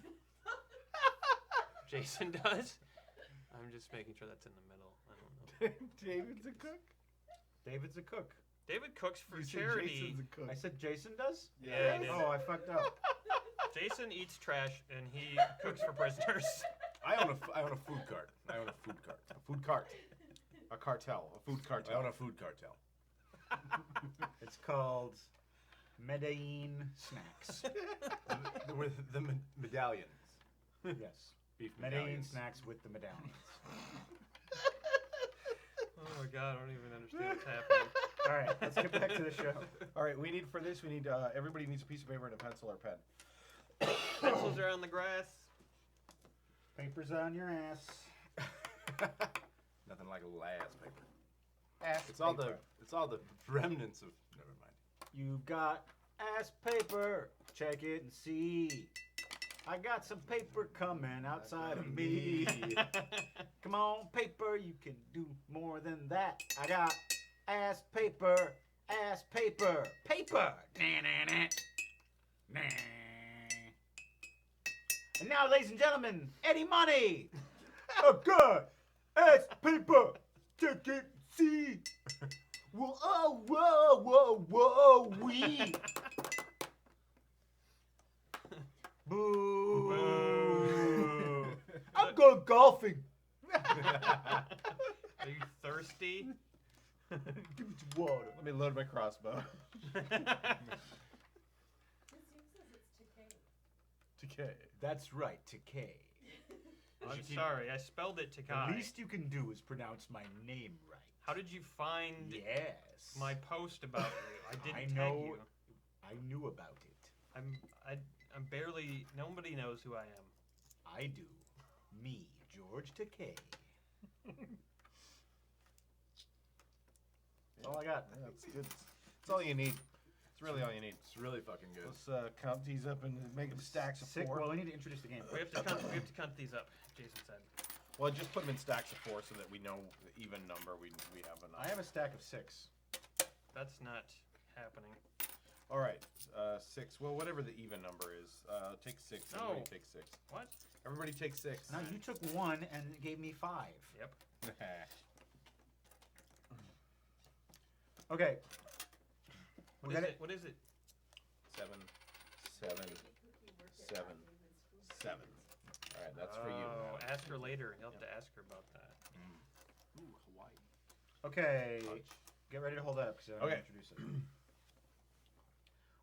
Jason does? I'm just making sure that's in the middle. I don't know. David's a cook? David's a cook. David cooks for You said charity. Jason's a cook. I said Jason does? Yeah, he did. Oh, I fucked up. Jason eats trash and he cooks for prisoners. I own a food cart. I own a food cart. A food cart. A cartel. A food cartel. I own a food cartel. It's called Medellin Snacks. With the medallions. Yes. Beef Medellin medallions. Snacks with the medallions. Oh my god, I don't even understand what's happening. All right, let's get back to the show. All right, we need for this, everybody needs a piece of paper and a pencil or pen. Pencils are on the grass. Papers on your ass. Nothing like a little ass paper. Ass It's all paper. the remnants of. Never mind. You've got ass paper. Check it and see. I got some paper coming outside of me. Come on, paper, you can do more than that. I got ass paper, paper. Nah. And now, ladies and gentlemen, Eddie Money. I got ass paper. Check it, see. Whoa, wee. Boo. Boo. I'm going golfing. Are you thirsty? Give me some water. Let me load my crossbow. This dude says it's Takei. That's right, Takei. I'm sorry, I spelled it The Takai. least you can do is pronounce my name right. How did you find Yes. my post about you? I didn't I tag know. you. I knew about it. I'm barely. Nobody knows who I am. I do. Me, George Takei. That's all I got. That's good. That's all you need. It's really all you need. It's really fucking good. Let's count these up and make them stacks of 6. 4. Well, we need to introduce the game. We have to count these up. Jason said. Well, just put them in stacks of 4 so that we know the even number. We have enough. I have a stack of 6. That's not happening. All right, 6. Well, whatever the even number is, take 6. Everybody No. take 6. What? Everybody take 6. Now you took 1 and it gave me 5. Yep. Okay. What We is got it? What is it? 7, 7, 7, 7. All right, that's for you. Oh, ask her later. You'll have to ask her about that. Ooh, Hawaii. Okay. Punch. Get ready to hold that up because I'm going Okay. to introduce it.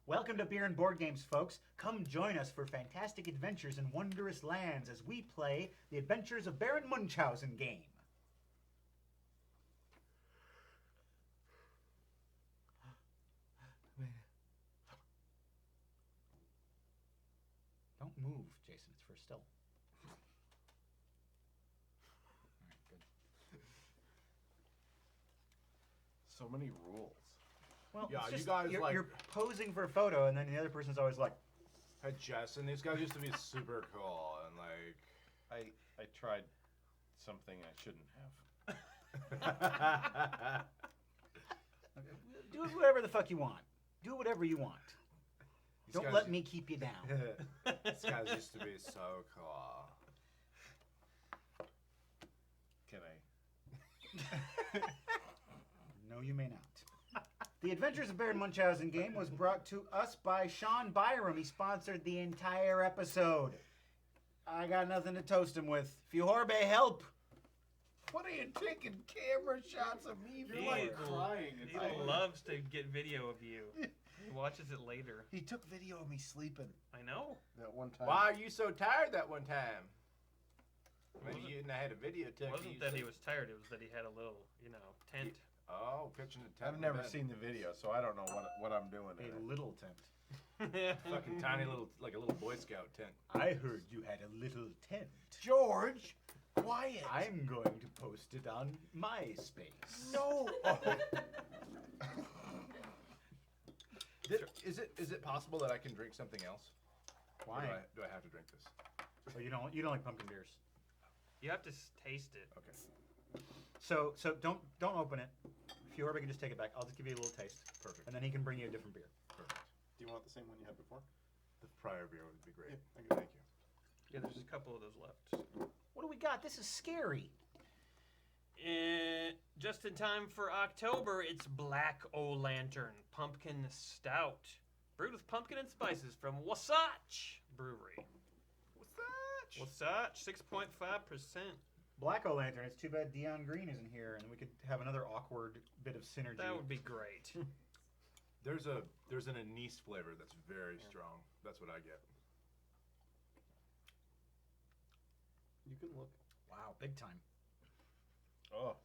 Welcome to Beer and Board Games, folks. Come join us for fantastic adventures in wondrous lands as we play the Adventures of Baron Munchausen game. Don't move, Jason. It's for still. All right, good. So many rules. Well, Yeah, it's you just, guys, you're, like- you're posing for a photo, and then the other person's always like, Hey, Jess, and these guys used to be super cool, and like. I tried something I shouldn't have. do whatever the fuck you want. Do whatever you want. These Don't guys- let me keep you down. These guys used to be so cool. Can I? No, you may not. The Adventures of Baron Munchausen game was brought to us by Sean Byram. He sponsored the entire episode. I got nothing to toast him with. Fjorbe, help! What are you taking camera shots of me You're for? like crying. It's He like- loves to get video of you. He watches it later. He took video of me sleeping I know. that one time. Why are you so tired that one time? I mean, Wasn't- you and I had a video It tech. wasn't that he was tired. It was that he had a little, tent. Oh, pitching a tent. I've never seen the video, so I don't know what I'm doing in A it. little tent. Fucking tiny little, like a little Boy Scout tent. I heard you had a little tent. George, quiet. I'm going to post it on MySpace. No. Is it possible that I can drink something else? Or Why? do I have to drink this? Oh, you don't like pumpkin beers. You have to taste it. Okay. So don't open it. Fjorbe can just take it back. I'll just give you a little taste. Perfect. And then he can bring you a different beer. Perfect. Do you want the same one you had before? The prior beer would be great. Yeah, thank you. Thank you. Yeah, there's a couple of those left. What do we got? This is scary. Just in time for October, it's Black O-Lantern Pumpkin Stout. Brewed with pumpkin and spices from Wasatch Brewery. Wasatch, 6.5%. Black O-Lantern. It's too bad Dion Green isn't here, and we could have another awkward bit of synergy. That would be great. There's an anise flavor that's very strong. That's what I get. You can look. Wow, big time. Oh,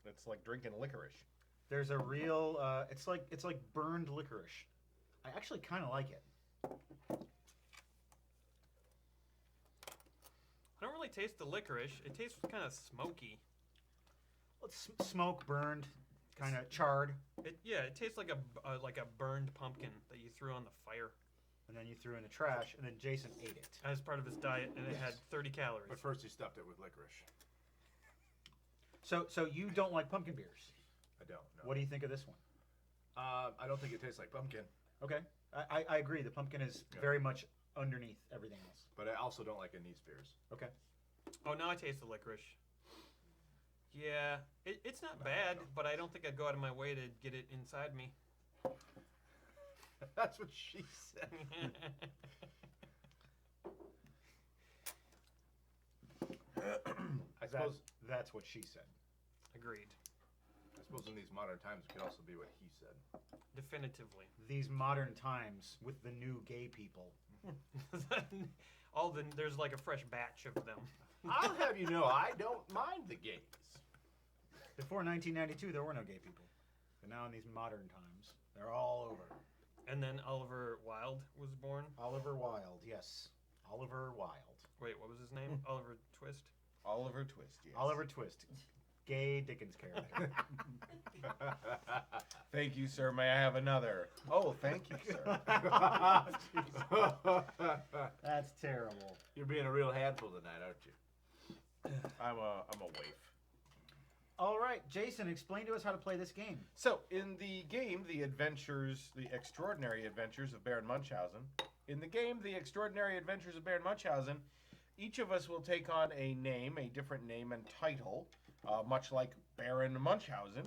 it's like drinking licorice. There's a real. It's like burned licorice. I actually kind of like it. I don't really taste the licorice. It tastes kind of smoky. Well, it's smoke, burned, kind of charred, It tastes like a burned pumpkin that you threw on the fire and then you threw in the trash, and then Jason ate it. as part of his diet, and it had 30 calories. But first he stuffed it with licorice. So you don't like pumpkin beers. I don't know. What do you think of this one? I don't think it tastes like pumpkin, Okay, I agree. The pumpkin is Yeah. very much underneath everything else. but I also don't like anise beers. Okay. Oh, now I taste the licorice. Yeah, it's not bad, but I don't think I'd go out of my way to get it inside me. That's what she said. I suppose. That's what she said. Agreed. I suppose in these modern times it could also be what he said. Definitively. These modern times with the new gay people. There's like a fresh batch of them. I'll have you know, I don't mind the gays. Before 1992, there were no gay people. But now in these modern times, they're all over. And then Oliver Wilde was born. Oliver Wilde, yes. Oliver Wilde. Wait, what was his name? Oliver Twist? Oliver Twist, yes. Oliver Twist. Gay Dickens character. Thank you, sir. May I have another? Oh, thank you, sir. That's terrible. You're being a real handful tonight, aren't you? I'm a waif. All right, Jason, explain to us how to play this game. So, in the game, The Extraordinary Adventures of Baron Munchausen, each of us will take on a name, a different name and title, much like Baron Munchausen.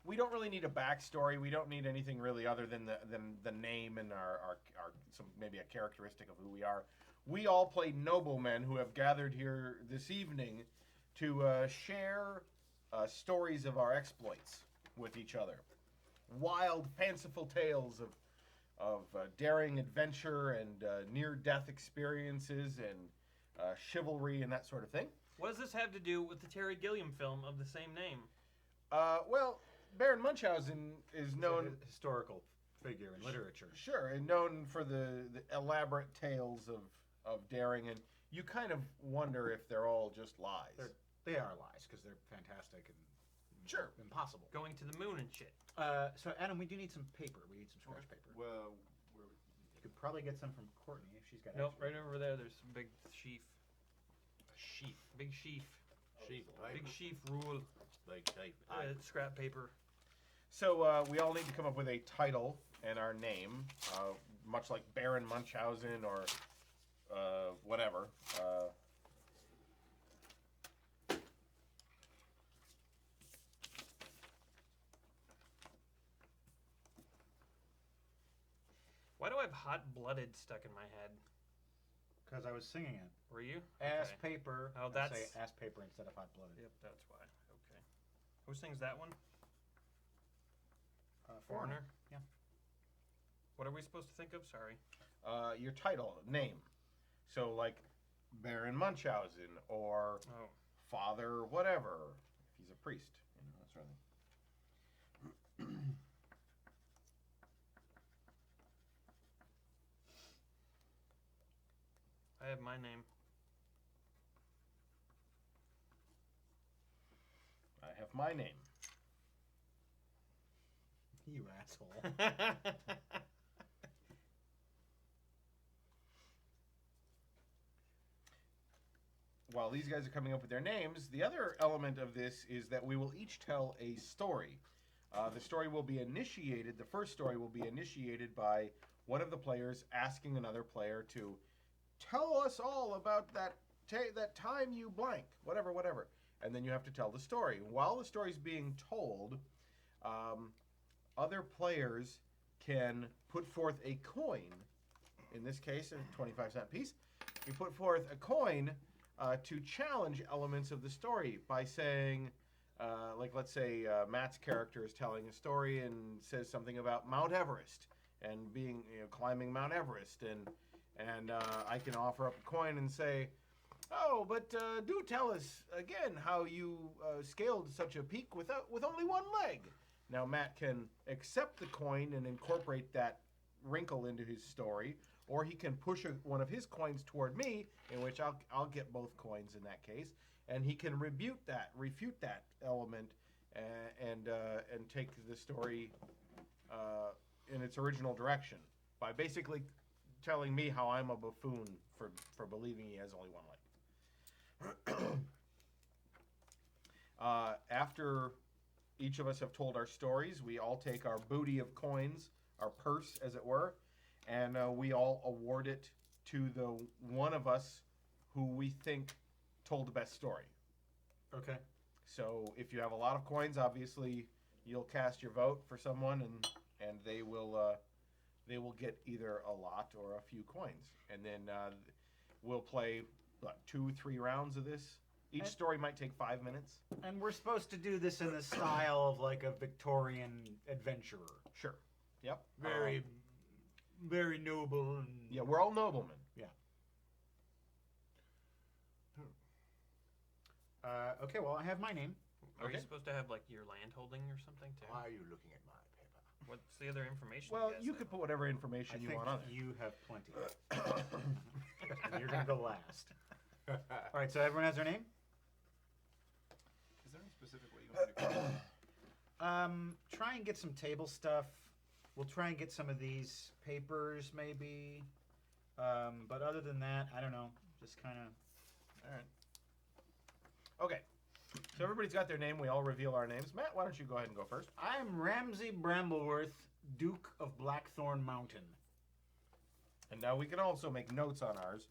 We don't really need a backstory. We don't need anything really other than the name and our some maybe a characteristic of who we are. We all play noblemen who have gathered here this evening to share stories of our exploits with each other. Wild, fanciful tales of daring adventure and near-death experiences and chivalry and that sort of thing. What does this have to do with the Terry Gilliam film of the same name? Well, Baron Munchausen is known... It's a historical figure in literature. Sure, and known for the elaborate tales of daring, and you kind of wonder if they're all just lies. They are lies, because they're fantastic and Sure. impossible. Going to the moon and shit. So, Adam, we do need some paper. We need some scratch paper. Well, You could probably get some from Courtney if she's got Nope, extra. right over there. There's a big sheaf. Sheep. Big sheaf. Sheep. Big sheaf rule. Like type. Scrap paper. So we all need to come up with a title and our name, much like Baron Munchausen or whatever. Why do I have hot-blooded stuck in my head? Because I was singing it. Were you? Ass Okay. paper. Oh, and that's- say ass paper instead of hot blooded. Yep, that's why. Okay. Who sings that one? Foreigner. Yeah. What are we supposed to think of? Sorry. Your title, name. So like Baron Munchausen or Oh. Father whatever. If he's a priest, that sort of thing. I have my name. I have my name. You asshole. While these guys are coming up with their names, the other element of this is that we will each tell a story. The story will be initiated, the first story will be initiated by one of the players asking another player to tell us all about that time you blank, whatever. And then you have to tell the story. While the story's being told, other players can put forth a coin, in this case a 25-cent piece. You put forth a coin to challenge elements of the story by saying, like let's say Matt's character is telling a story and says something about Mount Everest and being, climbing Mount Everest, and I can offer up a coin and say, oh, but do tell us again how you scaled such a peak with only one leg. Now Matt can accept the coin and incorporate that wrinkle into his story, or he can push one of his coins toward me, in which I'll get both coins in that case, and he can refute that element, and take the story in its original direction by basically telling me how I'm a buffoon for believing he has only one leg. After each of us have told our stories, we all take our booty of coins, our purse as it were, and we all award it to the one of us who we think told the best story. Okay. So if you have a lot of coins, obviously you'll cast your vote for someone, and they will get either a lot or a few coins, and then we'll play 2-3 rounds of this. Each story might take 5 minutes. And we're supposed to do this in the style of like a Victorian adventurer. Sure. Yep. Very, very noble. And Yeah, we're all noblemen. Okay, well, I have my name. Are Okay. you supposed to have like your land holding or something too? Why are you looking at my paper? What's the other information? Well, guys you have? could put whatever information I you think want on there. you have plenty. And you're going to go last. All right, so everyone has their name? Is there any specific way you want me to go? Try and get some table stuff. We'll try and get some of these papers, maybe. But other than that, I don't know. Just kind of. All right. Okay. So everybody's got their name. We all reveal our names. Matt, why don't you go ahead and go first? I'm Ramsay Brambleworth, Duke of Blackthorn Mountain. And now we can also make notes on ours.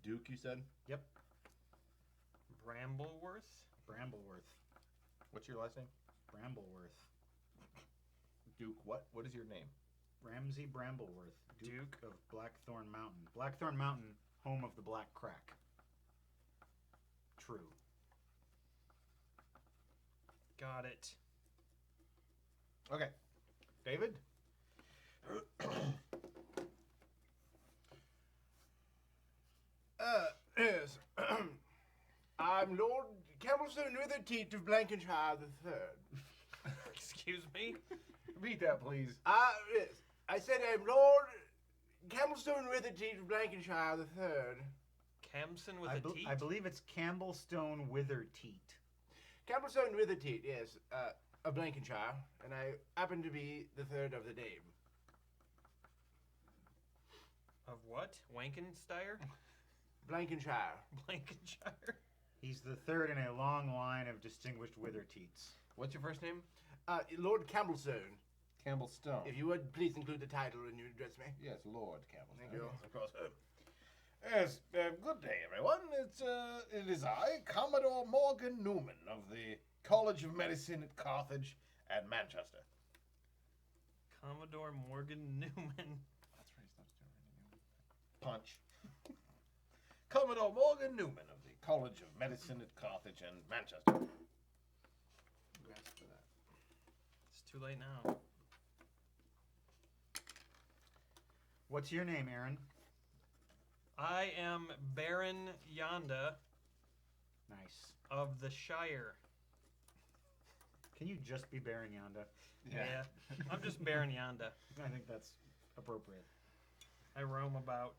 Duke, you said? Yep, Brambleworth? Brambleworth. What's your last name? Brambleworth. Duke, what? What is your name? Ramsay Brambleworth, Duke of Blackthorn Mountain. Blackthorn Mountain, home of the Black Krack. True. Got it. Okay. David? Yes. I'm Lord Camblestone Witherteeth of Blankenshire the Third. Excuse me? Repeat that, please. Yes. I said I'm Lord Camblestone Witherteeth of Blankenshire the Third. Camson with I, a bel- T? I believe it's Campbellstone Witherteat. Camblestone Witherteeth, yes, of Blankenshire, and I happen to be the third of the name. Of what? Wankensteyer? Blankenshire. Blankenshire? He's the third in a long line of distinguished Witherteats. What's your first name? Lord Camblestone. Campbell Stone. If you would please include the title when you address me. Yes, Lord Campbell. Thank you. Yes, of course. Yes, good day, everyone. It is I, Commodore Morgan Newman of the College of Medicine at Carthage and Manchester. Commodore Morgan Newman. That's right, stop staring. Punch. Commodore Morgan Newman of the College of Medicine at Carthage and Manchester. Congrats for that. It's too late now. What's your name, Aaron? I am Baron Yonda Nice. of the Shire. Can you just be Baron Yonda? Yeah. I'm just Baron Yonda. I think that's appropriate. I roam about.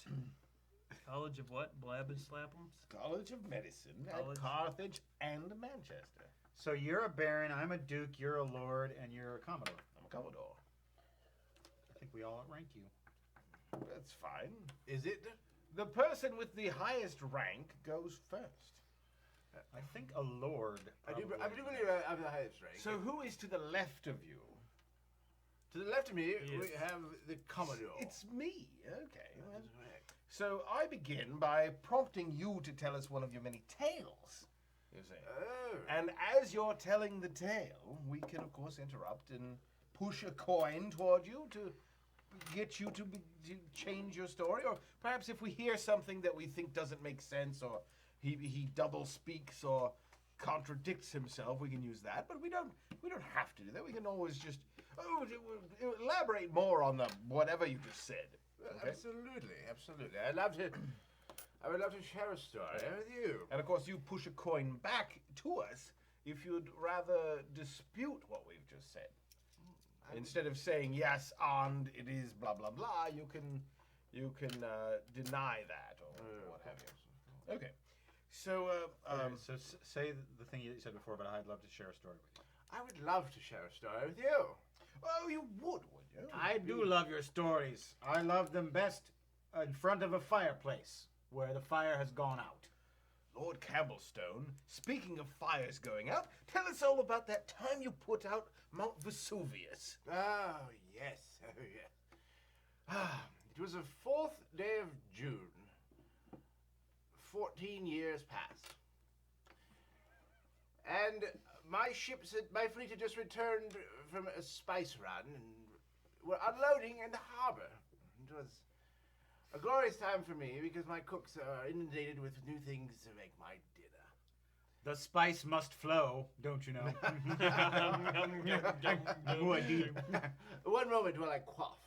College of what? Blab and Slappums? College of Medicine College. at Carthage and Manchester. So you're a Baron, I'm a Duke, you're a Lord, and you're a Commodore. I'm a Commodore. I think we all outrank you. That's fine. Is it? The person with the highest rank goes first. I think a Lord. I do probably- believe I have the highest rank. So who is to the left of you? to the left of me, Yes. we have the Commodore. It's me. Okay. That well, is correct. So I begin by prompting you to tell us one of your many tales. You see. Oh. And as you're telling the tale, we can of course interrupt and push a coin toward you to get you to change your story, or perhaps if we hear something that we think doesn't make sense, or he double speaks or contradicts himself, we can use that. But we don't have to do that. We can always just elaborate more on the whatever you just said. Okay? Absolutely. I would love to share a story with you. And of course, you push a coin back to us if you'd rather dispute what we've just said. Instead of saying yes and it is blah blah blah, you can deny that or what have you. Okay, so so say the thing you said before, but I'd love to share a story with you. I would love to share a story with you. oh, you would you? I do love your stories. I love them best in front of a fireplace where the fire has gone out. Lord Campbellstone, speaking of fires going out, tell us all about that time you put out Mount Vesuvius. Oh, yes. It was the 4th day of June. 14 years past. And my fleet had just returned from a spice run and were unloading in the harbor. It was a glorious time for me because my cooks are inundated with new things to make my dinner. The spice must flow, don't you know? One moment while I quaff.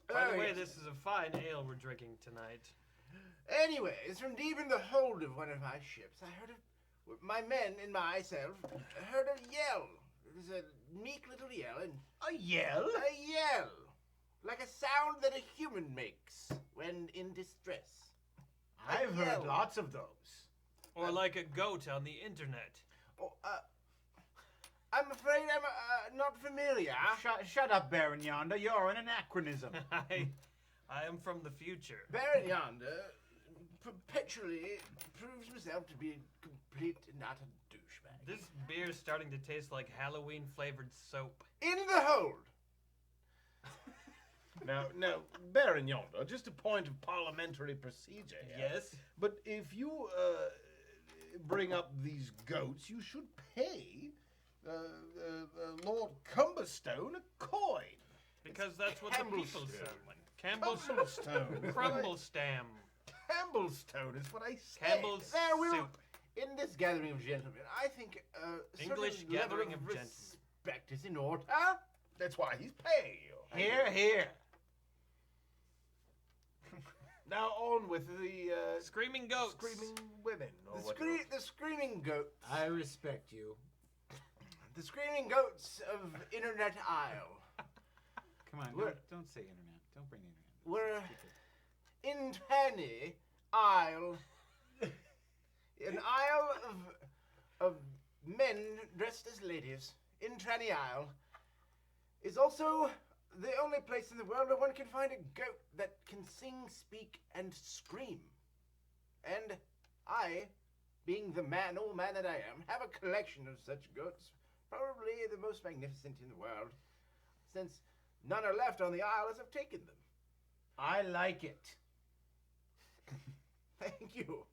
By the Oh, way, yes. this is a fine ale we're drinking tonight. Anyways, from deep in the hold of one of my ships, I heard my men and myself heard a yell. It was a meek little yell, and A yell? a yell, like a sound that a human makes when in distress. I've heard yell. lots of those. Or like a goat on the internet. Oh, I'm afraid I'm not familiar. Shut up, Baron Yonder. You're an anachronism. I am from the future. Baron Yonder perpetually proves himself to be a complete and utter douchebag. This beer's starting to taste like Halloween flavored soap. In the hold. Now, Baron Yonder, just a point of parliamentary procedure here. Yes? But if you bring up these goats, you should pay Lord Cumberstone a coin. Because that's what the people Camblestone. said. Campbellstone. Crumblestam. Campbellstone is what I said. Campbell's There will, soup. in this gathering of gentlemen, I think a English certain level gathering of gentlemen. respect is in order. That's why he's paying you. Here, here. Now on with the Screaming goats. screaming women. Or The screaming goats. I respect you. The screaming goats of Internet Isle Come on, We're- don't say internet. Don't bring the internet. were in Tranny Isle, an isle of men dressed as ladies in Tranny Isle, is also the only place in the world where one can find a goat that can sing, speak, and scream. And I, being the old man that I am, have a collection of such goats, probably the most magnificent in the world, since none are left on the isle as I've taken them. I like it. Thank you.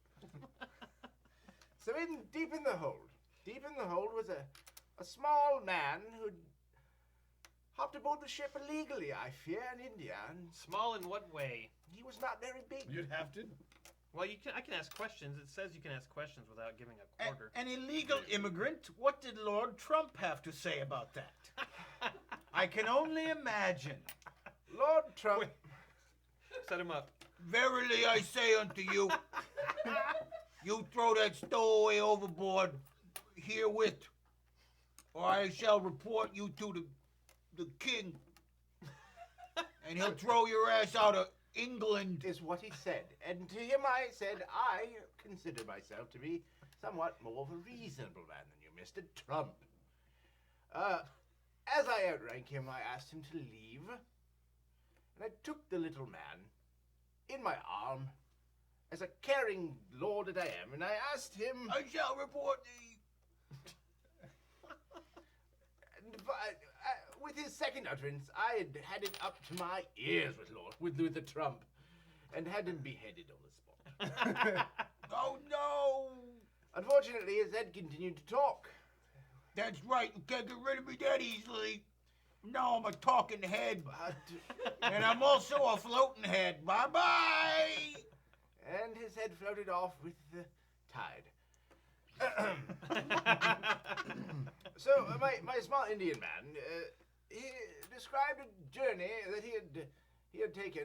So deep in the hold was a small man who'd hopped aboard the ship illegally, I fear, in India, and Small in what way? he was not very big. You'd have to. Well, I can ask questions. It says you can ask questions without giving a quarter. An illegal immigrant? What did Lord Trump have to say about that? I can only imagine. Lord Trump. Set him up. Verily I say unto you, you throw that stowaway overboard herewith, or I shall report you to the king, and he'll throw your ass out of England. Is what he said. And to him I said, I consider myself to be somewhat more of a reasonable man than you, Mr. Trump. As I outrank him, I asked him to leave, and I took the little man in my arm, as a caring lord that I am, and I asked him... I shall report thee. With his second utterance, I had it up to my ears with the Trump, and had him beheaded on the spot. Oh no! Unfortunately, his head continued to talk. That's right, you can't get rid of me that easily. Now I'm a talking head, But, and I'm also a floating head. Bye-bye! and his head floated off with the tide. So, my small Indian man, he described a journey that he had taken,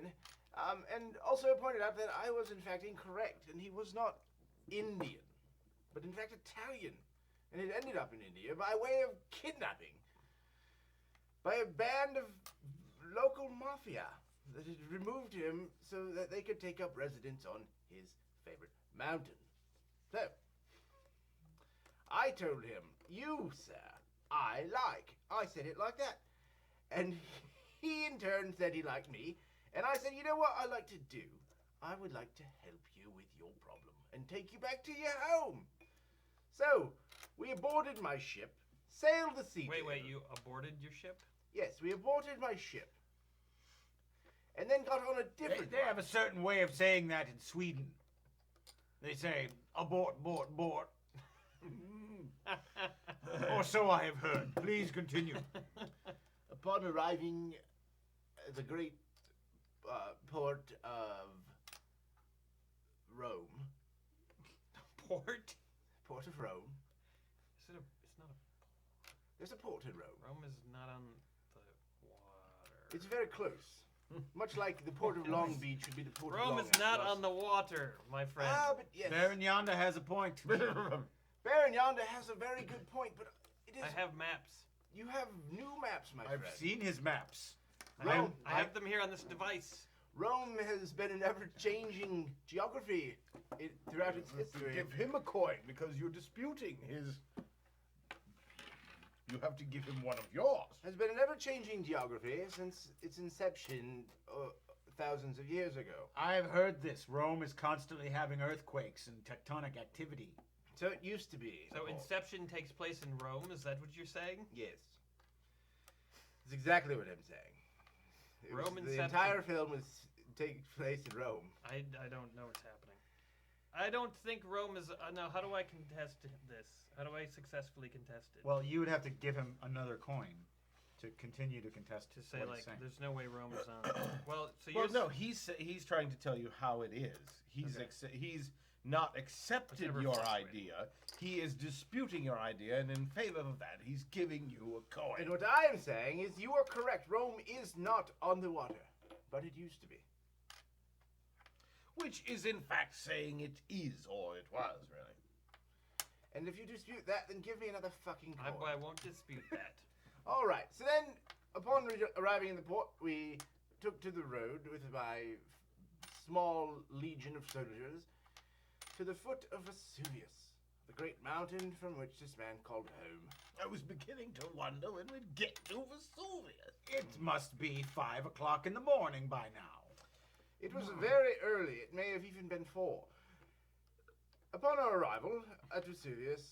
and also pointed out that I was in fact incorrect, and he was not Indian, but in fact Italian, and had ended up in India by way of kidnapping by a band of local mafia that had removed him so that they could take up residence on his favorite mountain. So, I told him, you, sir, I said it like that. And he in turn said he liked me. And I said, you know what I'd like to do? I would like to help you with your problem and take you back to your home. So, we aborted my ship, sailed the sea. Wait, you aborted your ship? Yes, we aborted my ship. And then got on a different They have a certain way of saying that in Sweden. They say, abort, abort, abort. Or so I have heard. Please continue. Upon arriving at the great port of Rome. Port? Port of Rome. It's not a... There's a port in Rome. Rome is not on the water. It's very close. Much like the port of Long Beach would be the port of Rome Long is not Beach. on the water, my friend. Ah, but yes. Baron Yonder has a point. Baron Yonder has a very good point, but it is... I have maps. You have new maps, my friend. I've seen his maps. Rome, I have them here on this device. Rome has been an ever-changing geography throughout its history. Give him a coin because you're disputing his. You have to give him one of yours. Has been an ever-changing geography since its inception thousands of years ago. I've heard this. Rome is constantly having earthquakes and tectonic activity. So it used to be. So Inception takes place in Rome. Is that what you're saying? Yes. That's exactly what I'm saying. Rome The Inception. entire film takes place in Rome. I don't know what's happening. I don't think Rome is. Now, how do I contest this? How do I successfully contest it? Well, you would have to give him another coin to continue to contest. To say what like, he's saying. there's no way Rome is on. Well, so Well, you're no, he's trying to tell you how it is. He's Okay. he's not accepted never your frustrated. idea. He is disputing your idea, and in favor of that, he's giving you a coin. And what I am saying is you are correct. Rome is not on the water, but it used to be. Which is, in fact, saying it is, or it was, really. And if you dispute that, then give me another fucking coin. I won't dispute that. All right. So then, upon arriving in the port, we took to the road with my small legion of soldiers to the foot of Vesuvius, the great mountain from which this man called home. I was beginning to wonder when we'd get to Vesuvius. It must be 5 o'clock in the morning by now. It was very early. It may have even been 4. Upon our arrival at Vesuvius,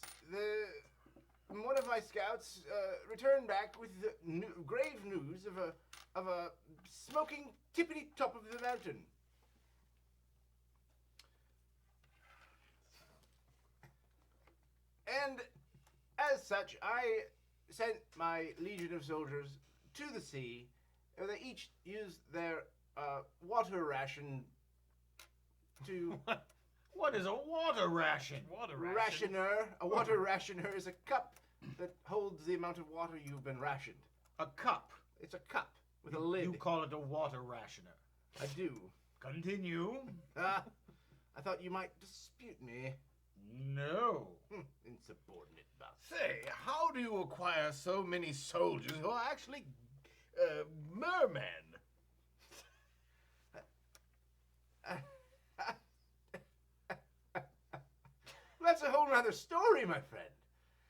one of my scouts returned back with the grave news of a smoking tippity top of the mountain. And as such, I sent my legion of soldiers to the sea. They each used their water ration to What is a water ration? Water ration. rationer. A water rationer is a cup that holds the amount of water you've been rationed. A cup. It's a cup with a lid. You call it a water rationer. I do. Continue. I thought you might dispute me. No. Insubordinate bastard. Say, how do you acquire so many soldiers who are actually mermen? That's a whole nother story, my friend.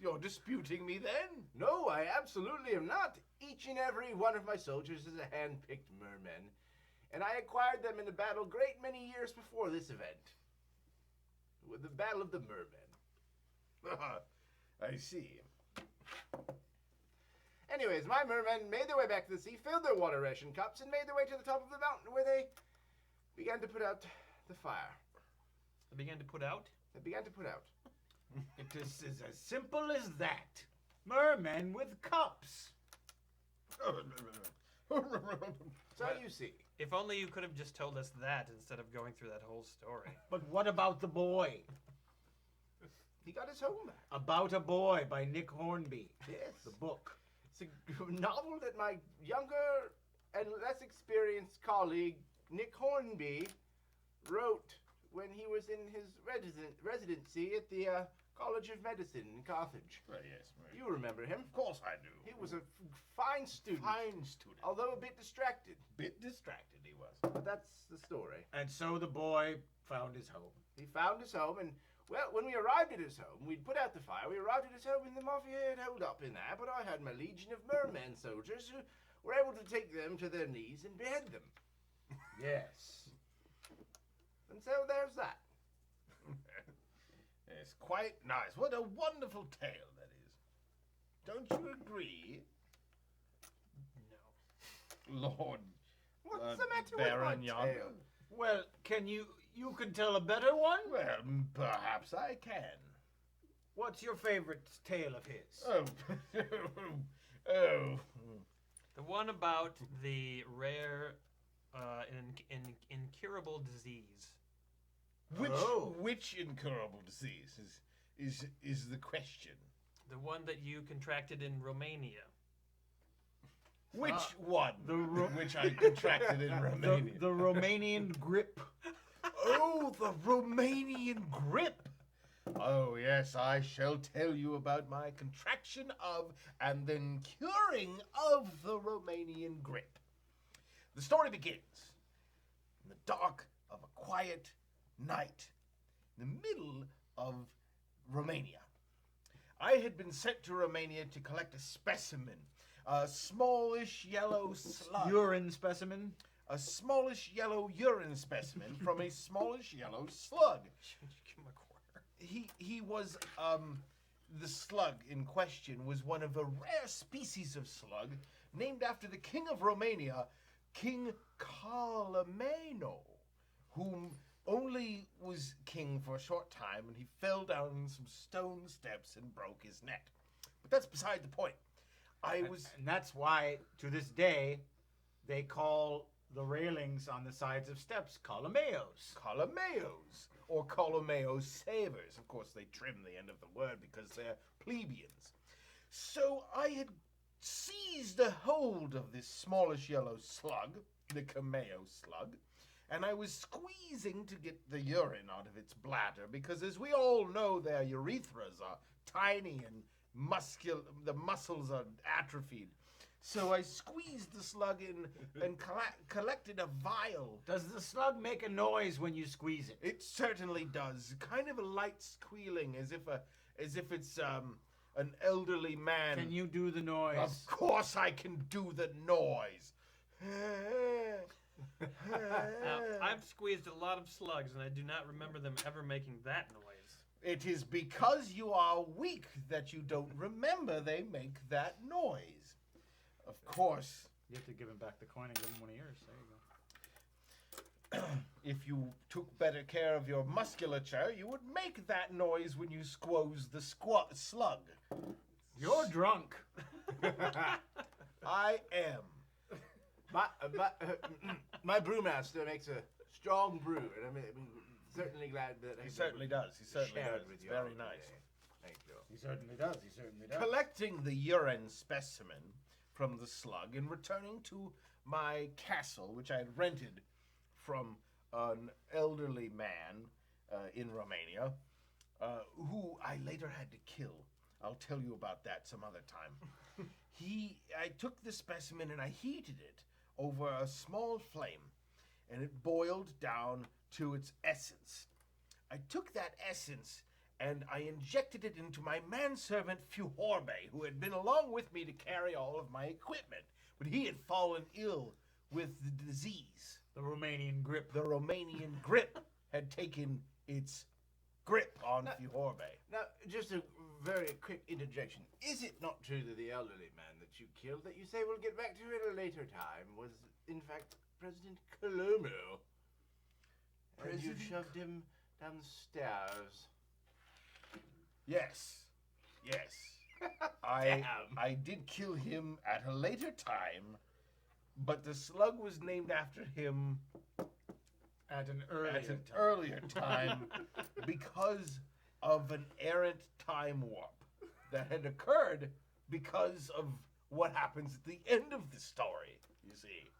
You're disputing me then? No, I absolutely am not. Each and every one of my soldiers is a hand-picked merman, and I acquired them in a battle great many years before this event. With the Battle of the Mermen. I see. Anyways, my mermen made their way back to the sea, filled their water ration cups, and made their way to the top of the mountain where they began to put out the fire. They began to put out. They began to put out. It is as simple as that. Mermen with cups. So you see. If only you could have just told us that instead of going through that whole story. But what about the boy? He got his home back. About a Boy by Nick Hornby. Yes. The book. It's a novel that my younger and less experienced colleague, Nick Hornby, wrote when he was in his residency at the College of Medicine in Carthage. Well, yes, right. You remember him. Of course I do. He was a fine student, Fine student. although a bit distracted. Bit distracted he was. But that's the story. And so the boy found his home. He found his home, and, well, when we arrived at his home, we'd put out the fire. We arrived at his home, and the mafia had held up in there, but I had my legion of merman soldiers who were able to take them to their knees and behead them. Yes. And so there's that. It's quite nice. What a wonderful tale that is. Don't you agree? No. Lord What's the matter with Baron my yonder. tale? Well, can you can tell a better one? Well, perhaps I can. What's your favorite tale of his? Oh. Oh. The one about the rare, incurable disease. Which incurable disease is the question? The one that you contracted in Romania. Which one? the which I contracted in Romania. The Romanian grip. Oh, the Romanian grip. Oh, yes, I shall tell you about my contraction of and then curing of the Romanian grip. The story begins in the dark of a quiet night in the middle of Romania. I had been sent to Romania to collect a specimen, a smallish yellow slug. Urine specimen. A smallish yellow urine specimen from a smallish yellow slug. Give him a quarter. He was the slug in question was one of a rare species of slug named after the king of Romania, King Carlemeno, whom only was king for a short time, and he fell down some stone steps and broke his neck. But that's beside the point. And that's why, to this day, they call the railings on the sides of steps Colomeos. Colomeos, or Colomeo savers. Of course, they trim the end of the word because they're plebeians. So I had seized a hold of this smallish yellow slug, the Cameo slug, and I was squeezing to get the urine out of its bladder because, as we all know, their urethras are tiny and the muscles are atrophied. So I squeezed the slug in and collected a vial. Does the slug make a noise when you squeeze it? It certainly does. Kind of a light squealing, as if it's an elderly man. Can you do the noise? Of course I can do the noise. Now, I've squeezed a lot of slugs, and I do not remember them ever making that noise. It is because you are weak that you don't remember they make that noise. Of course. You have to give him back the coin and give him one of yours. There you go. If you took better care of your musculature, you would make that noise when you squoze the slug. You're drunk. I am. My brewmaster makes a strong brew, and I'm certainly glad that He certainly does. He certainly shared does. with It's you very all nice. today. Thank you. He certainly does. He certainly does. Collecting the urine specimen from the slug and returning to my castle, which I had rented from an elderly man in Romania, who I later had to kill. I'll tell you about that some other time. I took the specimen and I heated it over a small flame, and it boiled down to its essence. I took that essence and I injected it into my manservant Fuhorbe, who had been along with me to carry all of my equipment, but he had fallen ill with the disease. The Romanian grip. The Romanian grip had taken its grip on Fuhorbe. Now, just a very quick interjection. Is it not true that the elderly man that you killed, that you say we'll get back to at a later time, was in fact President Colomo? And you shoved him down the stairs. Yes. I did kill him at a later time, but the slug was named after him At an earlier time because of an errant time warp that had occurred because of what happens at the end of the story, you see.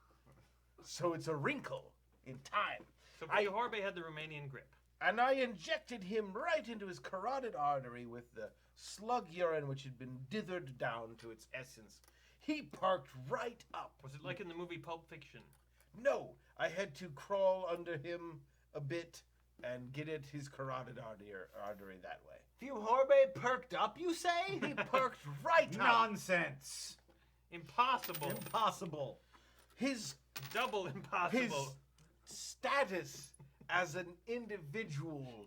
So it's a wrinkle in time. So Fuhorbe had the Romanian grip. And I injected him right into his carotid artery with the slug urine, which had been dithered down to its essence. He perked right up. Was it like in the movie Pulp Fiction? No, I had to crawl under him a bit and get at his carotid artery that way. Fuhorbe perked up, you say? He perked right up. Nonsense. Impossible. Impossible. His Double impossible. status as an individual,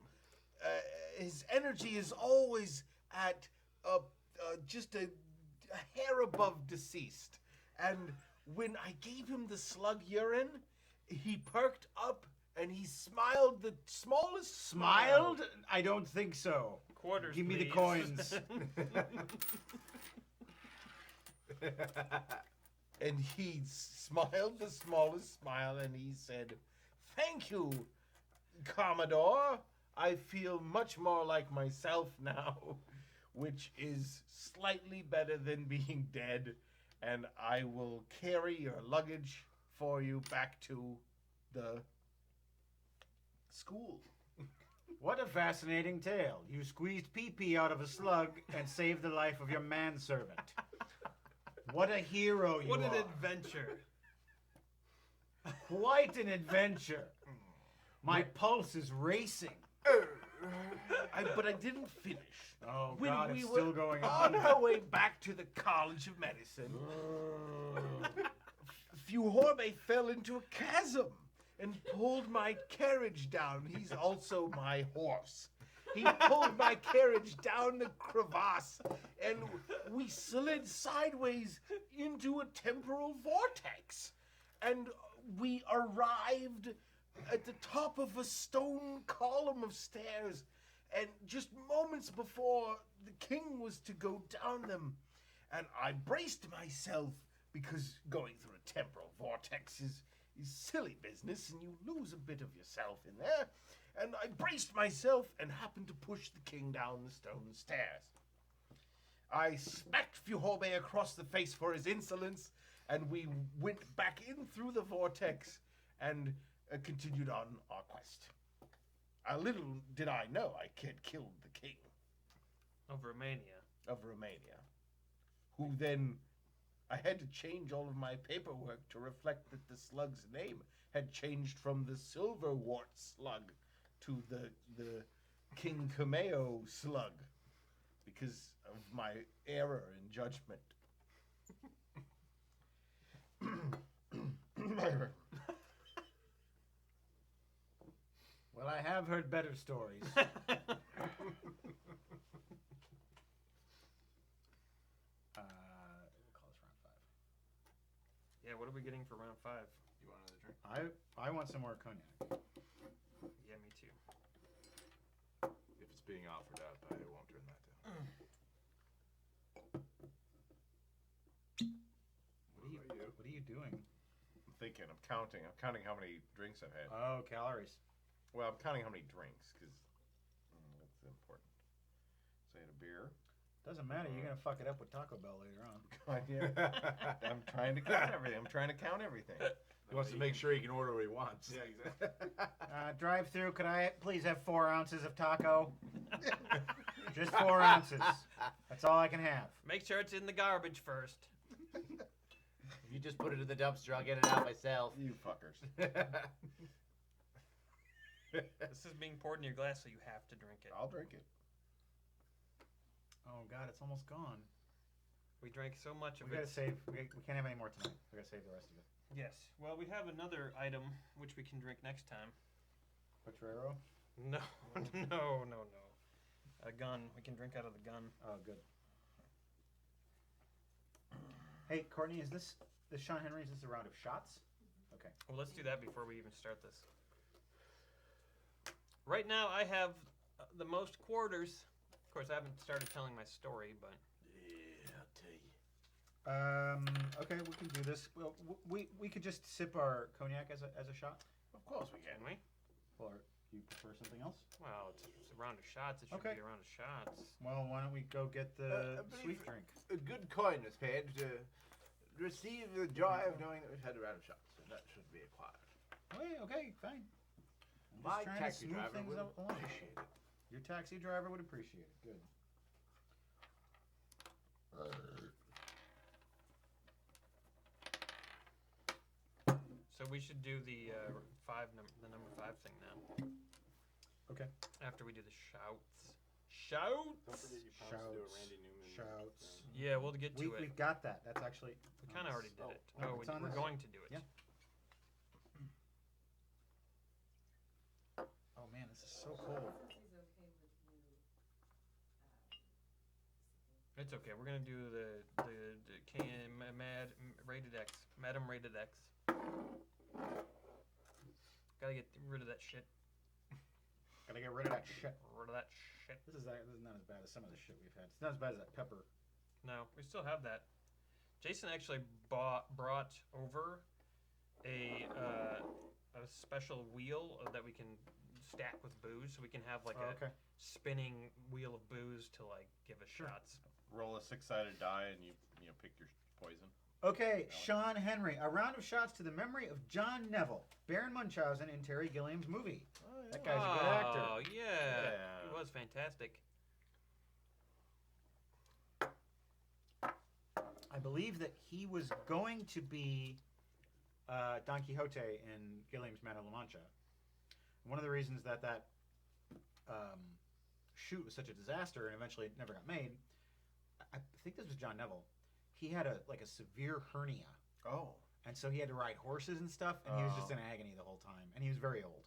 his energy is always at just a hair above deceased. And when I gave him the slug urine, he perked up and he smiled the smallest smile. Smiled? I don't think so. Quarters, Give me the please. coins. And he smiled the smallest smile and he said, "Thank you, Commodore. I feel much more like myself now," which is slightly better than being dead. And I will carry your luggage for you back to the school. What a fascinating tale. You squeezed pee-pee out of a slug and saved the life of your manservant. What a hero you What are. an adventure. Quite an adventure. My pulse is racing. But I didn't finish. Oh, When God, we it's were still going on on. our way back to the College of Medicine, Fjorbe fell into a chasm and pulled my carriage down. He's also my horse. He pulled my carriage down the crevasse, and we slid sideways into a temporal vortex. And we arrived at the top of a stone column of stairs, and just moments before the king was to go down them. And I braced myself, because going through a temporal vortex is silly business, and you lose a bit of yourself in there. And I braced myself and happened to push the king down the stone stairs. I smacked Fjorbe across the face for his insolence, and we went back in through the vortex and continued on our quest. A little did I know I had killed the king Of Romania. of Romania, who then I had to change all of my paperwork to reflect that the slug's name had changed from the Silverwort slug to the King Cameo slug because of my error in judgment. Well, I have heard better stories. We'll call this round 5. Yeah, what are we getting for round 5? You want another drink? I want some more cognac. Yeah, me too. If it's being offered up, I won't turn that down. What are you doing? I'm thinking. I'm counting. I'm counting how many drinks I've had. Oh, calories. Well, I'm counting how many drinks because that's important. So I had a beer. Doesn't matter. You're gonna fuck it up with Taco Bell later on. I'm trying to count everything. I'm trying to count everything. He wants to make sure he can order what he wants. Yeah, exactly. Drive-through. Could I please have 4 ounces of taco? Just 4 ounces. That's all I can have. Make sure it's in the garbage first. If you just put it in the dumpster, I'll get it out myself. You fuckers. This is being poured in your glass, so you have to drink it. I'll drink it. Oh God, it's almost gone. We drank so much of We gotta it. save. We can't have any more tonight. We gotta save the rest of it. Yes. Well, we have another item which we can drink next time. Potrero. No, no. A gun. We can drink out of the gun. Oh, good. Hey, Courtney, is this Sean Henry? Is this a round of shots? Okay. Well, let's do that before we even start this. Right now, I have the most quarters. Of course, I haven't started telling my story, but Yeah, I'll tell you. Okay, we can do this. Well, we could just sip our cognac as a shot. Of course we can. can we? Or you prefer something else? Well, it's a round of shots. It should Okay. be a round of shots. Well, why don't we go get the I believe- sweet drink? A good coin was paid to receive the joy of knowing that we've had a round of shots, so that should be acquired. Okay, fine. I'm My just trying to taxi smooth driver things would along. appreciate it. Your taxi driver would appreciate it. Good. So we should do the number 5 thing now. Okay. After we do the shouts. Shouts. Don't forget you promised to do a Randy Newman. Shouts. Yeah, we'll get to it. We've got that. That's actually. We kind of already did it. no, Oh, it's on we're this. going to do it. Yeah. Oh man, this is so cold. It's okay. We're gonna do the rated X, Madam Rated X. Gotta get rid of that shit. Gotta get rid of that shit. Rid of that shit. This is not as bad as some of the shit we've had. It's not as bad as that pepper. No, we still have that. Jason actually brought over a special wheel that we can stack with booze, so we can have like a spinning wheel of booze to like give us shots. Roll a 6-sided die and you pick your poison. Okay, Sean Henry. A round of shots to the memory of John Neville, Baron Munchausen in Terry Gilliam's movie. That guy's a good actor. Oh, yeah. Yeah. He was fantastic. I believe that he was going to be Don Quixote in Gilliam's Man of La Mancha. One of the reasons that shoot was such a disaster and eventually it never got made, I think this was John Neville. He had a severe hernia, Oh. and so he had to ride horses and stuff, and he was just in agony the whole time, and he was very old.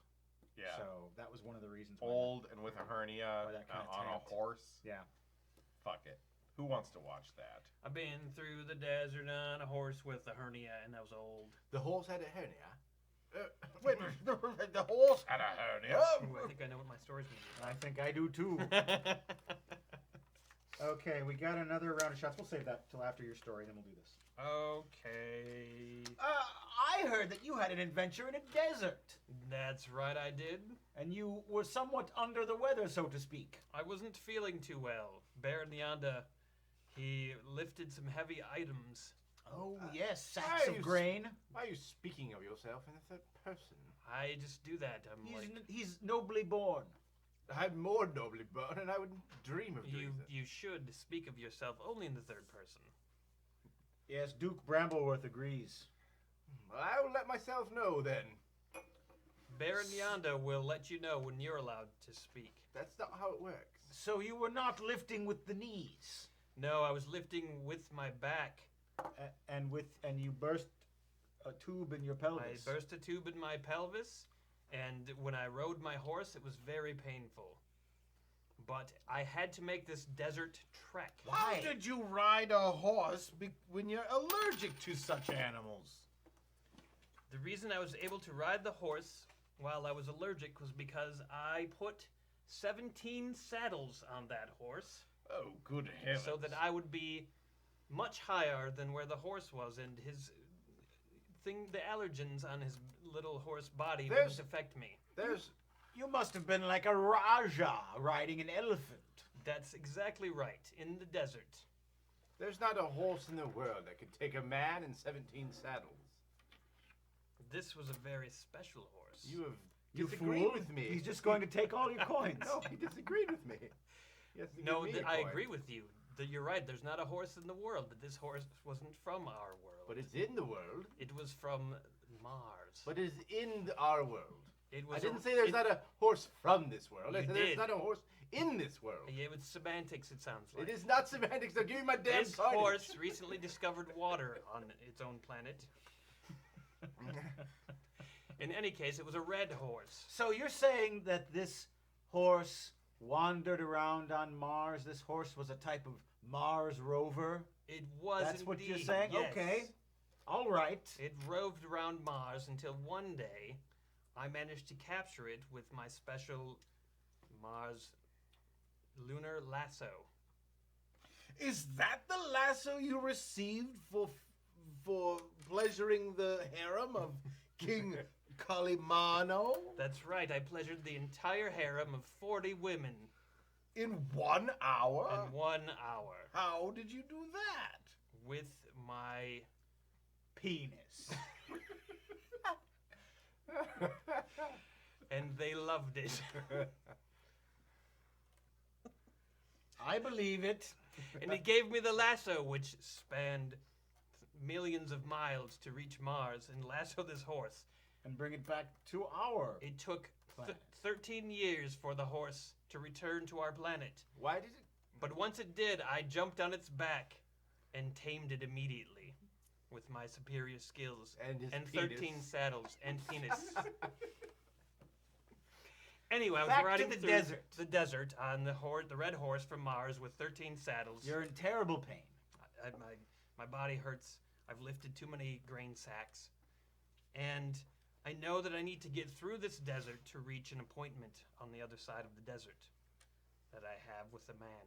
Yeah. So that was one of the reasons. Why Old and with a hernia Why that kinda on a tanked. horse. Yeah. Fuck it. Who wants to watch that? I've been through the desert on a horse with a hernia, and that was old. The horse had a hernia. Wait, the horse had a hernia. Ooh, I think I know what my story's I think I do too. going to be. Okay, we got another round of shots. We'll save that till after your story, then we'll do this. Okay. I heard that you had an adventure in a desert, That's right, I did. and you were somewhat under the weather, so to speak. I wasn't feeling too well. Baron Yonda, he lifted some heavy items. Oh, yes, sacks I of used- grain. Why are you speaking of yourself in the third person? I just do that. I'm He's nobly born. I'm more nobly born, and I wouldn't dream of doing that. you should speak of yourself only in the third person. Yes, Duke Brambleworth agrees. I will let myself know then. Baron Yonda will let you know when you're allowed to speak. That's not how it works. So you were not lifting with the knees. No, I was lifting with my back. And you burst a tube in your pelvis. I burst a tube in my pelvis, and when I rode my horse, it was very painful. But I had to make this desert trek. Why? How did you ride a horse when you're allergic to such animals? The reason I was able to ride the horse while I was allergic was because I put 17 saddles on that horse Oh, good heavens. so that I would be much higher than where the horse was, and the allergens on his little horse body There's- wouldn't affect me. You must have been like a Raja riding an elephant. That's exactly right, in the desert. There's not a horse in the world that could take a man and 17 saddles. This was a very special horse. You have You disagreed fool. with me. He's just going to take all your coins. No, he disagreed with me. He has to No, give me a I coin. agree with you. You're right. There's not a horse in the world, but this horse wasn't from our world. But it's in the world. It was from Mars. But it's in our world. It was I didn't say there's not a horse from this world. I You said there's did. not a horse in this world. Yeah, with semantics, it sounds like. It is not semantics. Now give me my damn This coinage. horse recently discovered water on its own planet. In any case, it was a red horse. So you're saying that this horse wandered around on Mars? This horse was a type of Mars rover? It was That's what you're indeed, saying? yes. Okay. All right. It roved around Mars until one day I managed to capture it with my special Mars lunar lasso. Is that the lasso you received for pleasuring the harem of King Kalimano That's right, I pleasured the entire harem of 40 women in 1 hour? in 1 hour How did you do that? with my Penis. and they loved it. I believe it. And he gave me the lasso, which spanned millions of miles to reach Mars and lasso this horse. And bring it back to our. It took Planet. 13 years for the horse to return to our planet. Why did it? But once it did, I jumped on its back and tamed it immediately with my superior skills And his 13 penis. saddles and penis. Anyway, I was Back to riding the through desert. the desert on the red horse from Mars with 13 saddles. You're in terrible pain. My body hurts. I've lifted too many grain sacks. And I know that I need to get through this desert to reach an appointment on the other side of the desert that I have with a man.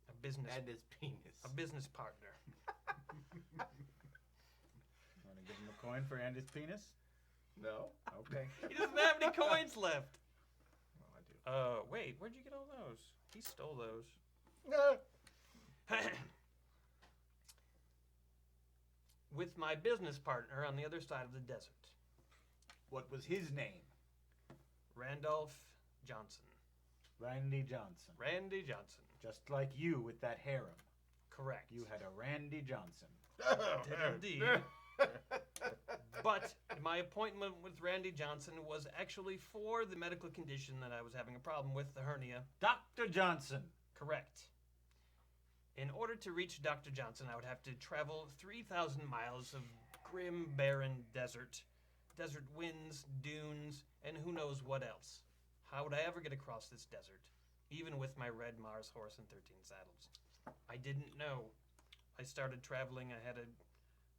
A business And his penis. partner. Want to give him a coin for and his penis? No. Okay. He doesn't have any coins left. Well, I do. Wait, where'd you get all those? He stole those. No. with my business partner on the other side of the desert, What was his name? Randolph Johnson. Randy Johnson. Randy Johnson. Just like you with that harem. Correct. You had a Randy Johnson. Did indeed. But my appointment with Randy Johnson was actually for the medical condition that I was having a problem with, the hernia. Dr. Johnson. Correct. In order to reach Dr. Johnson, I would have to travel 3,000 miles of grim, barren desert. Desert winds, dunes, and who knows what else. How would I ever get across this desert, even with my red Mars horse and 13 saddles? I didn't know. I started traveling. I had a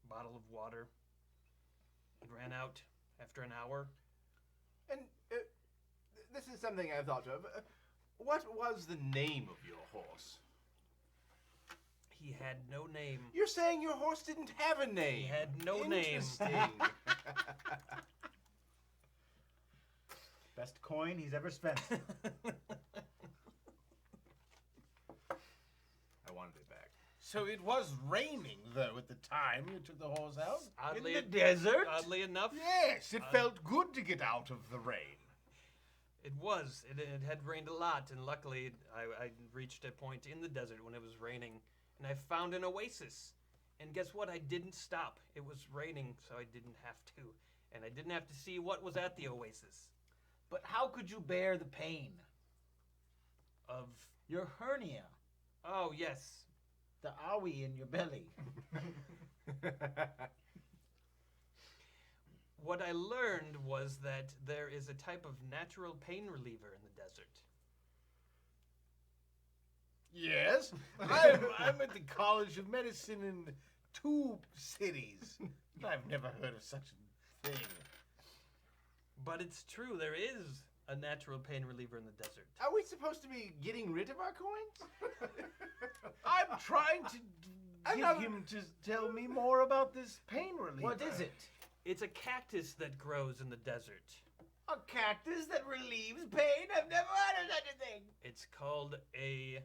bottle of water. It ran out after an hour. And this is something I've thought of. What was the name of your horse? He had no name. You're saying your horse didn't have a name. He had no name. Interesting. Best coin he's ever spent. I wanted it back. So it was raining, though, at the time you took the horse out? Oddly, In the desert? Oddly enough, Yes, it felt good to get out of the rain. it was. It had rained a lot, and luckily I reached a point in the desert when it was raining, and I found an oasis. And guess what? I didn't stop. It was raining, so I didn't have to. And I didn't have to see what was at the oasis. But how could you bear the pain? Of, Your hernia. oh, yes. The owie in your belly. What I learned was that there is a type of natural pain reliever in the desert. Yes, I'm at the College of Medicine in 2 cities. I've never heard of such a thing. But it's true, there is a natural pain reliever in the desert. Are we supposed to be getting rid of our coins? I'm trying to get him to tell me more about this pain reliever. What is it? It's a cactus that grows in the desert. A cactus that relieves pain? I've never heard of such a thing. It's called a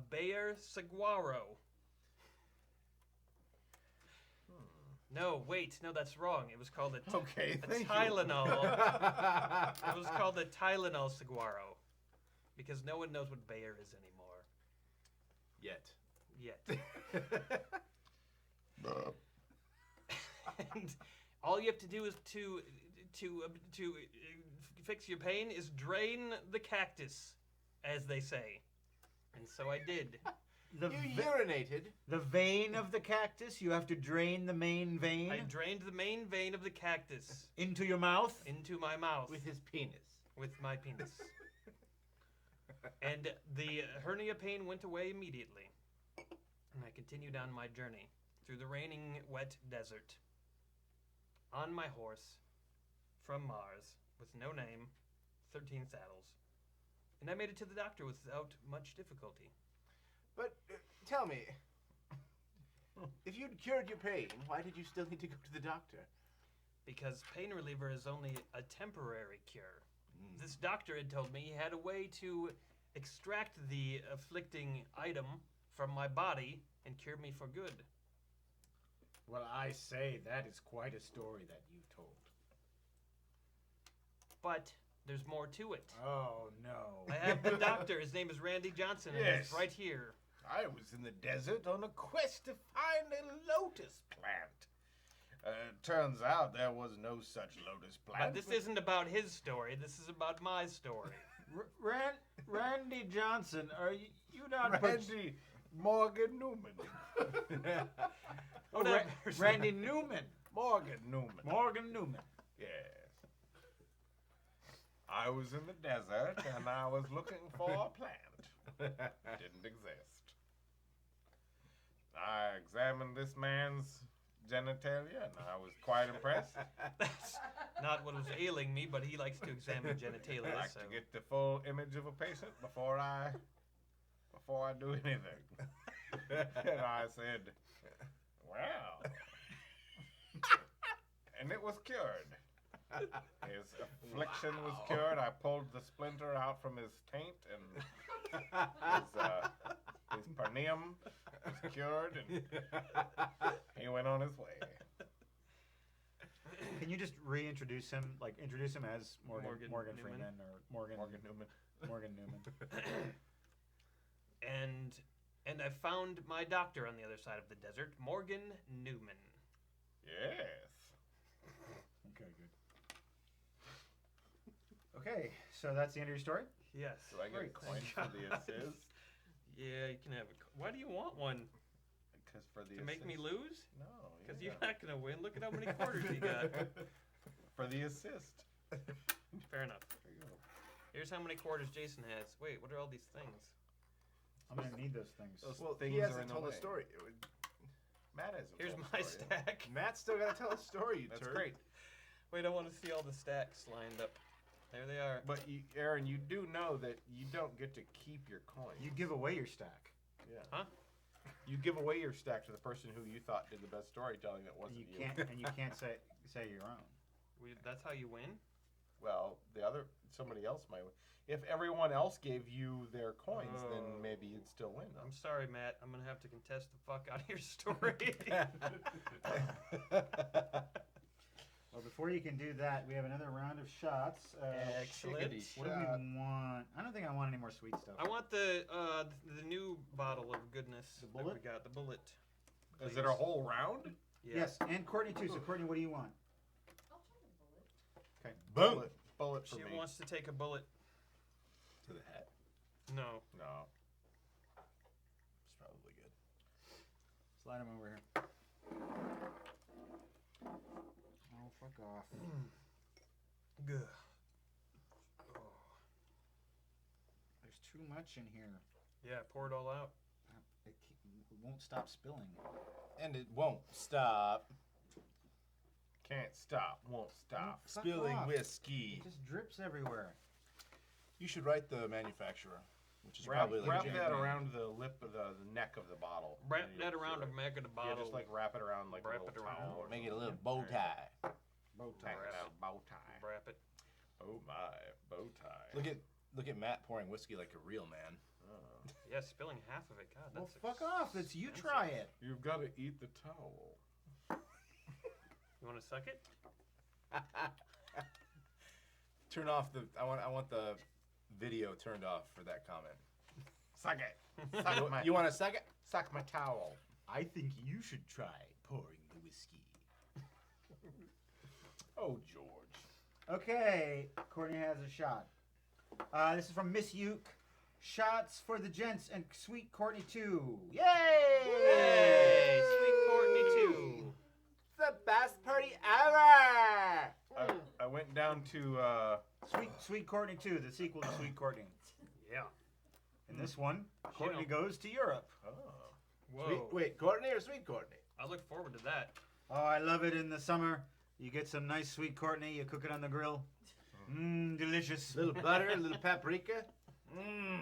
Bayer saguaro. No, wait, no, that's wrong. It was called a Okay, a thank you. Tylenol. It was called a Tylenol saguaro, because no one knows what Bayer is anymore. Yet. And all you have to do is to fix your pain is drain the cactus, as they say. And so I did. The You urinated. the vein of the cactus, you have to drain the main vein I drained the main vein of the cactus into your mouth. into my mouth With his penis. with my penis. And the hernia pain went away immediately. And I continued on my journey through the raining, wet desert. On my horse, from Mars, with no name, 13 saddles. And I made it to the doctor without much difficulty. But tell me, if you'd cured your pain, why did you still need to go to the doctor? Because pain reliever is only a temporary cure. This doctor had told me he had a way to extract the afflicting item from my body and cure me for good. Well, I say that is quite a story that you told. But there's more to it. Oh no. I have the doctor. His name is Randy Johnson, and Yes. he's right here. I was in the desert on a quest to find a lotus plant. Turns out there was no such lotus plant. But this isn't about his story. This is about my story. Randy Johnson, are you not Randy Morgan Newman. Oh, that person. Randy Newman. Morgan Newman. Morgan Newman. Yes. I was in the desert and I was looking for a plant. Didn't exist. I examined this man's genitalia and I was quite impressed. That's not what was ailing me, but he likes to examine genitalia. I like so. to get the full image of a patient before I do anything. And I said, well. And it was cured. His affliction was cured. I pulled the splinter out from his taint, and His perineum was cured, and he went on his way. Can you just reintroduce him? Like introduce him as Morgan Newman. Freeman or Morgan Newman. Morgan Newman. And I found my doctor on the other side of the desert, Morgan Newman. Yes. Okay, good. Okay, so that's the end of your story? Yes. Do I get a coin for the assist? Yeah, you can have it. Why do you want one? Because for the To make me lose? No. Because you're not going to win. Look at how many quarters you got. For the assist. Fair enough. There you go. Here's how many quarters Jason has. Wait, what are all these things? I'm gonna need those things. Those Well, things he are hasn't in the told way. a story. Matt hasn't Here's told my a story yet. stack. Matt's still got to tell a story, you That's turd. great. Wait, I want to see all the stacks lined up. There they are. But, Aaron, you do know that you don't get to keep your coins. You give away your stack. Yeah. Huh? You give away your stack to the person who you thought did the best storytelling that And wasn't you you. can't say your own. That's how you win? Well, somebody else might win. If everyone else gave you their coins, then Oh. maybe you'd still win. I'm sorry, Matt. I'm going to have to contest the fuck out of your story. Well, before you can do that, we have another round of shots. Excellent. What do we want? I don't think I want any more sweet stuff. I want the new bottle of goodness The that bullet? we got. The bullet. Is it a whole round? Yeah. Yes, and Courtney too. So Courtney, what do you want? I'll try the bullet. Okay. Boom. Bullet for She me. wants to take a bullet. To the head. No. No. It's probably good. Slide him over here. Oh, fuck off. Good. There's too much in here. Yeah, pour it all out. It won't stop spilling. And it won't stop. Can't stop. Won't stop. Fuck Spilling off. whiskey. It just drips everywhere. You should write the manufacturer, which is Wrap probably like that Japan. around the lip of the neck of the bottle. Wrap And that you'll around see the it. back of the Yeah, bottle. just like wrap it around like Wrap a it little around. towel. or Make it a something. little bow tie. Bow Hang ties. it out, bow tie. Wrap it. Oh my, bow tie. Look at Matt pouring whiskey like a real man. Oh. Yeah, spilling half of it. God, Well, that's fuck off. That's you try it. You've got to eat the towel. You want to suck it? Turn off the. I want the video turned off for that comment. Suck it. Suck my. You want to suck it? suck my towel? I think you should try pouring the whiskey. Oh, George. Okay, Courtney has a shot. This is from Miss Uke. Shots for the gents and sweet Courtney too. Yay! Hey, sweet Courtney too. It's the best party ever. I went down to Sweet Courtney 2, the sequel to Sweet Courtney. Yeah. In this one, Courtney goes to Europe. Whoa. Wait, Courtney or sweet Courtney? I look forward to that. Oh, I love it in the summer. You get some nice sweet Courtney, you cook it on the grill. Mmm, delicious. Little butter, a little paprika. Mmm.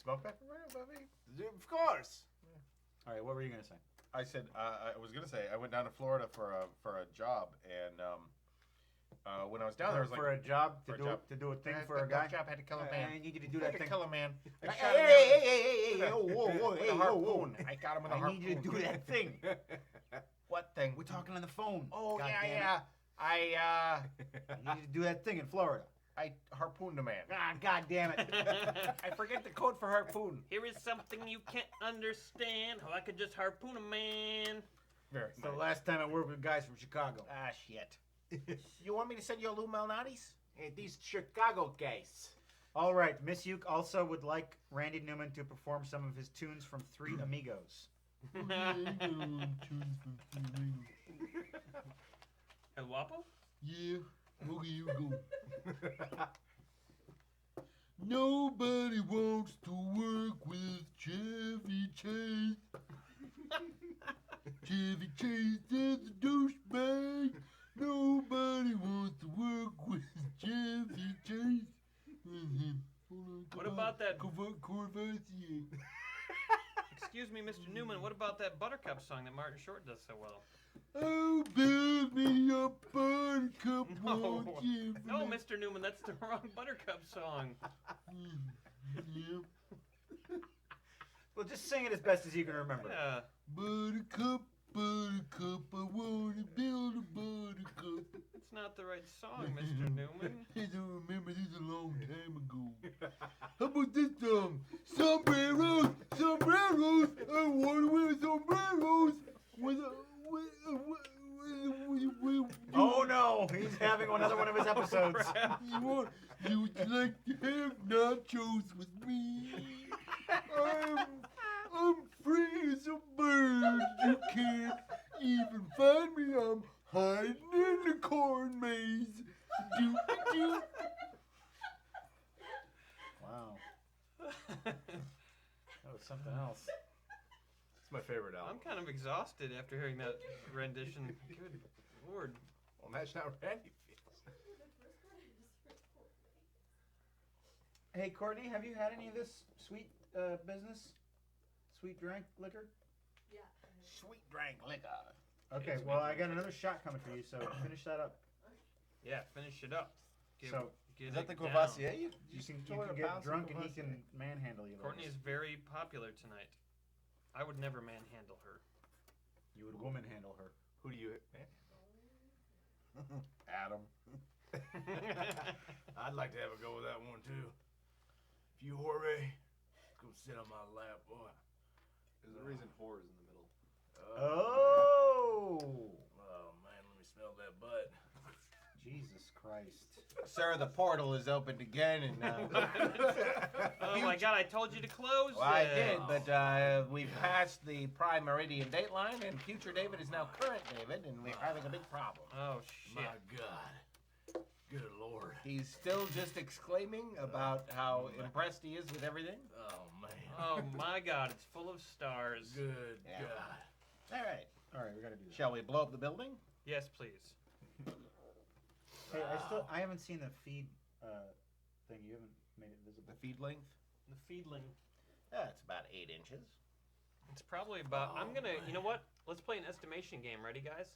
Smoke pepper, Bobby. Of course. All right, what were you going to say? I said I was gonna say I went down to Florida for a job, and when I was down there, I was like for a job to for a do job. to do a thing I had for a that guy. job, I had to kill a man. I need you to do I had that to thing. kill a man. I Hey, shot him hey, whoa, whoa, with hey, a whoa, whoa. harpoon. I got him with a I harpoon. need you to do that thing. What thing? We're talking on the phone. Oh God yeah, damn it. yeah. I I need you to do that thing in Florida. I harpooned a man. Ah, God damn it. I forget the code for harpoon. Here is something you can't understand. How I could just harpoon a man. Very It's the nice. last time I worked with guys from Chicago. Ah shit. You want me to send you a Lou Malnati's? Hey, these Chicago guys. All right, Miss Uke also would like Randy Newman to perform some of his tunes from Three Amigos. El Guapo? Yeah, okay, you go. Nobody wants to work with Chevy Chase. Chevy Chase is a douchebag. Nobody wants to work with Chevy Chase. What about that? Corvette? Excuse me, Mr. Newman. What about that Buttercup song that Martin Short does so well? Oh, build me a buttercup, No, won't you? no, Mr. Newman. That's the wrong Buttercup song. Yeah. Well, just sing it as best as you can remember. Yeah. Buttercup, buttercup, I wanna build a buttercup. It's not the right song, Mr. Newman. I don't remember this a long time ago. How about this song? Sombreros, sombreros, I wanna wear sombreros. Oh no, he's having another one of his episodes. You would like to have nachos with me? I'm free as a bird. You can't even find me. I'm hiding in the corn maze. Do. Wow. That was something else. It's my favorite I'm album. kind of exhausted after hearing that rendition. Good lord. Well, imagine how Randy feels. Hey, Courtney, have you had any of this sweet business? Sweet drink liquor? Yeah. Sweet drank liquor. Okay, It's well, sweet I got another shot coming for you, so finish that up. Yeah, finish it up. Get, So, get Is that it the down. Courvoisier? You can get drunk and he can manhandle you. Courtney is ladies. very popular tonight. I would never manhandle her. You would woman handle her. Who do you? Adam. I'd like to have a go with that one too. If you Jorge, come sit on my lap, boy. There's a reason whore is in the middle. Oh! Oh man, let me smell that butt. Jesus Christ. Sir, the portal is opened again, and Oh my god, I told you to close well, I it. did, but we've passed the prime meridian dateline, and future David is now current David, and we're having a big problem. Oh shit. My God. Good Lord. He's still just exclaiming about how impressed he is with everything. Oh man. Oh my god, it's full of stars. Good Yeah. God. All right. All right, we got to do that. Shall we blow up the building? Yes, please. Hey, I haven't seen the feed thing. You haven't made it visible. The feed length? The feedling. That's about 8 inches. It's probably about. I'm gonna. You know what? Let's play an estimation game. Ready, guys?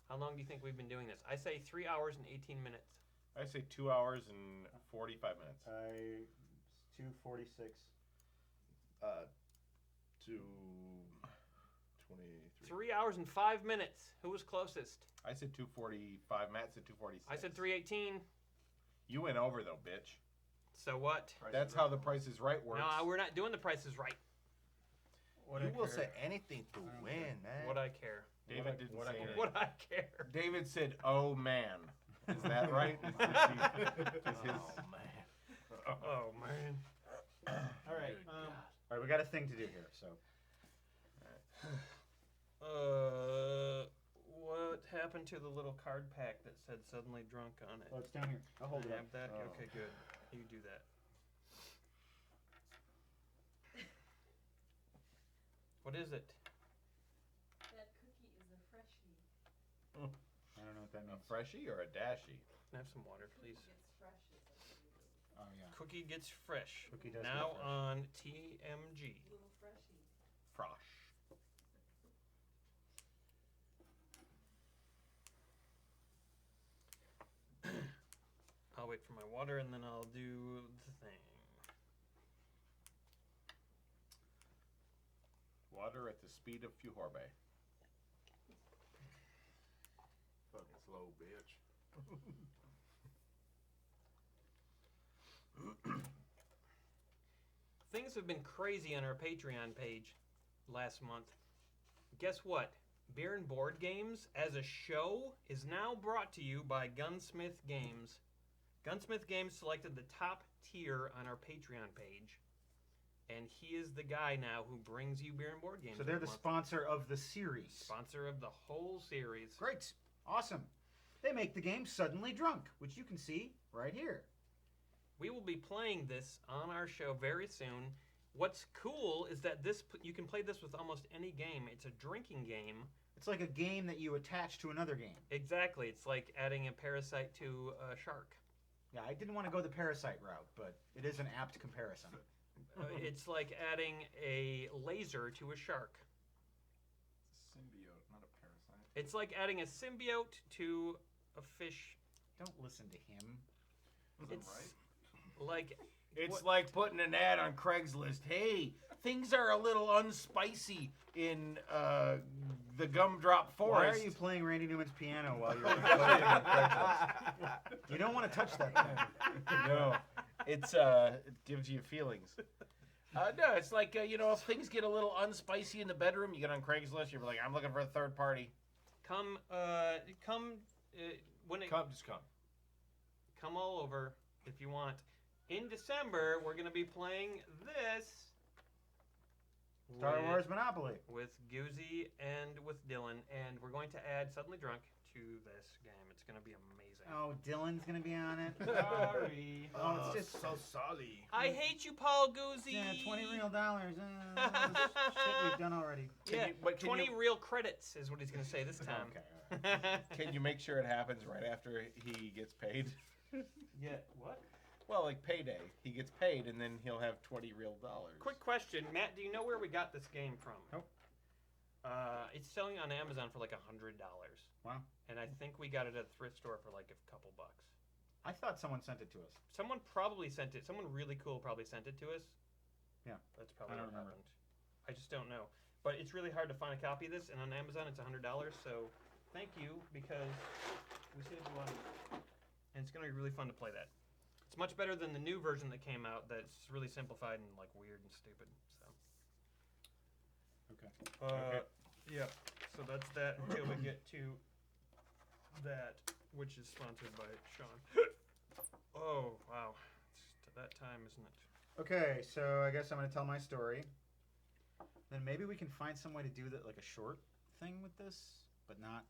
How long do you think we've been doing this? I say 3 hours and 18 minutes. I say 2 hours and 45 minutes. 2:46. 2:23. 3 hours and 5 minutes. Who was closest? I said 2:45. Matt said 2:46. I said 3:18. You went over though, bitch. So what? That's how the Price is Right works. No, we're not doing the prices right. What You I will care. say anything to win, man. What I care. David didn't say anything. What I care. David said, "Oh man." Is that right? Is his, Oh man. Oh man. All right. Good All right, we got a thing to do here. So, What happened to the little card pack that said "suddenly drunk" on it? oh, it's down here. I'll hold it I up. have that. Oh. Okay, good. You do that. What is it? That cookie is a freshie. I don't know what that a means. freshie or a dashie? Can I have some water, please? Cookie gets fresh is what it is. Oh yeah. Cookie gets fresh. Cookie does now get fresh. on TMG. Little freshie. Frosh. I'll wait for my water and then I'll do the thing. Water at the speed of Fjorbe. Fucking slow, bitch. Things have been crazy on our Patreon page last month. Guess what? Beer and Board Games as a show is now brought to you by Gunsmith Games. Gunsmith Games selected the top tier on our Patreon page, and he is the guy now who brings you Beer and Board Games. So they're every the month. sponsor of the series. Sponsor of the whole series. Great. Awesome. They make the game Suddenly Drunk, which you can see right here. We will be playing this on our show very soon. What's cool is that you can play this with almost any game. It's a drinking game. It's like a game that you attach to another game. Exactly. It's like adding a parasite to a shark. Yeah, I didn't want to go the Parasite route, but it is an apt comparison. It's like adding a laser to a shark. It's a symbiote, not a parasite. It's like adding a symbiote to a fish. Don't listen to him. Is that It's right? like It's like putting an ad on Craigslist. Hey, things are a little unspicy in the Gumdrop Why Forest. are you playing Randy Newman's piano while you're posting on Craigslist? You don't want to touch that thing. No, it gives you feelings. No, it's like if things get a little unspicy in the bedroom, you get on Craigslist. You're like, I'm looking for a third party. Come when it Just come. come all over if you want. In December, we're gonna be playing this Star with- Wars Monopoly. with Goozy and with Dylan, and we're going to add Suddenly Drunk to this game. It's going to be amazing. Oh, Dylan's gonna be on it. Sorry. Oh, it's just so sorry. I hate you, Paul Goozy. yeah, $20 real dollars. Shit we've done already. Yeah, can 20 you- real credits is what he's going to say this time. Okay. Can you make sure it happens right after he gets paid? Yeah, what? Well, like payday. He gets paid, and then he'll have $20 real dollars. Quick question, Matt, do you know where we got this game from? Nope. It's selling on Amazon for like $100. Wow. And I think we got it at a thrift store for like a couple bucks. I thought someone sent it to us. Someone probably sent it. Someone really cool probably sent it to us. Yeah. That's probably I what don't remember. happened. I just don't know. But it's really hard to find a copy of this, and on Amazon it's $100. So thank you, because we saved a lot of money. And it's going to be really fun to play that. It's much better than the new version that came out that's really simplified and like weird and stupid. So. Okay. Yeah. So that's that until we get to that, which is sponsored by Sean. Oh, wow. It's to that time, isn't it? Okay, so I guess I'm gonna tell my story. Then maybe we can find some way to do that, like a short thing with this, but not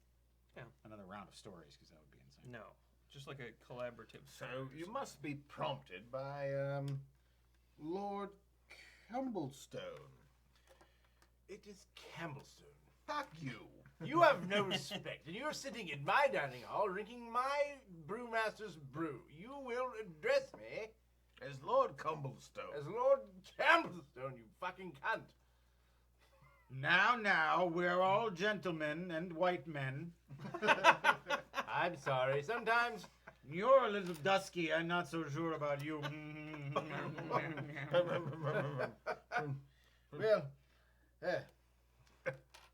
another round of stories, because that would be insane. No. Just like a collaborative. So you must be prompted by Lord Campbellstone. It is Campbellstone. Fuck you. You have no respect, and you're sitting in my dining hall drinking my brewmaster's brew. You will address me As Lord Campbellstone. as Lord Campbellstone, you fucking cunt. Now, we're all gentlemen and white men. I'm sorry. Sometimes You're a little dusky. I'm not so sure about you. well,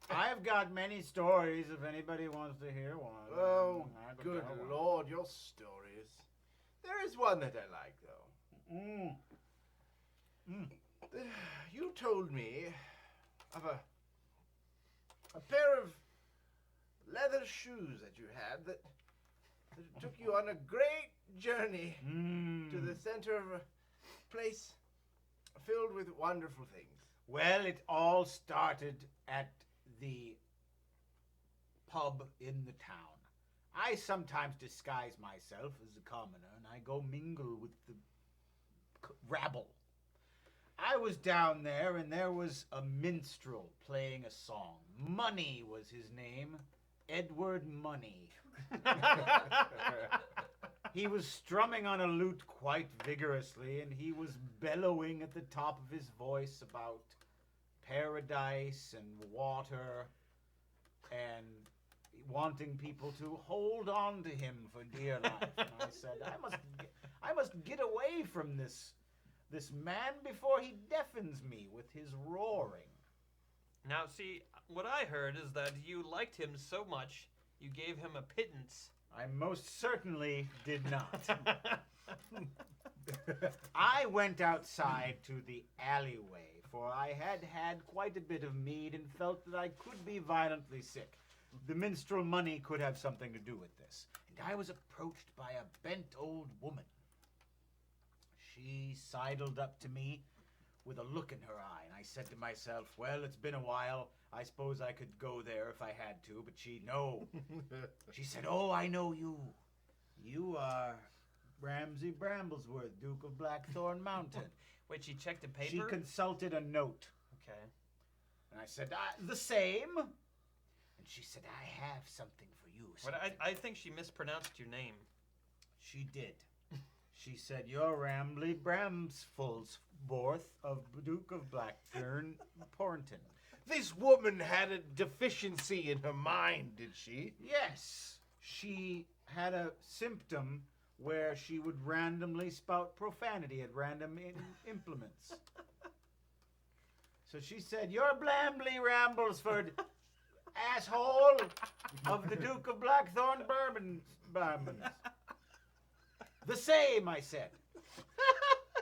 I've got many stories if anybody wants to hear one. oh, I could good tell one. Lord, your stories. There is one that I like, though. Mm. You told me of a pair of leather shoes that you had that took you on a great journey to the center of a place filled with wonderful things. Well, it all started at the pub in the town. I sometimes disguise myself as a commoner, and I go mingle with the rabble. I was down there, and there was a minstrel playing a song. Money was his name. Edward Money. He was strumming on a lute quite vigorously, and he was bellowing at the top of his voice about paradise and water and wanting people to hold on to him for dear life. And I said, I must get away from this man before he deafens me with his roaring. Now, see, what I heard is that you liked him so much, you gave him a pittance. I most certainly did not. I went outside to the alleyway, for I had had quite a bit of mead and felt that I could be violently sick. The minstrel Money could have something to do with this. And I was approached by a bent old woman. She sidled up to me with a look in her eye, and I said to myself, well, it's been a while. I suppose I could go there if I had to, but no. She said, oh, I know you. You are Ramsay Bramblesworth, Duke of Blackthorn Mountain. Wait, she checked the paper? She consulted a note. Okay. And I said, the same. And she said, I have something for you. But I think she mispronounced your name. She did. She said, you're Ramsay Bramblesworth of Duke of Blackthorn Pornton. This woman had a deficiency in her mind, did she? Yes. She had a symptom where she would randomly spout profanity at random implements. So she said, "Your Blambly Ramblesford, asshole of the Duke of Blackthorn Bourbons." "The same," I said.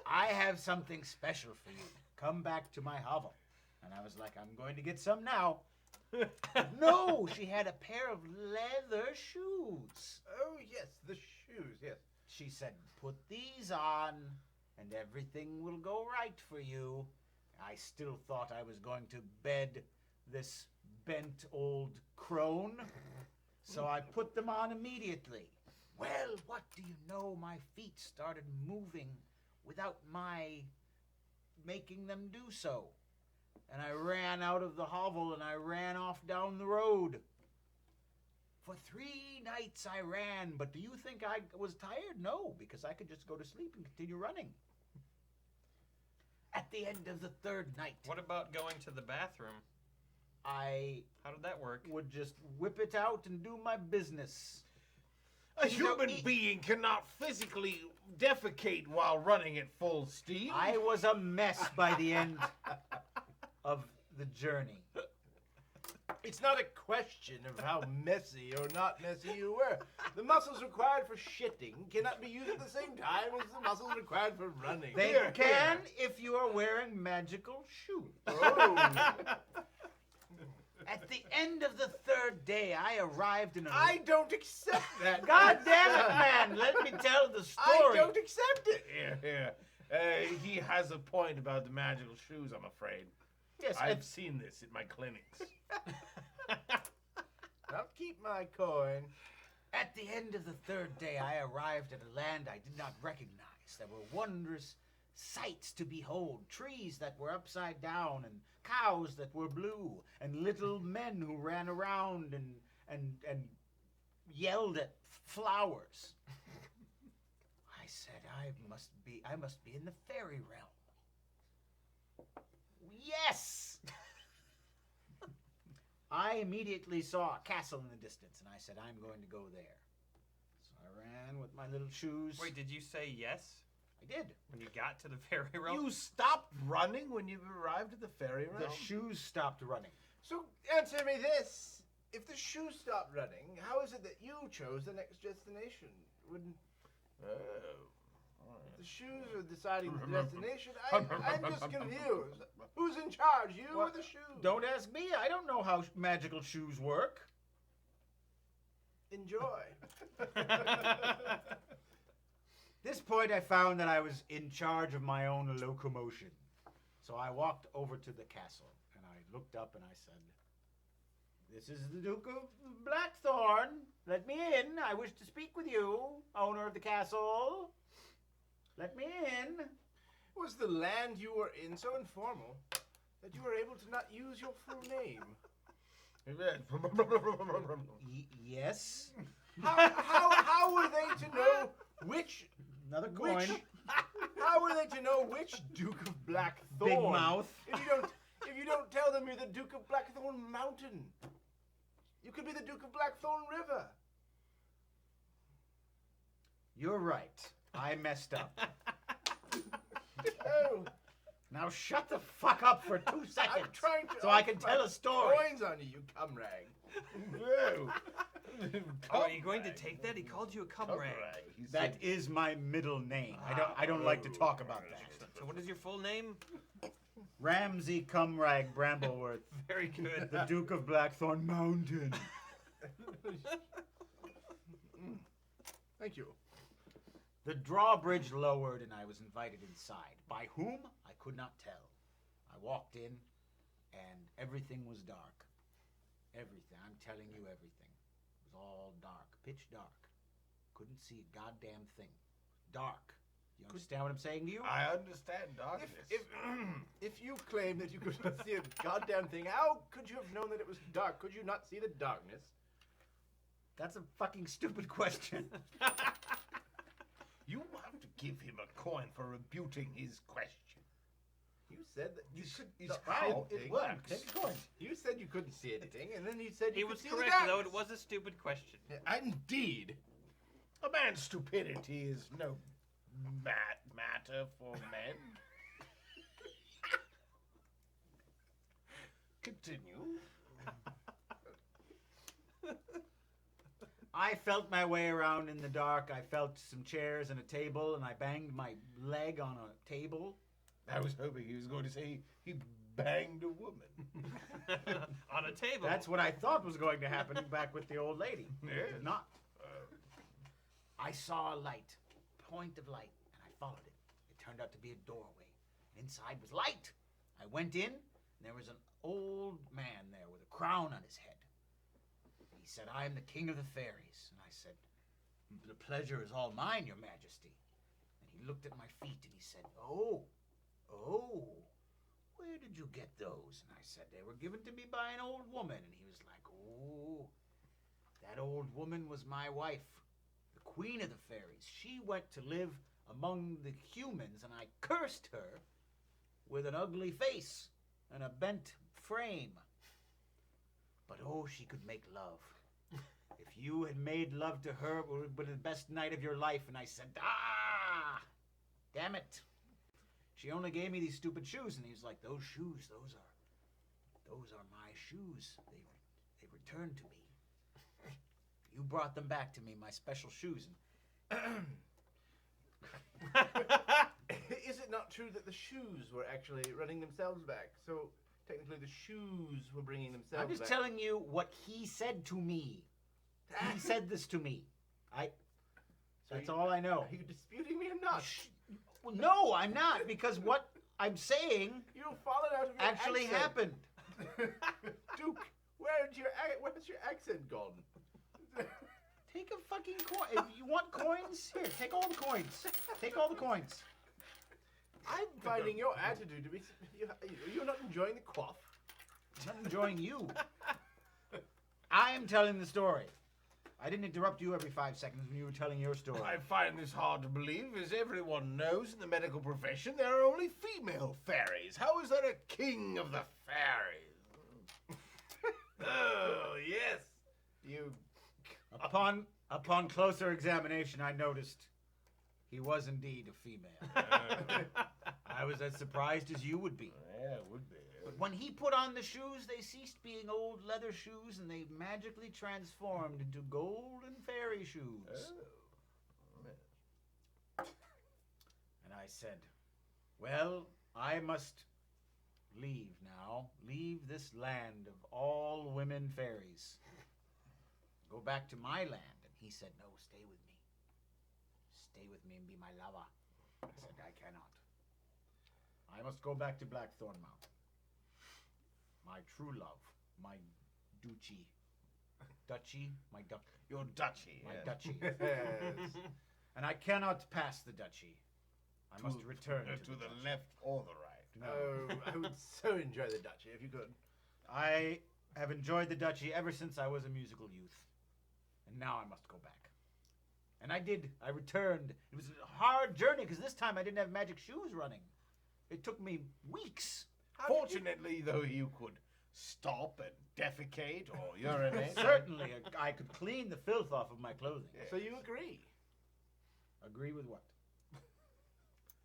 "I have something special for you. Come back to my hovel." And I was like, "I'm going to get some now." No, she had a pair of leather shoes. Oh, yes, the shoes, yes. She said, "Put these on, and everything will go right for you." I still thought I was going to bed this bent old crone, so I put them on immediately. Well, what do you know? My feet started moving without my making them do so. And I ran out of the hovel and I ran off down the road. For 3 nights I ran, but do you think I was tired? No, because I could just go to sleep and continue running. At the end of the 3rd night, What about going to the bathroom? I How did that work? would just whip it out and do my business. A You know, human being cannot physically defecate while running at full steam. I was a mess by the end of the journey. It's not a question of how messy or not messy you were. The muscles required for shitting cannot be used at the same time as the muscles required for running. They Here, can if you are wearing magical shoes. Oh. At the end of the 3rd day, I arrived in a... I don't accept that. God damn it, man! Let me tell the I story. don't accept it. Here. He has a point about the magical shoes, I'm afraid. Yes, I've seen this at my clinics. I'll keep my coin. At the end of the 3rd day, I arrived at a land I did not recognize. There were wondrous sights to behold, trees that were upside down, and cows that were blue, and little men who ran around and yelled at flowers. I said, I must be in the fairy realm. Yes! I immediately saw a castle in the distance, and I said, I'm going to go there. So I ran with my little shoes. Wait, did you say yes I did. when you got to the fairy realm? You stopped running when you arrived at the fairy realm? The shoes stopped running. So answer me this. If the shoes stopped running, how is it that you chose the next destination? Wouldn't the shoes are deciding the destination? I'm just confused. Who's in charge, you or the shoes? Don't ask me. I don't know how magical shoes work. Enjoy. This point, I found that I was in charge of my own locomotion. So I walked over to the castle, and I looked up and I said, "This is the Duke of Blackthorn. Let me in. I wish to speak with you, owner of the castle. Let me in." Was the land you were in so informal that you were able to not use your full name? Yes. How were they to know which? Another coin. How were they to know which Duke of Blackthorn? Big mouth. If you don't tell them you're the Duke of Blackthorn Mountain, you could be the Duke of Blackthorn River. You're right. I messed up. Oh, Now shut the fuck up for 2 seconds. I'm trying to. so I can tell a story. Coins on you, cum rag. No. Oh, are you going to take that? He called you a cum rag. That is my middle name. I don't like to talk about that. So what is your full name? Ramsay Cumrag Brambleworth, Very good. the Duke of Blackthorn Mountain. Thank you. The drawbridge lowered and I was invited inside. By whom? I could not tell. I walked in and everything was dark. Everything. I'm telling you everything. It was all dark. Pitch dark. Couldn't see a goddamn thing. Dark. You understand what I'm saying to you? I understand darkness. If you claim that you could not see a goddamn thing, how could you have known that it was dark? Could you not see the darkness? That's a fucking stupid question. You have to give him a coin for rebuting his question. You said that you could. It's How how it works. Take a coin. You said you couldn't see anything, and then you said He you was could see correct, the though. darkness. It was a stupid question. Indeed. A man's stupidity is no matter for men. Continue. I felt my way around in the dark. I felt some chairs and a table, and I banged my leg on a table. I was hoping he was going to say he banged a woman. On a table. That's what I thought was going to happen back with the old lady. It did not. I saw a light, point of light, and I followed it. It turned out to be a doorway. Inside was light. I went in, and there was an old man there with a crown on his head. He said, "I am the king of the fairies." And I said, "The pleasure is all mine, your majesty." And he looked at my feet and he said, Oh, where did you get those? And I said, "They were given to me by an old woman." And he was like, "Oh, that old woman was my wife, the queen of the fairies. She went to live among the humans, and I cursed her with an ugly face and a bent frame. But oh, she could make love. If you had made love to her, it would have been the best night of your life." And I said, "Ah, damn it. She only gave me these stupid shoes." And he was like, "Those shoes, those are my shoes. They returned to me. You brought them back to me, my special shoes." Is it not true that the shoes were actually running themselves back? So technically the shoes were bringing themselves I'm just back. telling you what he said to me. He said this to me. That's all I know. Are you disputing me or not? Well, no, I'm not, because what I'm saying You've fallen out of your actually accent. happened. Duke, where's your accent gone? Take a fucking coin. If you want coins, here, take all the coins. Take all the coins. I'm finding your attitude to be... You're not enjoying the quaff. I'm not enjoying you. I am telling the story. I didn't interrupt you every 5 seconds when you were telling your story. I find this hard to believe. As everyone knows in the medical profession, there are only female fairies. How is there a king of the fairies? Oh, yes. You... Upon closer examination, I noticed he was indeed a female. I was as surprised as you would be. Yeah, it would be. But when he put on the shoes, they ceased being old leather shoes, and they magically transformed into golden fairy shoes. And I said, "Well, I must leave now. Leave this land of all women fairies. Go back to my land." And he said, "No, stay with me. Stay with me and be my lover." I said, "I cannot. I must go back to Blackthorn Mountain. My true love, my duchy. Duchy? My duck. Your duchy. My yes. duchy. Yes. And I cannot pass the duchy. I must return to the duchy. left or the right. No. Oh, I would so enjoy the duchy if you could. I have enjoyed the duchy ever since I was a musical youth. And now I must go back. And I did. I returned. It was a hard journey because this time I didn't have magic shoes running. It took me weeks. Fortunately, though, you could stop and defecate or urinate. Certainly, I could clean the filth off of my clothing. So you agree? Agree with what?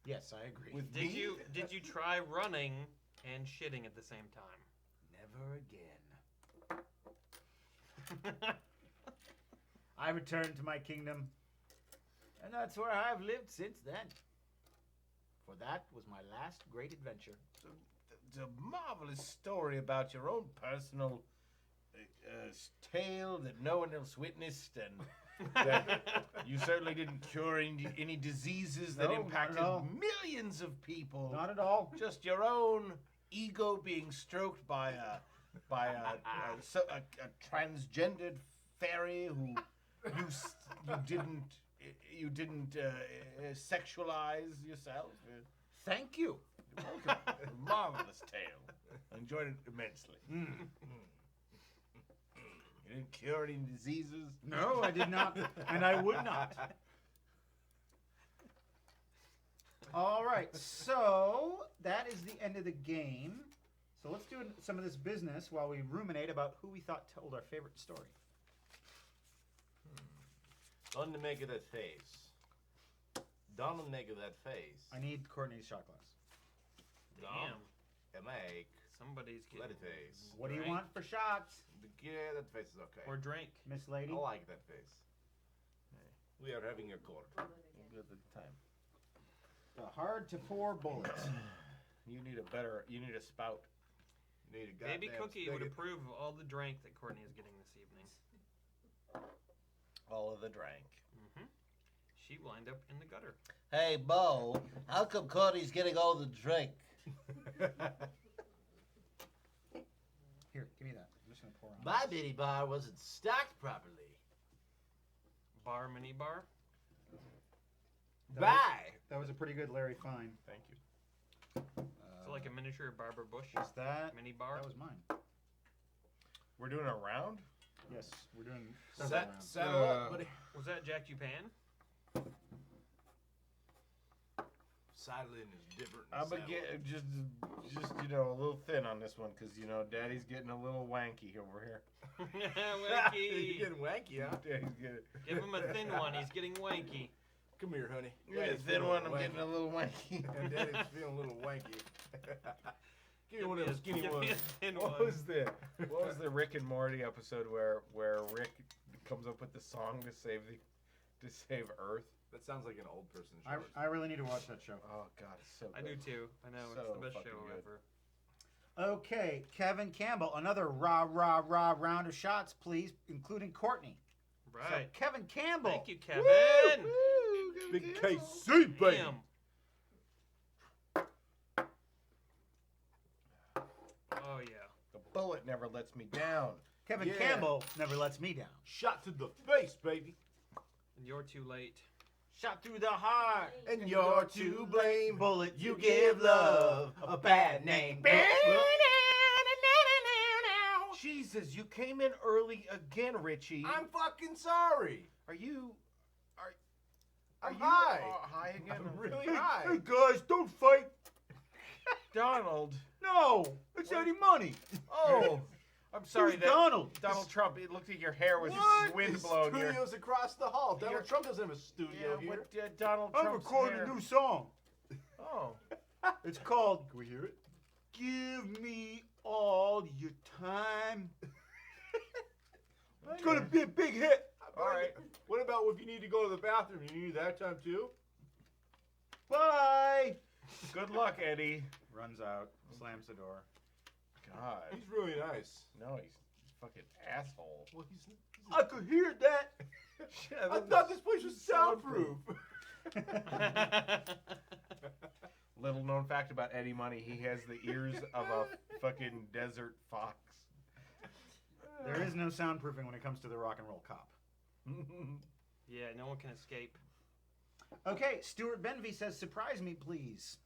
Yes, I agree. With Did me? you try running and shitting at the same time? Never again. I returned to my kingdom, and that's where I've lived since then. For that was my last great adventure. It's a marvelous story about your own personal tale that no one else witnessed, and that you certainly didn't cure any diseases that No, not impacted at all. millions of people. Not at all. Just your own ego being stroked by a transgendered fairy who you didn't sexualize yourself. Thank you. You're welcome. A marvelous tale. I enjoyed it immensely. You didn't cure any diseases. No, I did not, and I would not. All right, so that is the end of the game. So let's do some of this business while we ruminate about who we thought told our favorite story. On the make of that face. Don't make of that face. I need Courtney's shot glass. Damn. And make. Somebody's getting Let it face. What do you Drink. want for shots, Yeah, that face is okay. Or drink. Miss Lady? I like that face. We are having a court. Roll it again. Good at the time. The hard to pour bullets. You need a spout. Need a Baby goddamn Cookie would spigot. approve of all the drink that Courtney is getting this evening. All of the drink. Mm-hmm. She will end up in the gutter. Hey, Bo, how come Courtney's getting all the drink? Here, give me that. I'm just gonna pour on. My mini bar wasn't stocked properly. Bar, mini bar. Bye. That was a pretty good Larry Fine. Thank you. So like a miniature Barbara Bush Is that? mini bar. That was mine. We're doing a round? Yes, we're doing several rounds. Settle up, buddy. Was that Jack Jupan? Saddling is different. I'm gonna get just a little thin on this one because Daddy's getting a little wanky over here. Wanky. You're getting wanky, huh? Daddy's getting Give him a thin one. He's getting wanky. Come here, honey. yeah, Daddy's thin feeling one. I'm wanky. getting a little wanky. And Daddy's feeling a little wanky. Give me one of them skinny Give ones. me a thin What one. was the Rick and Morty episode where Rick comes up with the song to save Earth? That sounds like an old person I, show. I really need to watch that show. Oh God, it's so I good. do too. I know So it's the best fucking show good. ever. Okay, Kevin Campbell, another rah round of shots, please, including Courtney. So, Right. Kevin Campbell. Thank you, Kevin. Big KC, baby. Damn. Oh yeah. The bullet never lets me down. Kevin Yeah. Campbell never lets me down. Shot to the face, baby. And you're too late. Shot through the heart. And you're to blame. Bullet, You give love a bad name. Jesus, you came in early again, Richie. I'm fucking sorry. Are you? I'm you high. High again? I'm really high. Hey guys, don't fight. Donald. No, it's Eddie Money. Oh, I'm sorry. Who's That Donald? Donald Trump. It looked like your hair was What? wind The blown. Your, studio's across the hall. Donald You're- Trump doesn't have a studio yeah, here. what Donald I'm Trump's recording hair. a new song. Oh, It's called Can we hear it? Give Me All Your Time. It's gonna be a big hit. all right. What about if you need to go to the bathroom? You need that time too? Bye. Good luck, Eddie. Runs out, slams the door. God. He's really nice. No, he's a fucking asshole. Well, he's I could hear that. I thought this place was soundproof. Little known fact about Eddie Money, he has the ears of a fucking desert fox. There is no soundproofing when it comes to the rock and roll cop. Yeah, no one can escape. Okay, Stuart Benvey says, surprise me, please.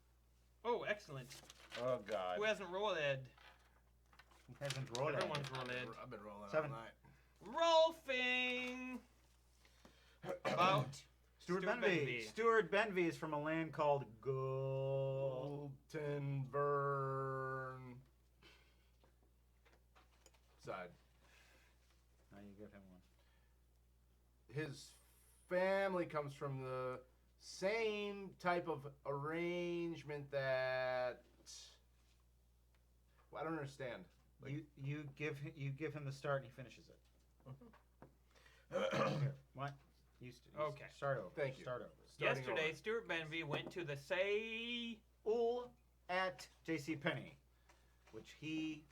Oh, excellent. Oh God. Who hasn't rolled Ed? He hasn't rolled it. Everyone's rolled Ed. I've been rolling Seven. all night. Rolfing. About Stuart Stuart Benvey. Benvey. Stuart Benvey is from a land called Golden Burn side. Now you give him one. His family comes from the same type of arrangement that I don't understand. Like, You give him the start and he finishes it. Here, what? Okay. Start over. Thank you. Start over. starting Yesterday, over. Stuart Benvey went to the say. All at J.C. Penney, which he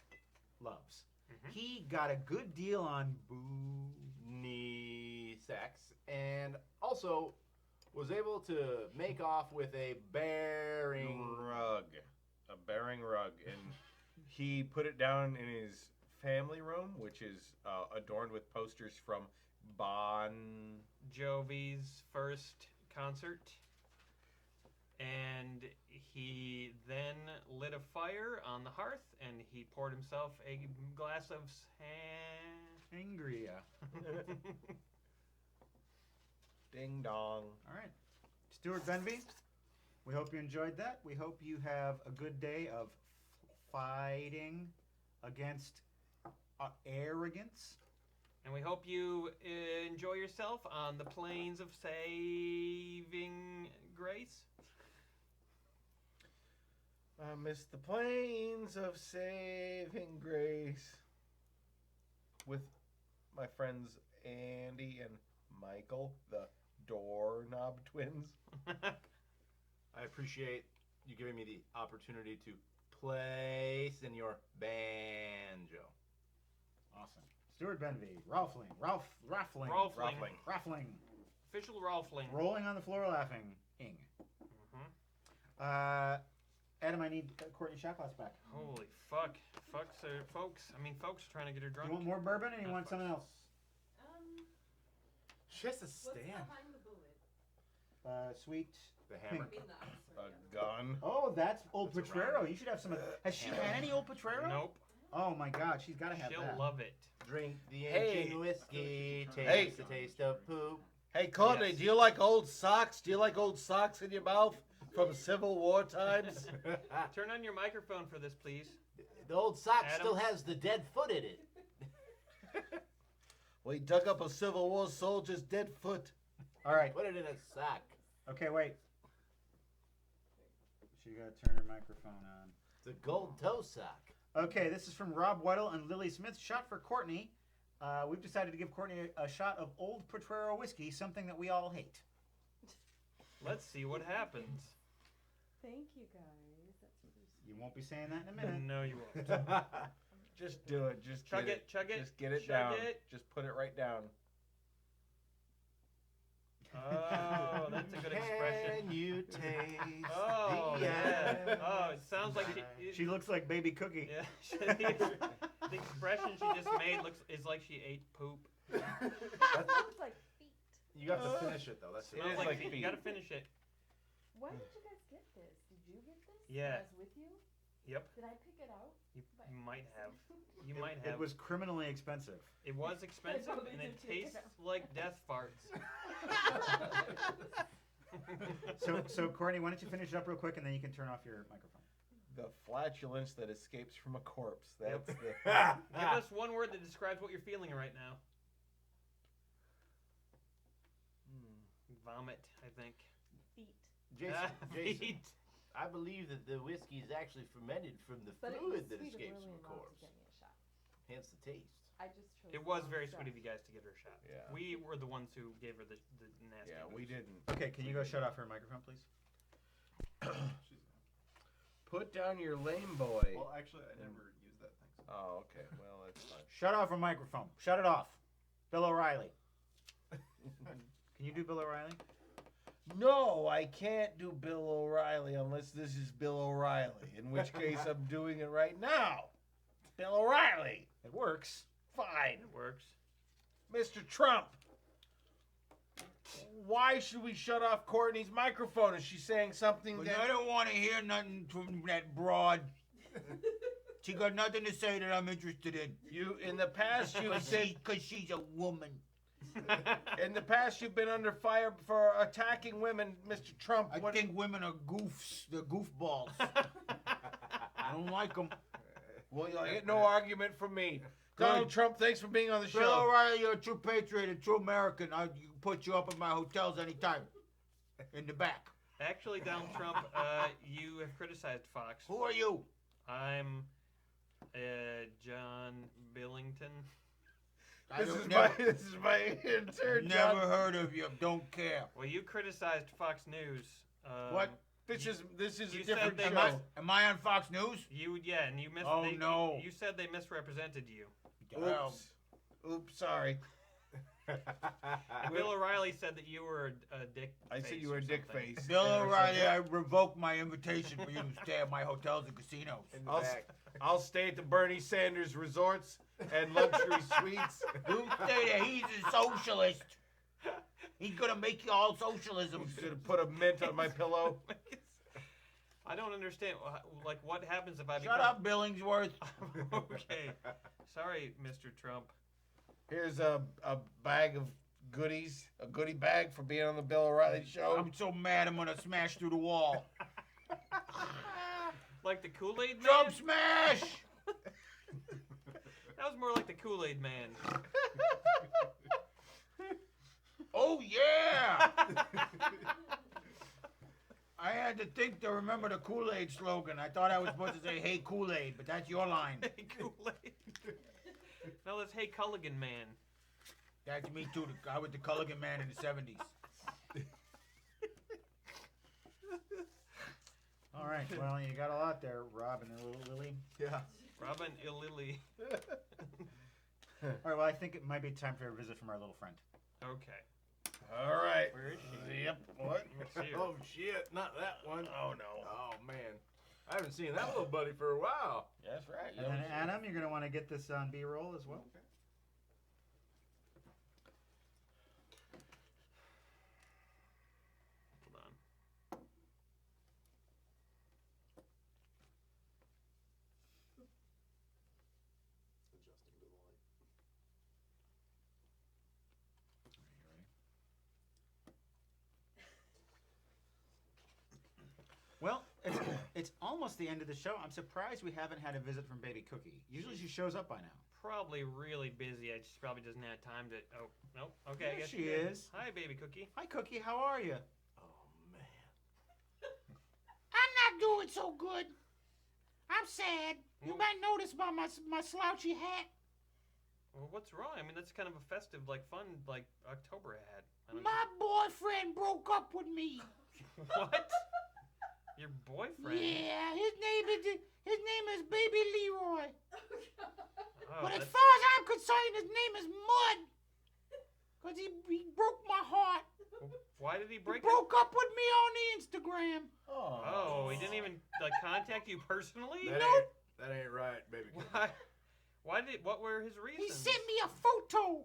loves. Mhm. He got a good deal on knee sex, and also was able to make off with a bearing. A bearing rug, and he put it down in his family room, which is adorned with posters from Bon. Jovi's first concert. And he then lit a fire on the hearth and he poured himself a glass of Sangria. Ding dong. All right. Stuart Benvey, we hope you enjoyed that. We hope you have a good day of fighting against arrogance And we hope you enjoy yourself on the plains of saving grace. I miss the plains of saving grace with my friends Andy and Michael, the doorknob twins. I appreciate you giving me the opportunity to place in your banjo. Awesome. Stuart Benvey, Raffling. Official Rolfling. Rolling on the floor laughing. Ing. Adam, I need Courtney Shotglass back. Holy fuck. Folks are trying to get her Do drunk. you want more bourbon or you want something else? She has to What's stand. behind the bullet? Sweet. The hammer. I mean the Oxford. A gun. Oh, that's Old That's a Potrero. You should have some. Has she had any Old Potrero? Nope. Oh my God, she's got to have She'll that. love it. Drink the Hey. ancient whiskey. Taste Hey. the taste of poop. Hey, Courtney, Yes. do you like old socks? Do you like old socks in your mouth from Civil War times? Turn on your microphone for this, please. The old sock Adam? still has the dead foot in it. We dug up a Civil War soldier's dead foot. All right. Put it in a sock. Okay, wait. She got to turn her microphone on. It's a gold toe sock. Okay, this is from Rob Weddle and Lily Smith. Shot for Courtney. We've decided to give Courtney a shot of Old Potrero whiskey, something that we all hate. Let's see what happens. Thank you guys. That's really You won't be saying that in a minute. No, you won't. Just do it. Just Chug get it, chug it, Just get it chug down. it. Just put it right down. Oh, that's a good expression. Can you taste Oh, the yeah. ice? Oh, it sounds like She looks like Baby Cookie. Yeah. The expression she just made is like she ate poop. Sounds like feet. You have to finish it though. That's it. Smells is like like feet. feet. You gotta finish it. When did you guys get this? Did you get this? Yeah. When I was with you? Yep. Did I pick it out? You might have. You might have. It was criminally expensive. It was expensive, probably and it did too, tastes yeah. like death farts. So Courtney, why don't you finish it up real quick and then you can turn off your microphone. The flatulence that escapes from a corpse. That's the. Give us one word that describes what you're feeling right now. Vomit, I think. Feet. Jason, Feet. I believe that the whiskey is actually fermented from the But it was fluid that sweet of escapes Lily from a and Rob to corpse. get me a shot. Hence the taste. I just chose. It the was wrong very stuff. sweet of you guys to get her a shot. Yeah. We were the ones who gave her the nasty. Yeah, we didn't. Okay, can you go shut off her microphone, please? Put down your lame boy. Well, actually, I never used that thing. So. Oh, okay. Well, that's fine. Shut off her microphone. Shut it off. Bill O'Reilly. Can you do Bill O'Reilly? No, I can't do Bill O'Reilly unless this is Bill O'Reilly, in which case I'm doing it right now. Bill O'Reilly. It works. Fine. It works. Mr. Trump. Why should we shut off Courtney's microphone? Is she saying something But that... I don't want to hear nothing from that broad. She got nothing to say that I'm interested in. You, in the past, you said... Because she's a woman. In the past, you've been under fire for attacking women, Mr. Trump. I think women are goofs. They're goofballs. I don't like them. Well, you'll get no argument from me. Donald Trump, thanks for being on the Bill show. O'Reilly, you're a true patriot, a true American. I'll put you up at my hotels anytime. In the back. Actually, Donald Trump, you have criticized Fox. Who are you? I'm John Billington. This is my intern, Never John. heard of you. Don't care. Well, you criticized Fox News. What? This is a you different said show. they Am I on Fox News? And you missed. Oh, no. You said they misrepresented you. Oops, sorry. Bill O'Reilly said that you were a dick. I said you were a dick face. Bill O'Reilly, I revoke my invitation for you to stay at my hotels and casinos. I'll stay at the Bernie Sanders resorts and luxury suites. You stay there. He's a socialist. He's gonna make you all socialism. Should have put a mint on my pillow. I don't understand. Like, what happens if I Shut up, Billingsworth. Okay. Sorry, Mr. Trump. Here's a bag of goodies, a goodie bag for being on the Bill O'Reilly show. I'm so mad I'm gonna smash through the wall. Like the Kool-Aid Man? Trump smash! That was more like the Kool-Aid Man. Oh yeah! I had to think to remember the Kool-Aid slogan. I thought I was supposed to say, "Hey Kool-Aid," but that's your line. Hey, Kool-Aid. No, that's Hey Culligan Man. That's me too. I was the Culligan Man in the '70s. All right. Well, you got a lot there, Rob and Lily. Yeah. Robin Illily. All right. Well, I think it might be time for a visit from our little friend. Okay. All right. Where is she? Yep. What? Let's see her. Oh shit! Not that one. Oh no. Oh man, I haven't seen that little buddy for a while. That's right. And then Adam, you're going to want to get this on B-roll as well. Hold on. Adjusting to the light. Well, it's almost the end of the show. I'm surprised we haven't had a visit from Baby Cookie. Usually she shows up by now. Probably really busy. I just probably doesn't have time to. Oh, nope. Okay, I There guess she did. is. Hi, Baby Cookie. Hi, Cookie. How are you? Oh man. I'm not doing so good. I'm sad. You might notice by my slouchy hat. Well, what's wrong? I mean, that's kind of a festive, like, fun, like, Oktober hat. I don't My boyfriend broke up with me. What? Your boyfriend? Yeah, his name is Baby Leroy. Oh, But as that's- far as I'm concerned, his name is Mud. Cause he broke my heart. Why did he He break up? broke up with me on the Instagram. Oh, he didn't even, like, contact you personally? That ain't right, baby. Why? What were his He reasons? sent me a photo.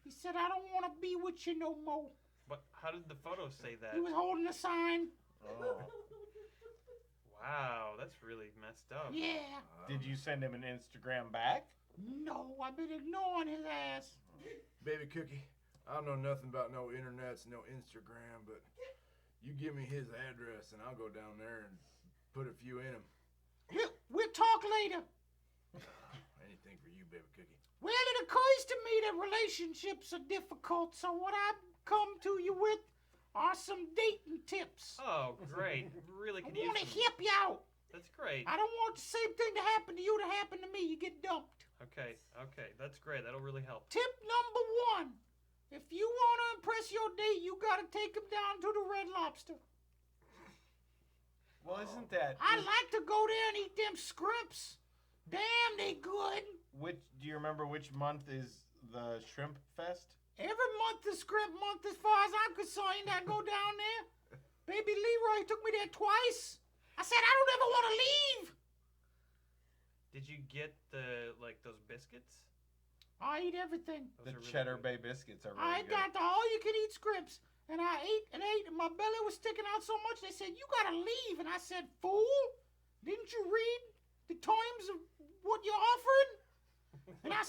He said, I don't want to be with you no more. But how did the photo say that? He was holding a sign. Oh. Wow, that's really messed up. Yeah. Did you send him an Instagram back? No, I've been ignoring his ass. Baby Cookie, I don't know nothing about no internets, no Instagram, but you give me his address and I'll go down there and put a few in him. We'll talk later. Anything for you, Baby Cookie. Well, it occurs to me that relationships are difficult, so what I've come to you with are some dating tips. Oh, great. Really I could want to use some... help you out. That's great. I don't want the same thing to happen to you to happen to me. You get dumped. Okay, that's great. That'll really help. Tip number 1. If you want to impress your date, you got to take him down to the Red Lobster. Well, isn't that I like to go there and eat them scrimps. Damn, they good. which? Do you remember which month is the Shrimp Fest? Every month is scrimp month as far as I'm concerned. I go down there. Baby Leroy took me there twice. I said, I don't ever want to leave. Did you get those biscuits? I eat everything. Those The are really Cheddar good. Bay biscuits are really I good. got the all-you-can-eat scrimps. And I ate and ate, and my belly was sticking out so much, they said, you got to leave. And I said, fool, didn't you read the terms of what you're offering? And I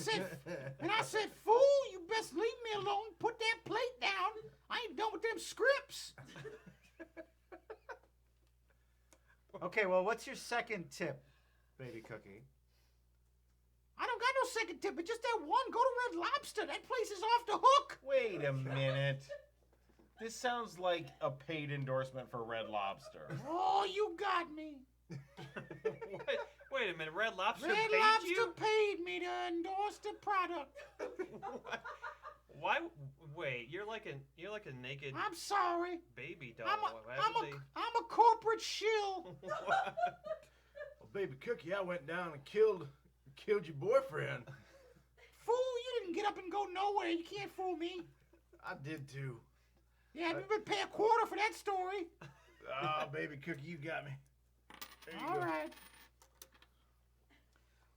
said, fool, you best leave me alone. Put that plate down. I ain't done with them scripts. Okay, well, what's your second tip, Baby Cookie? I don't got no second tip, but just that one. Go to Red Lobster. That place is off the hook. Wait a minute. This sounds like a paid endorsement for Red Lobster. Oh, you got me. Wait a minute. Red Lobster Red paid Lobster you? paid me to endorse the product. Why? Wait, you're like a naked I'm sorry. baby doll. I'm a corporate shill. Well, Baby Cookie, I went down and killed your boyfriend. Fool, you didn't get up and go nowhere. You can't fool me. I did too. Yeah, you better pay a quarter for that story. Ah, Baby Cookie, you got me. There you All go. right.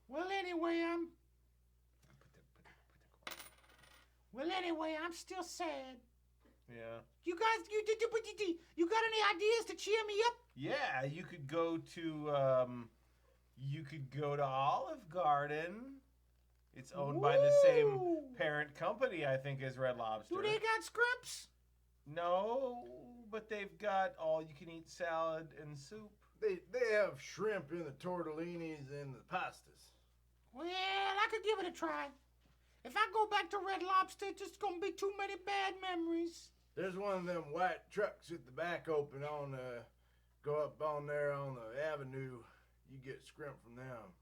Well, anyway, I'm still sad. Yeah. You guys, you got any ideas to cheer me up? Yeah, you could go to Olive Garden. It's owned by the same Ooh. parent company, I think, as Red Lobster. Do they got scripts? No, but they've got all-you-can-eat salad and soup. They have shrimp in the tortellinis and the pastas. Well, I could give it a try. If I go back to Red Lobster, it's just gonna be too many bad memories. There's one of them white trucks at the back open on go up on there on the avenue. You get scrimp from them.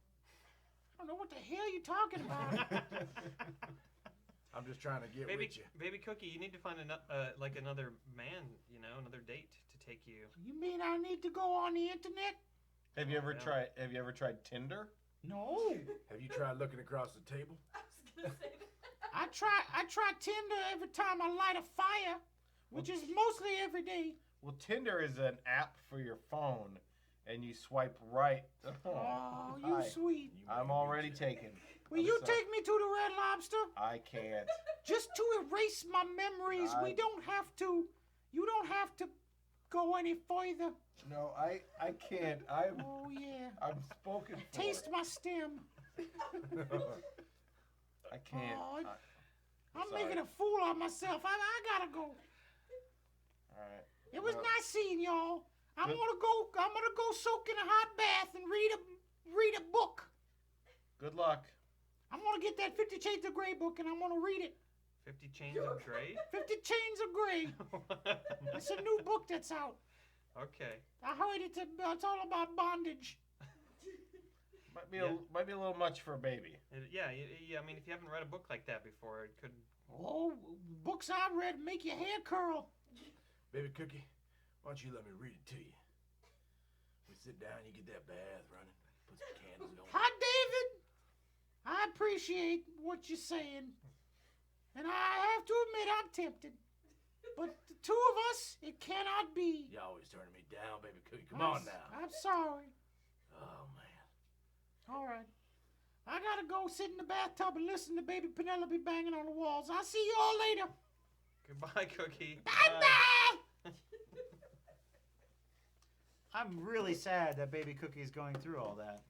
I don't know what the hell you're talking about. I'm just trying to get Baby, with you. baby Cookie, you need to find like another man, another date to take you. You mean I need to go on the internet? Have you ever yeah. tried? Have you ever tried Tinder? No. Have you tried looking across the table? I was gonna say that. I try Tinder every time I light a fire, which is mostly every day. Well, Tinder is an app for your phone, and you swipe right. Oh, you Hi. sweet. I'm already taken. Will I'm you sorry. take me to the Red Lobster? I can't. Just to erase my memories. We don't have to. You don't have to go any further. No, I can't. Oh yeah. I'm spoken for. Taste my stem. I can't. Oh, I'm sorry. making a fool of myself. I gotta go. All right. It was Well, nice seeing y'all. I'm Good. gonna go soak in a hot bath and read a book. Good luck. I'm gonna get that 50 Shades of Grey book and I'm gonna read it. 50 Chains of Grey? 50 Chains of Grey. It's a new book that's out. Okay. I heard it's all about bondage. Might be a little much for a baby. Yeah, I mean, if you haven't read a book like that before, it could. Oh, books I've read make your hair curl. Baby Cookie, why don't you let me read it to you? We sit down, you get that bath running, put some candles going. Hi, David. I appreciate what you're saying. And I have to admit I'm tempted. But the two of us, it cannot be. You always turning me down, baby Cookie. Come on now. I'm sorry. Oh, man. All right. I gotta go sit in the bathtub and listen to baby Penelope banging on the walls. I'll see you all later. Goodbye, Cookie. Bye-bye. I'm really sad that baby Cookie is going through all that.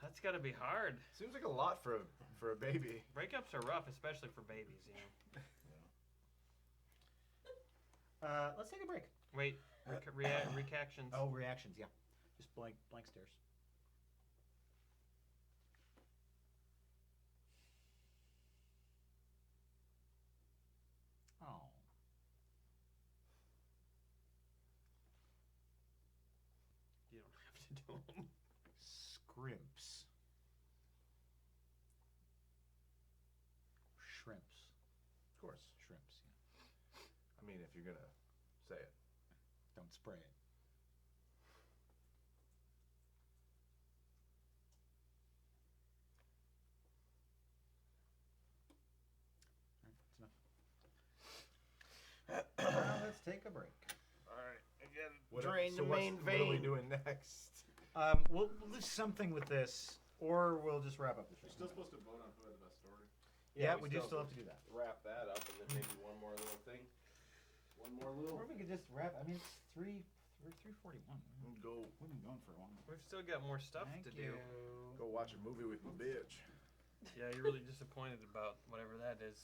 That's got to be hard. Seems like a lot for a baby. Breakups are rough, especially for babies, Let's take a break. Wait, reactions. Oh, reactions, yeah. Just blank stares. Oh. You don't have to do them. Scrimps. Shrimps. Of course. Shrimps, yeah. I mean, if you're gonna say it. Don't spray it. Alright, that's enough. Let's take a break. All right. Again, Drain the main What are we vein. doing next? We'll do something with this, or we'll just wrap up the show. We're still supposed to vote on who had the best story. Yeah, we do still have to do that. Wrap that up, and then maybe one more little thing. One more little. Or we could just wrap. I mean, it's 3:41. Go. We've been going for a while. We've still got more stuff Thank to you. do. Go watch a movie with my bitch. Yeah, you're really disappointed about whatever that is.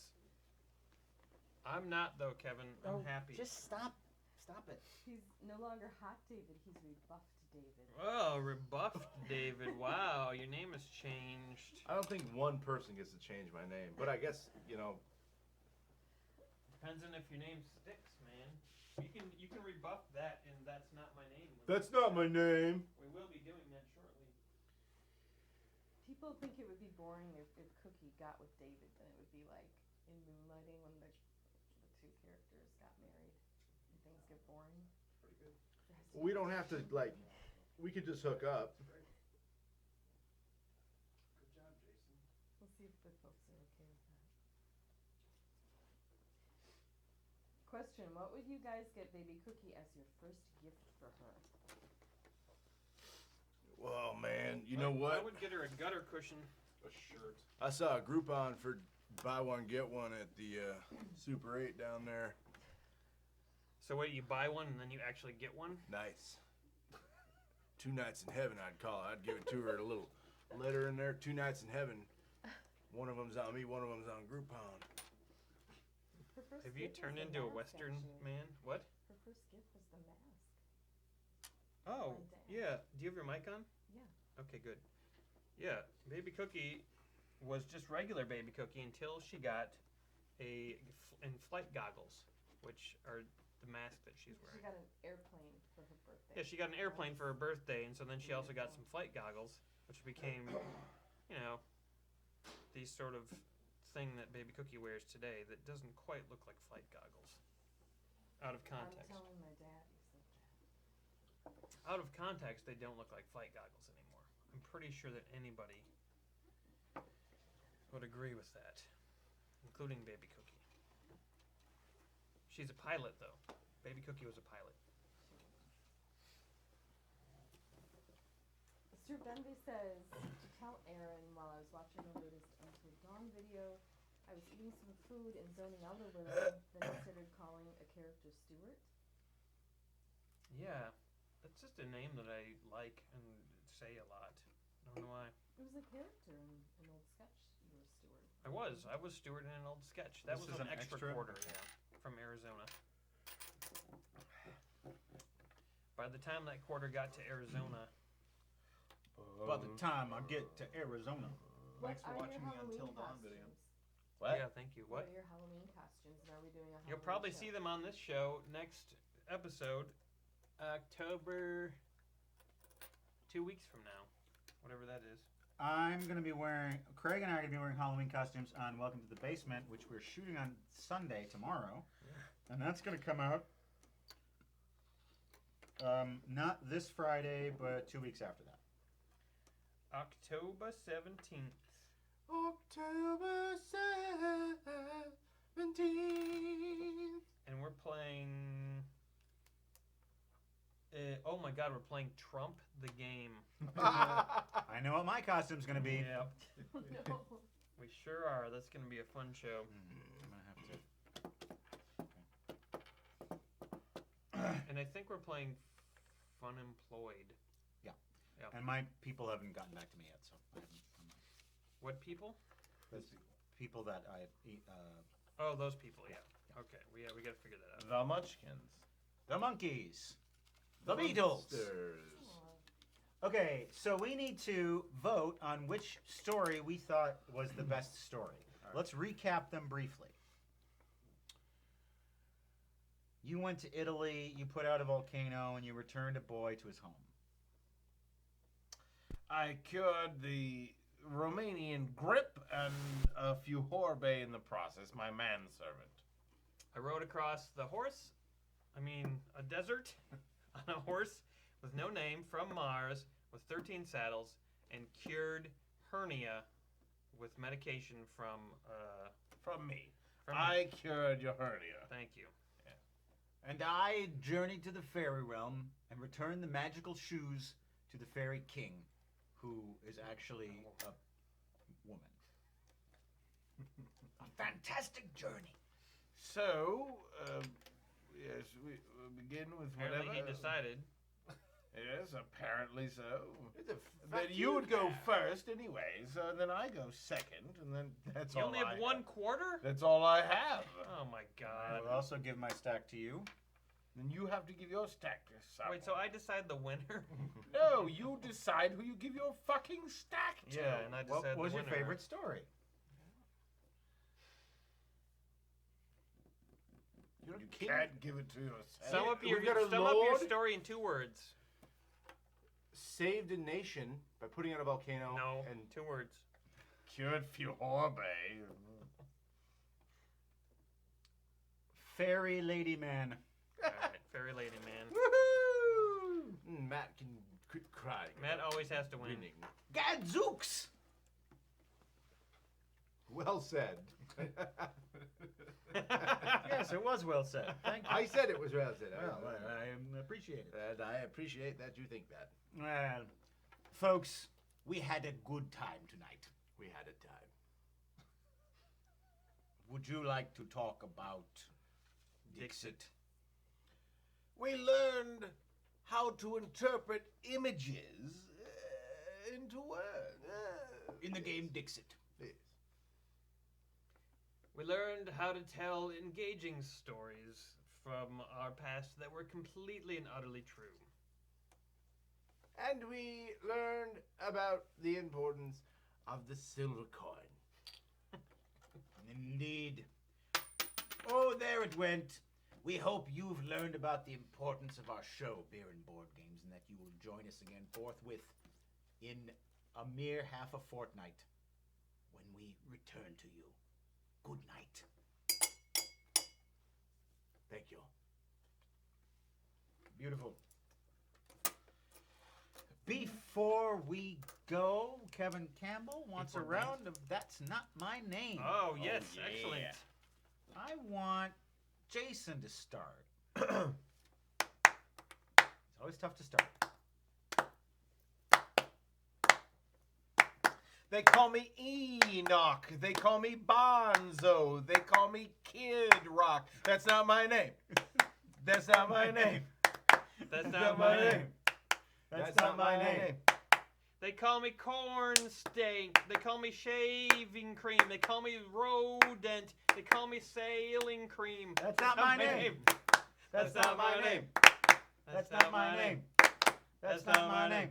I'm not, though, Kevin. I'm happy. Just stop. Stop it. He's no longer hot David, he's rebuffed David. Oh, rebuffed David. Wow, your name has changed. I don't think one person gets to change my name, but I guess Depends on if your name sticks, man. You can rebuff that, and that's not my name. That's not my name. We will be doing that shortly. People think it would be boring if Cookie got with David, then it would be like in Moonlighting when the two characters got married and things get boring. Pretty good. We don't have to we could just hook up. Good job, Jason. We'll see if the folks are okay with that. Question, what would you guys get baby Cookie as your first gift for her? Well, man, you know I what? would get her a gutter cushion. A shirt. I saw a Groupon for buy one get one at the Super 8 down there. So what, you buy one and then you actually get one? Nice. 2 nights in heaven, I'd call it. I'd give it to her a little letter in there. 2 nights in heaven. One of them's on me. One of them's on Groupon. Her first Have you gift was turned the into a mask, Western actually. man? What? Her first gift was the mask. Oh, My dad. yeah. Do you have your mic on? Yeah. Okay, good. Yeah, baby Cookie was just regular Baby Cookie until she got in-flight goggles, which are the mask that she's She wearing. got an airplane for her birthday. Yeah, she got an airplane for her birthday, and so then she also got some flight goggles, which became, the sort of thing that Baby Cookie wears today that doesn't quite look like flight goggles. Out of context. I'm telling my dad you said that. Out of context, they don't look like flight goggles anymore. I'm pretty sure that anybody would agree with that, including Baby Cookie. She's a pilot, though. Baby Cookie was a pilot. Mr. Benvey says to tell Aaron while I was watching the latest Until Dawn video, I was eating some food and zoning out a little, then he started calling a character Stuart. Yeah, that's just a name that I like and say a lot. I don't know why. It was a character in an old sketch. You were Stuart. I was Stuart in an old sketch. That This was is an an extra extra? quarter, yeah, from Arizona. By the time that quarter got to Arizona, By the time I get to Arizona. What Thanks for are watching your the Until Halloween Dawn video. costumes? What? yeah, thank you. What What? are your Halloween costumes, and are we doing a Halloween You'll probably show? see them on this show next episode, October, 2 weeks from now, whatever that is. Craig and I are going to be wearing Halloween costumes on Welcome to the Basement, which we're shooting on Sunday, tomorrow. And that's going to come out not this Friday, but 2 weeks after that. October 17th. October 17th. And we're playing. Oh my god, we're playing Trump the Game. I know what my costume's going to be. Yep. Oh, no. We sure are. That's going to be a fun show. I'm going to have to. And I think we're playing Fun Employed. And my people haven't gotten back to me yet, so I'm not. What people? Those people that I eat. Oh, those people, yeah. Okay, we got to figure that out. The Munchkins. The monkeys. The Beatles. Monsters. Okay, so we need to vote on which story we thought was the best story. Let's recap them briefly. You went to Italy, you put out a volcano, and you returned a boy to his home. I cured the Romanian grip and a few Horbe in the process, my manservant. I rode across a desert on a horse with no name from Mars with 13 saddles and cured hernia with medication from me. from I cured your hernia. Thank you. And I journeyed to the fairy realm and returned the magical shoes to the fairy king, who is actually a woman. A fantastic journey. So, yes, we begin with Apparently whatever. he decided. Yes, apparently so. It's a Then you would go first anyway, so then I go second, and then that's You all only I have one quarter? That's all I have. Oh my I god. will also give my stack to you. Then you have to give your stack to someone. Wait, so I decide the winner? No, you decide who you give your fucking stack to. Yeah, and I What decide was the your winner. favorite story? You're You king. can't give it to yourself. Sum up We your got a sum up your lord? story in 2 words. Saved a nation by putting out a volcano. No, And 2 words. Cured few Horbe. Fairy Lady Man. All right, fairy lady man. Woohoo! Matt can quit crying. Matt about always has to win. winning. Gadzooks! Well said. Yes, it was well said. Thank you. I said it was well said. Well, I appreciate it. And I appreciate that you think that. Well, folks, we had a good time tonight. We had a time. Would you like to talk about Dixit? We learned how to interpret images into words. In the game Dixit. Yes. We learned how to tell engaging stories from our past that were completely and utterly true. And we learned about the importance of the silver coin. Indeed. Oh, there it went. We hope you've learned about the importance of our show, Beer and Board Games, and that you will join us again forthwith in a mere half a fortnight when we return to you. Good night. Thank you. Beautiful. Before we go, Kevin Campbell wants Before a round of That's Not My Name. Oh, yes. yeah. Excellent. I want Jason to start. It's always tough to start. They call me Enoch. They call me Bonzo. They call me Kid Rock. That's not my name. That's not my name. That's not my name. That's not my name. They call me corn steak. They call me shaving cream. They call me rodent. They call me sailing cream. That's not my name. That's not my name. That's not my name. That's not my name.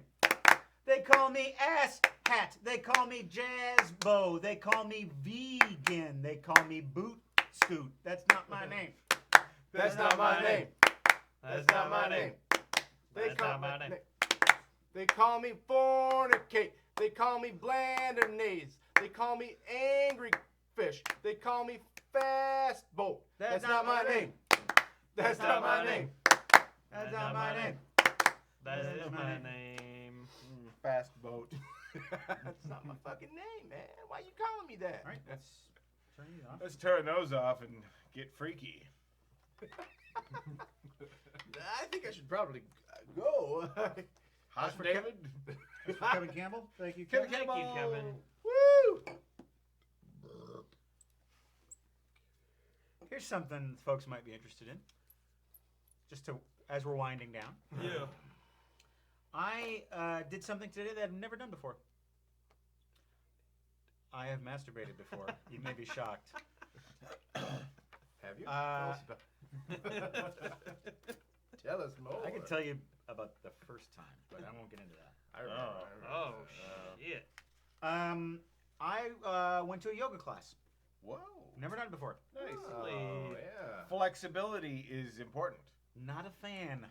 They call me ass hat. They call me jazz bow. They call me vegan. They call me boot scoot. That's not my name. That's not my name. That's not my name. That's call not my name. They call me fornicate. They call me blandernase. They call me angry fish. They call me fast boat. That's not my name. That's not my name. That's not my name. That is my name. Fast boat. That's not my fucking name, man. Why you calling me that? All right, let's turn these off. Let's turn those off and get freaky. I think I should probably go. Hot for David. That's for Kevin Campbell. Thank you, Kevin. Thank you, Kevin. Woo! Here's something folks might be interested in. Just to, as we're winding down, Yeah. I did something today that I've never done before. I have masturbated before. You may be shocked. Have you? Uh, Tell us more. I can tell you about the first time, but I won't get into that. I remember. Oh, shit. I went to a yoga class. Whoa. Never done it before. Nice. Oh, yeah. Flexibility is important. Not a fan.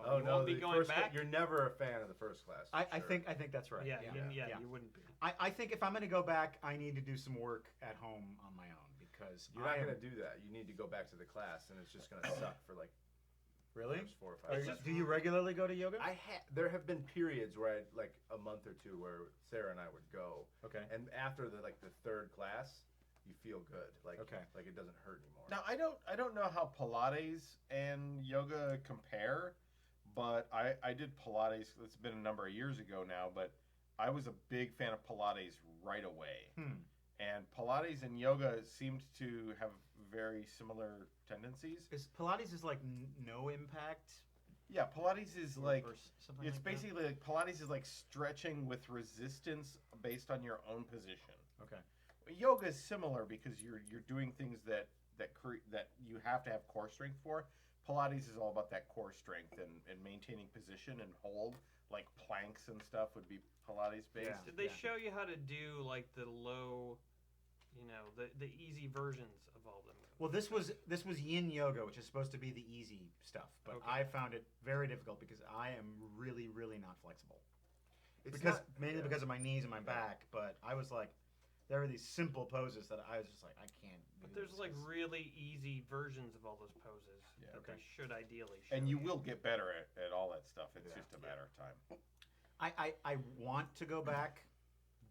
Oh, you won't be the going first back? You're never a fan of the first class. I think that's right. Yeah, yeah. you wouldn't be. I think if I'm going to go back, I need to do some work at home on my own because You're not going to do that. You need to go back to the class, and it's just going to suck for like Really? first 4 or 5 It's months. just- Do you regularly go to yoga? There have been periods where I like a month or two where Sarah and I would go, Okay. and after the third class, you feel good, like Okay. like it doesn't hurt anymore. Now I don't know how Pilates and yoga compare, but I did Pilates. It's been a number of years ago now, but I was a big fan of Pilates right away. And Pilates and yoga seemed to have very similar tendencies. Pilates is like no impact. Yeah, Pilates is or- like or something it's like that? basically like Pilates is like stretching with resistance based on your own position. Okay. Yoga is similar because you're doing things that you have to have core strength for. Pilates is all about that core strength and maintaining position and hold, like planks and stuff would be Pilates based. Yeah. Did they show you how to do like the low, the easy versions of all them? Well, this was yin yoga, which is supposed to be the easy stuff, but Okay. I found it very difficult because I am really, really not flexible. It's Mainly because of my knees and my back. But I was like, there are these simple poses that I was just like, I can't. But do there's this. like really easy versions of all those poses Yeah. that Okay. they should ideally show And you will get better at all that stuff. It's Yeah. just a matter of time. I want to go back,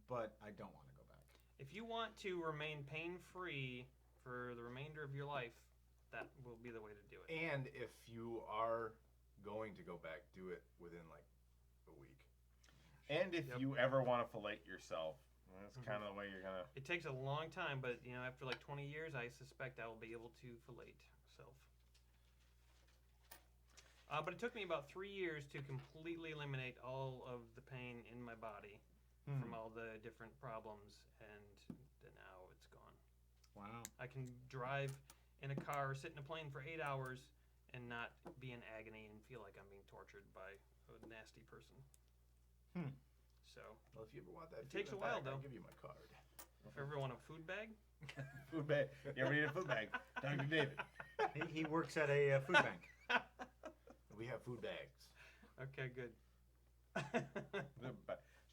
but I don't want to go back. If you want to remain pain-free for the remainder of your life, that will be the way to do it. And if you are going to go back, do it within like a week. And if Yep. you ever want to fillet yourself, that's Mhm. kind of the way you're gonna. It takes a long time, but after like 20 years, I suspect I will be able to fillet self. But it took me about 3 years to completely eliminate all of the pain in my body from all the different problems, and now it's gone. Wow. I can drive in a car or sit in a plane for 8 hours and not be in agony and feel like I'm being tortured by a nasty person. So Well, if you ever want that, It takes feeling a while, back, I'll though. give you my card. if you ever want a food bag, Food bag. You ever need a food bag? Dr. David. He works at a food bank. We have food bags. okay, good. There's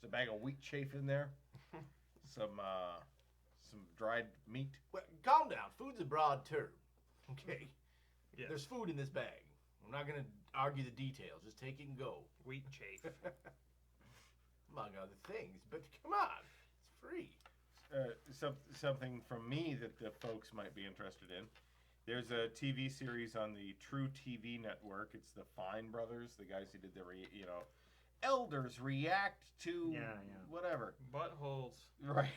a bag of wheat chaff in there. Some dried meat. Well, calm down. Food's a broad term. Okay. Yes. There's food in this bag. I'm not gonna argue the details. Just take it and go. Wheat chafe. Among other things, but come on, it's free. Something from me that the folks might be interested in. There's a TV series on the True TV network. It's the Fine Brothers, the guys who did the elders react to whatever. Buttholes. Right.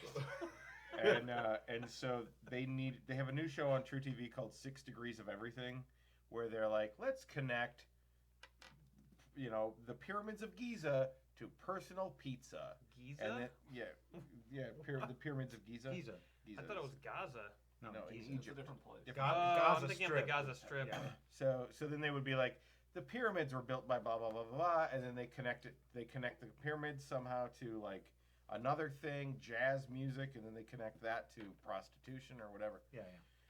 and so they have a new show on True TV called 6 Degrees of Everything, where they're like, let's connect, the pyramids of Giza to personal pizza. Giza? And then, the pyramids of Giza. Giza. I thought it was Gaza. No, in It's Egypt. a different place. I'm thinking of the Gaza Strip. Yeah. So then they would be like, the pyramids were built by blah blah blah blah blah, and then they connect the pyramids somehow to like another thing, jazz music, and then they connect that to prostitution or whatever. Yeah.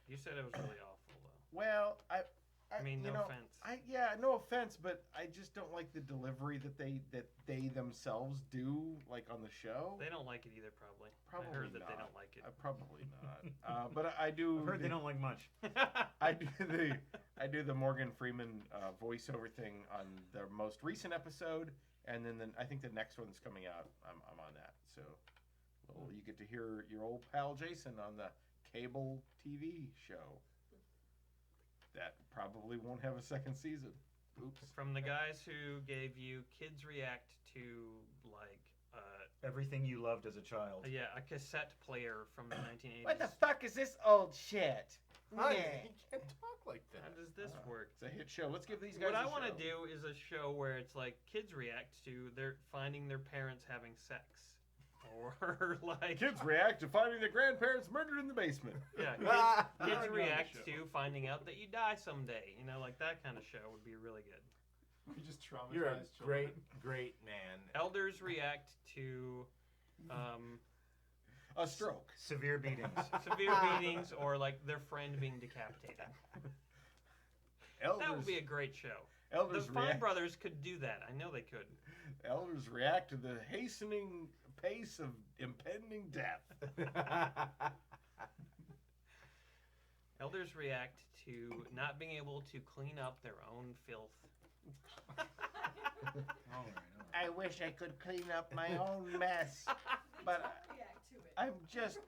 You said it was really awful, though. Well, I mean, no offense. No offense, but I just don't like the delivery that they themselves do, like on the show. They don't like it either, probably. Probably I heard that not. they don't like it. Probably not. But I do. I've heard they don't like much. I do the Morgan Freeman voiceover thing on the most recent episode, and then I think the next one that's coming out, I'm on that. So, you get to hear your old pal Jason on the cable TV show. That probably won't have a second season. Oops. From the guys who gave you Kids React to, like, Everything you loved as a child. a cassette player from the 1980s. What the fuck is this old shit? Honey, Yeah. you can't talk like How that. does this work? It's a hit show. Let's give these guys What I want to do is a show where it's like kids react to their finding their parents having sex, or like Kids react to finding their grandparents murdered in the basement. yeah, Ah, kids already on the react show. to finding out that you die someday. Like that kind of show would be really good. We just traumatized You're a children. great man. Elders react to A stroke. Severe beatings. severe beatings or like their friend being decapitated. Elders, That would be a great show. elders The Fine react. Brothers could do that. I know they could. Elders react to the hastening pace of impending death. Elders react to not being able to clean up their own filth. All right. I wish I could clean up my own mess, but React to it. I'm just.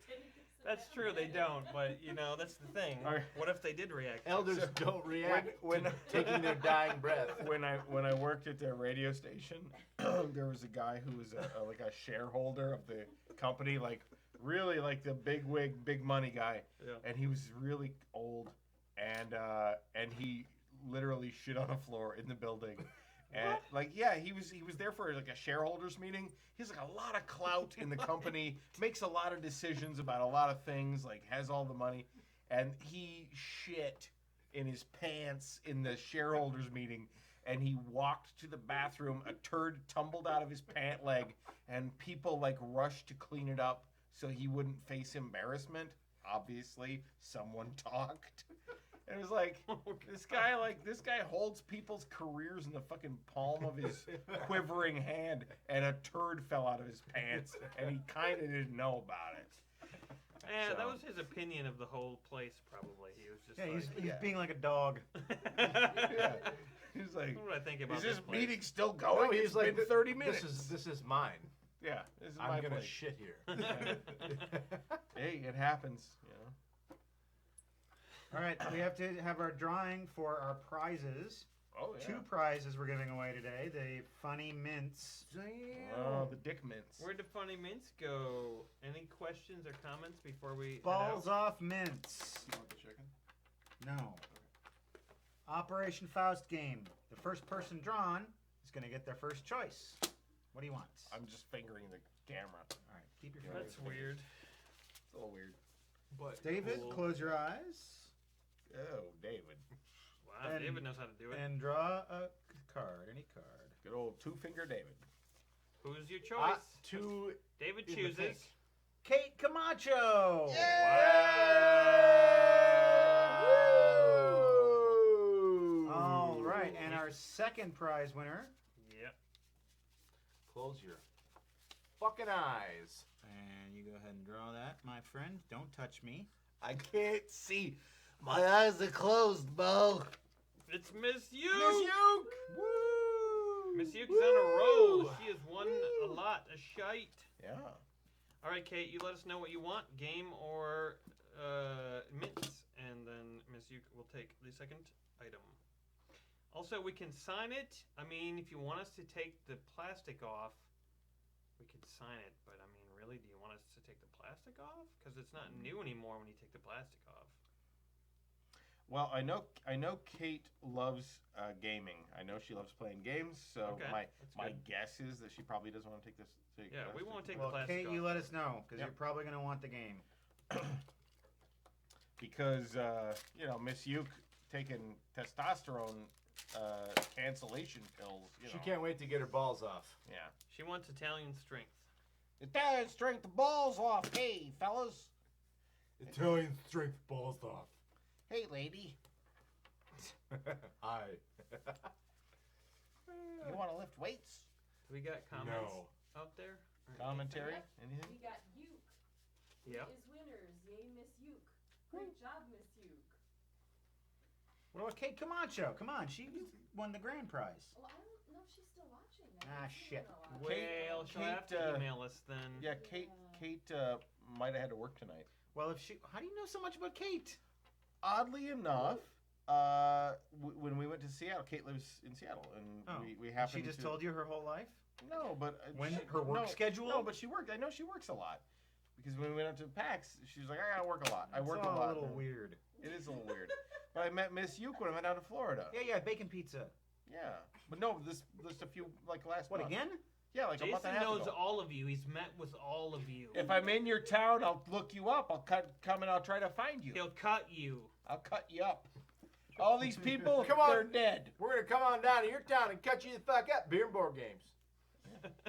That's true, they don't, but that's the thing. All right. What if they did react? Elders don't react when- to taking their dying breath. When I worked at their radio station, there was a guy who was like a shareholder of the company, like really like the big wig, big money guy, Yeah. and he was really old, and he literally shit on a floor in the building. And he was there for like a shareholders meeting. He has like a lot of clout in the company, makes a lot of decisions about a lot of things, like has all the money, and he shit in his pants in the shareholders meeting, and he walked to the bathroom, a turd tumbled out of his pant leg, and people like rushed to clean it up so he wouldn't face embarrassment. Obviously, someone talked. And it was like, this guy holds people's careers in the fucking palm of his quivering hand, and a turd fell out of his pants, and he kind of didn't know about it. Yeah, So- that was his opinion of the whole place, probably. He was just Yeah, like, he's being like a dog. Yeah. He's like, what would I think about is this place? meeting still going? Oh, he's It's like been 30 minutes. This is mine. Yeah, this is I'm my gonna place. shit here. Hey, it happens. All right, we have to have our drawing for our prizes. Oh yeah. 2 prizes we're giving away today. The funny mints. Oh, the dick mints. Where'd the funny mints go? Any questions or comments before we Balls head out? off mints. You want the chicken? No. Operation Faust game. The first person drawn is going to get their first choice. What do you want? I'm just fingering the camera. All right, keep your That's fingers. weird. It's a little weird. But David, cool. close your eyes Oh, David. Wow, and- David knows how to do it. and draw a card, any card. Good old 2-finger David. Who's your choice? Two. David in the chooses. pink. Kate Camacho. All right, and our second prize winner. Yep. Close your fucking eyes. And you go ahead and draw that, my friend. Don't touch me. I can't see. My eyes are closed, Bo. It's Miss Uke. Miss Uke. Woo. Miss Uke's on a roll. She has won a lot, a shite. Yeah. All right, Kate, you let us know what you want, game or mints, and then Miss Uke will take the second item. Also, we can sign it. I mean, if you want us to take the plastic off, we could sign it. But I mean, really, do you want us to take the plastic off? Because it's not new anymore when you take the plastic off. Well, I know Kate loves gaming. I know she loves playing games. So Okay, my that's good. guess is that she probably doesn't want to take this. Yeah, we won't take Well, the plastic Kate, off. you let us know, because Yep. you're probably going to want the game. Because Miss Uke taking testosterone cancellation pills. She can't wait to get her balls off. Yeah. She wants Italian strength. Italian strength the balls off. Hey, fellas. Italian strength balls off. Hey, lady. Hi. You want to lift weights? We got comments out there? Or Commentary? Yep. Anything? We got Uke. Yep. Is winners. Yay, Miss Uke. Great job, Miss Uke. What about Kate Camacho? Come on, she won the grand prize. Well, I don't know if she's still watching. I Ah, haven't seen shit. her in a while. Well, she'll have to email us then. Yeah, Kate might have had to work tonight. Well, how do you know so much about Kate? Oddly enough, when we went to Seattle, Kate lives in Seattle, and we happened She just to... told you her whole life? No, but... Her work schedule? No, but she worked. I know she works a lot. Because when we went up to PAX, she was like, I gotta work a lot. I work a lot. a little weird. It is a little weird. But I met Miss Uke when I went down to Florida. Yeah, bacon pizza. Yeah. But no, just a few, last What, month. again? Yeah, a month Jason and a half knows ago. all of you. He's met with all of you. If I'm in your town, I'll look you up. I'll come and I'll try to find you. He'll cut you. I'll cut you up. All these people, Come on. they're dead. We're gonna come on down to your town and cut you the fuck up. Beer and board games.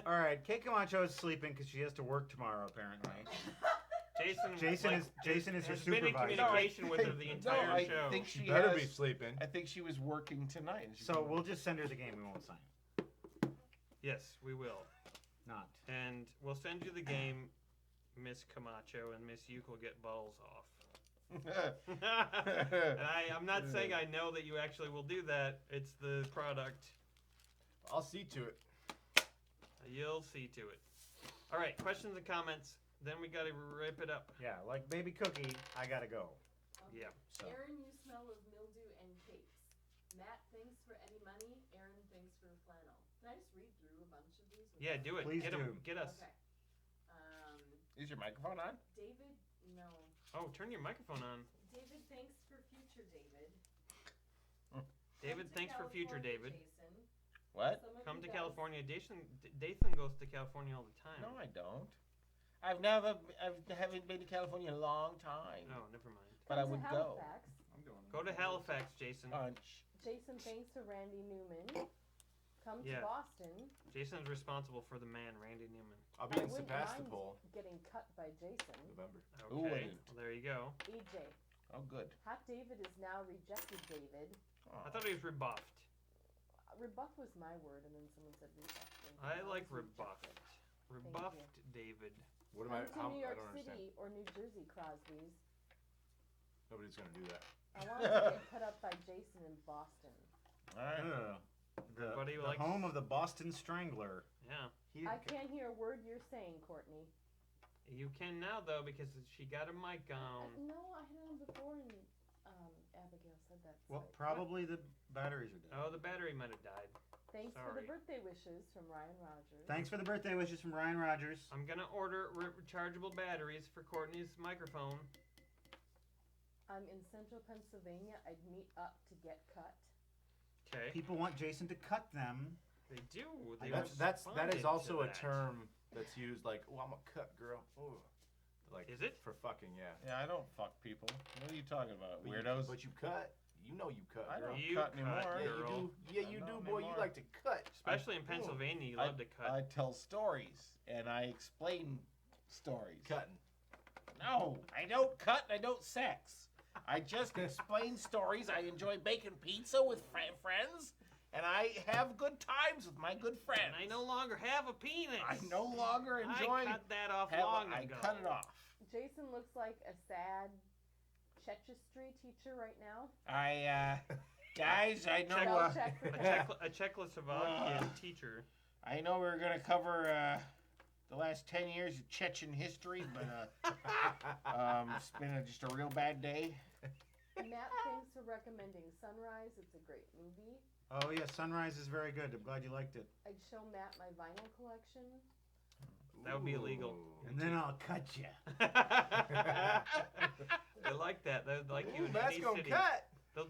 All right, Kate Camacho is sleeping because she has to work tomorrow, apparently. Jason is her has been in supervisor. communication with her the entire I show. think she Better has, be sleeping. I think she was working tonight. and she So couldn't- we'll just send her the game. We won't sign it. Yes, we will. Not. And we'll send you the game, Miss Camacho, and Miss Uke will get balls off. And I'm not saying I know that you actually will do that. It's the product. I'll see to it. You'll see to it. All right, questions and comments. Then we got to rip it up. Yeah, like Baby Cookie, I gotta go. Yeah. So. Aaron, you smell of mildew and cakes. Matt, thanks for any money. Aaron, thanks for flannel. Can I just read through a bunch of these? Yeah, do it. Please Get 'em. do. Get us. Okay. Is your microphone on? David, no. Oh, turn your microphone on. David, thanks for future David. David, thanks for future David. Jason. What? Some of Come you to guys- California. Dathan goes to California all the time. No, I don't. I haven't been to California in a long time. Oh, never mind. But I Come to would go. Halifax. Go to Halifax, Jason. Punch. Jason, thanks to Randy Newman. Come Yeah. to Boston. Jason's responsible for the man, Randy Newman. I'll be I in wouldn't Sebastopol, mind getting cut by Jason. November. Ooh, Okay. and- Well, there you go. EJ. Oh, good. Hot David is now rejected David. I thought he was rebuffed. Rebuff was my word, and then someone said rebuffed. and I was like rejected. rebuffed. Rebuffed David. What am I? Come to How, New I York don't understand. City or New Jersey, Crosby's. Nobody's gonna do that. I want to get cut up by Jason in Boston. All right. Buddy The likes- home of the Boston Strangler. Yeah. I can't hear a word you're saying, Courtney. You can now, though, because she got a mic on. No, I had it on before, and Abigail said that. Well, so- probably the batteries are dead. Oh, the battery might have died. Thanks for sorry. the birthday wishes from Ryan Rogers. Thanks for the birthday wishes from Ryan Rogers. I'm going to order rechargeable batteries for Courtney's microphone. I'm in central Pennsylvania. I'd meet up to get cut. Okay. People want Jason to cut them. They do. They That is responded also to a that. term that's used like, oh, I'm a cut girl. Ooh. Like, Is it? for fucking? Yeah. Yeah, I don't fuck people. What are you talking about, But weirdos? But you cut. You know you cut. I girl. don't You cut cut, anymore. Yeah, girl. you do. Yeah, you I do, don't boy. You anymore. like to cut. Especially in Pennsylvania, you love to cut. I tell stories and I explain stories. Cutting. No, I don't cut. I don't sex. I just explain stories. I enjoy baking pizza with friends, and I have good times with my good friends. And I no longer have a penis. I no longer enjoy. I cut that off have- long I ago. cut it off. Jason looks like a sad Czechistry teacher right now. Guys, I know. Spell check for A Czechoslovakian teacher. I know we're gonna cover the last 10 years of Chechen history, but it's been just a real bad day. Matt, thanks for recommending Sunrise. It's a great movie. Oh yeah, Sunrise is very good. I'm glad you liked it. I'd show Matt my vinyl collection. That would be illegal. And then I'll cut you. They like that. They like you in Matt's any gonna city. cut.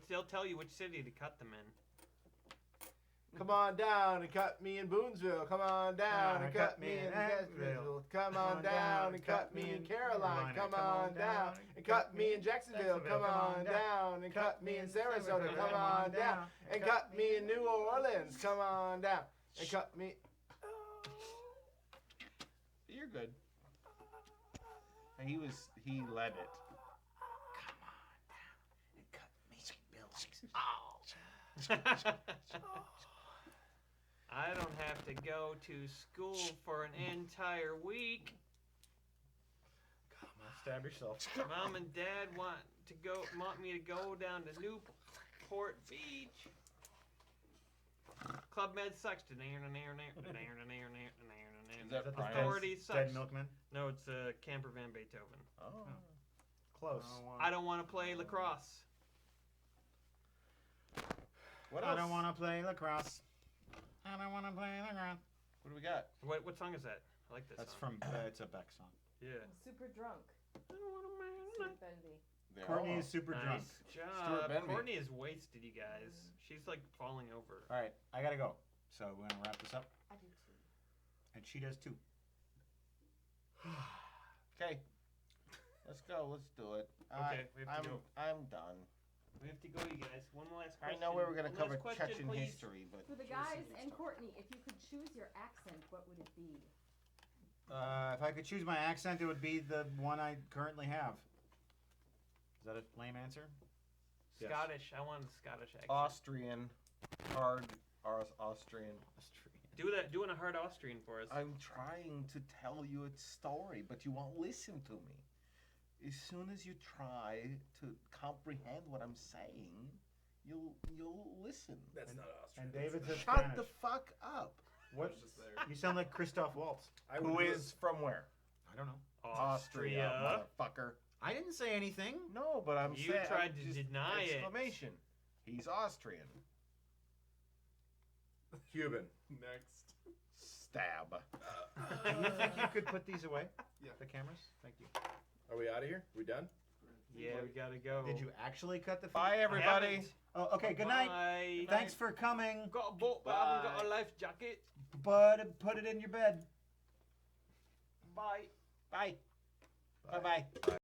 They'll tell you which city to cut them in. Come on down and cut me in Boonesville. Come on down and cut me in Nashville. Come on down and cut me in Caroline. Come on down and cut me in Jacksonville. Come on down and cut me in Sarasota. Come on down and cut me in New Orleans. Come on down and cut me. You're good. He led it. I don't have to go to school for an entire week. Stab yourself. Mom and Dad want me to go down to Newport Beach. Club Med sucks. Is that Authority sucks. Dead Milkman. No, it's Camper Van Beethoven. Oh. Close. I don't want to play lacrosse. What I else? don't want to play lacrosse. I don't want to play lacrosse. What do we got? What song is that? I like that That's song. from. It's a Beck song. Yeah. Super drunk. Stuart Benvie. Courtney is super drunk. Nice job. Stuart Benvie. Courtney is wasted, you guys. She's like falling over. All right, I gotta go. So we're gonna wrap this up, I do too. and she does too. Okay. Let's go. Let's do it. Okay, we have to go. I'm done. We have to go, you guys. One last I question. know we were going to One cover last question, Chechen please. history, but For the guys and Courtney, if you could choose your accent, what would it be? If I could choose my accent, it would be the one I currently have. Is that a lame answer? Yes. Scottish. I want a Scottish accent. Austrian, hard Austrian. Doing a hard Austrian for us. I'm trying to tell you a story, but you won't listen to me. As soon as you try to comprehend what I'm saying, you'll listen. That's not Austrian. And David said Shut Spanish. the fuck up. What? just there. You sound like Christoph Waltz. Who is from where? I don't know. Austria. motherfucker. I didn't say anything. No, but I'm You saying. tried to deny it. Exclamation. He's Austrian. Cuban. Next. Stab. Do you think you could put these away? Yeah. The cameras? Thank you. Are we out of here? We done? Yeah, we gotta go. Did you actually cut the feet? Bye, I everybody. haven't. Oh, okay, good night. Bye. Thanks for coming. Got a boat, but I haven't got a life jacket. But put it in your bed. Bye. Bye. Bye-bye.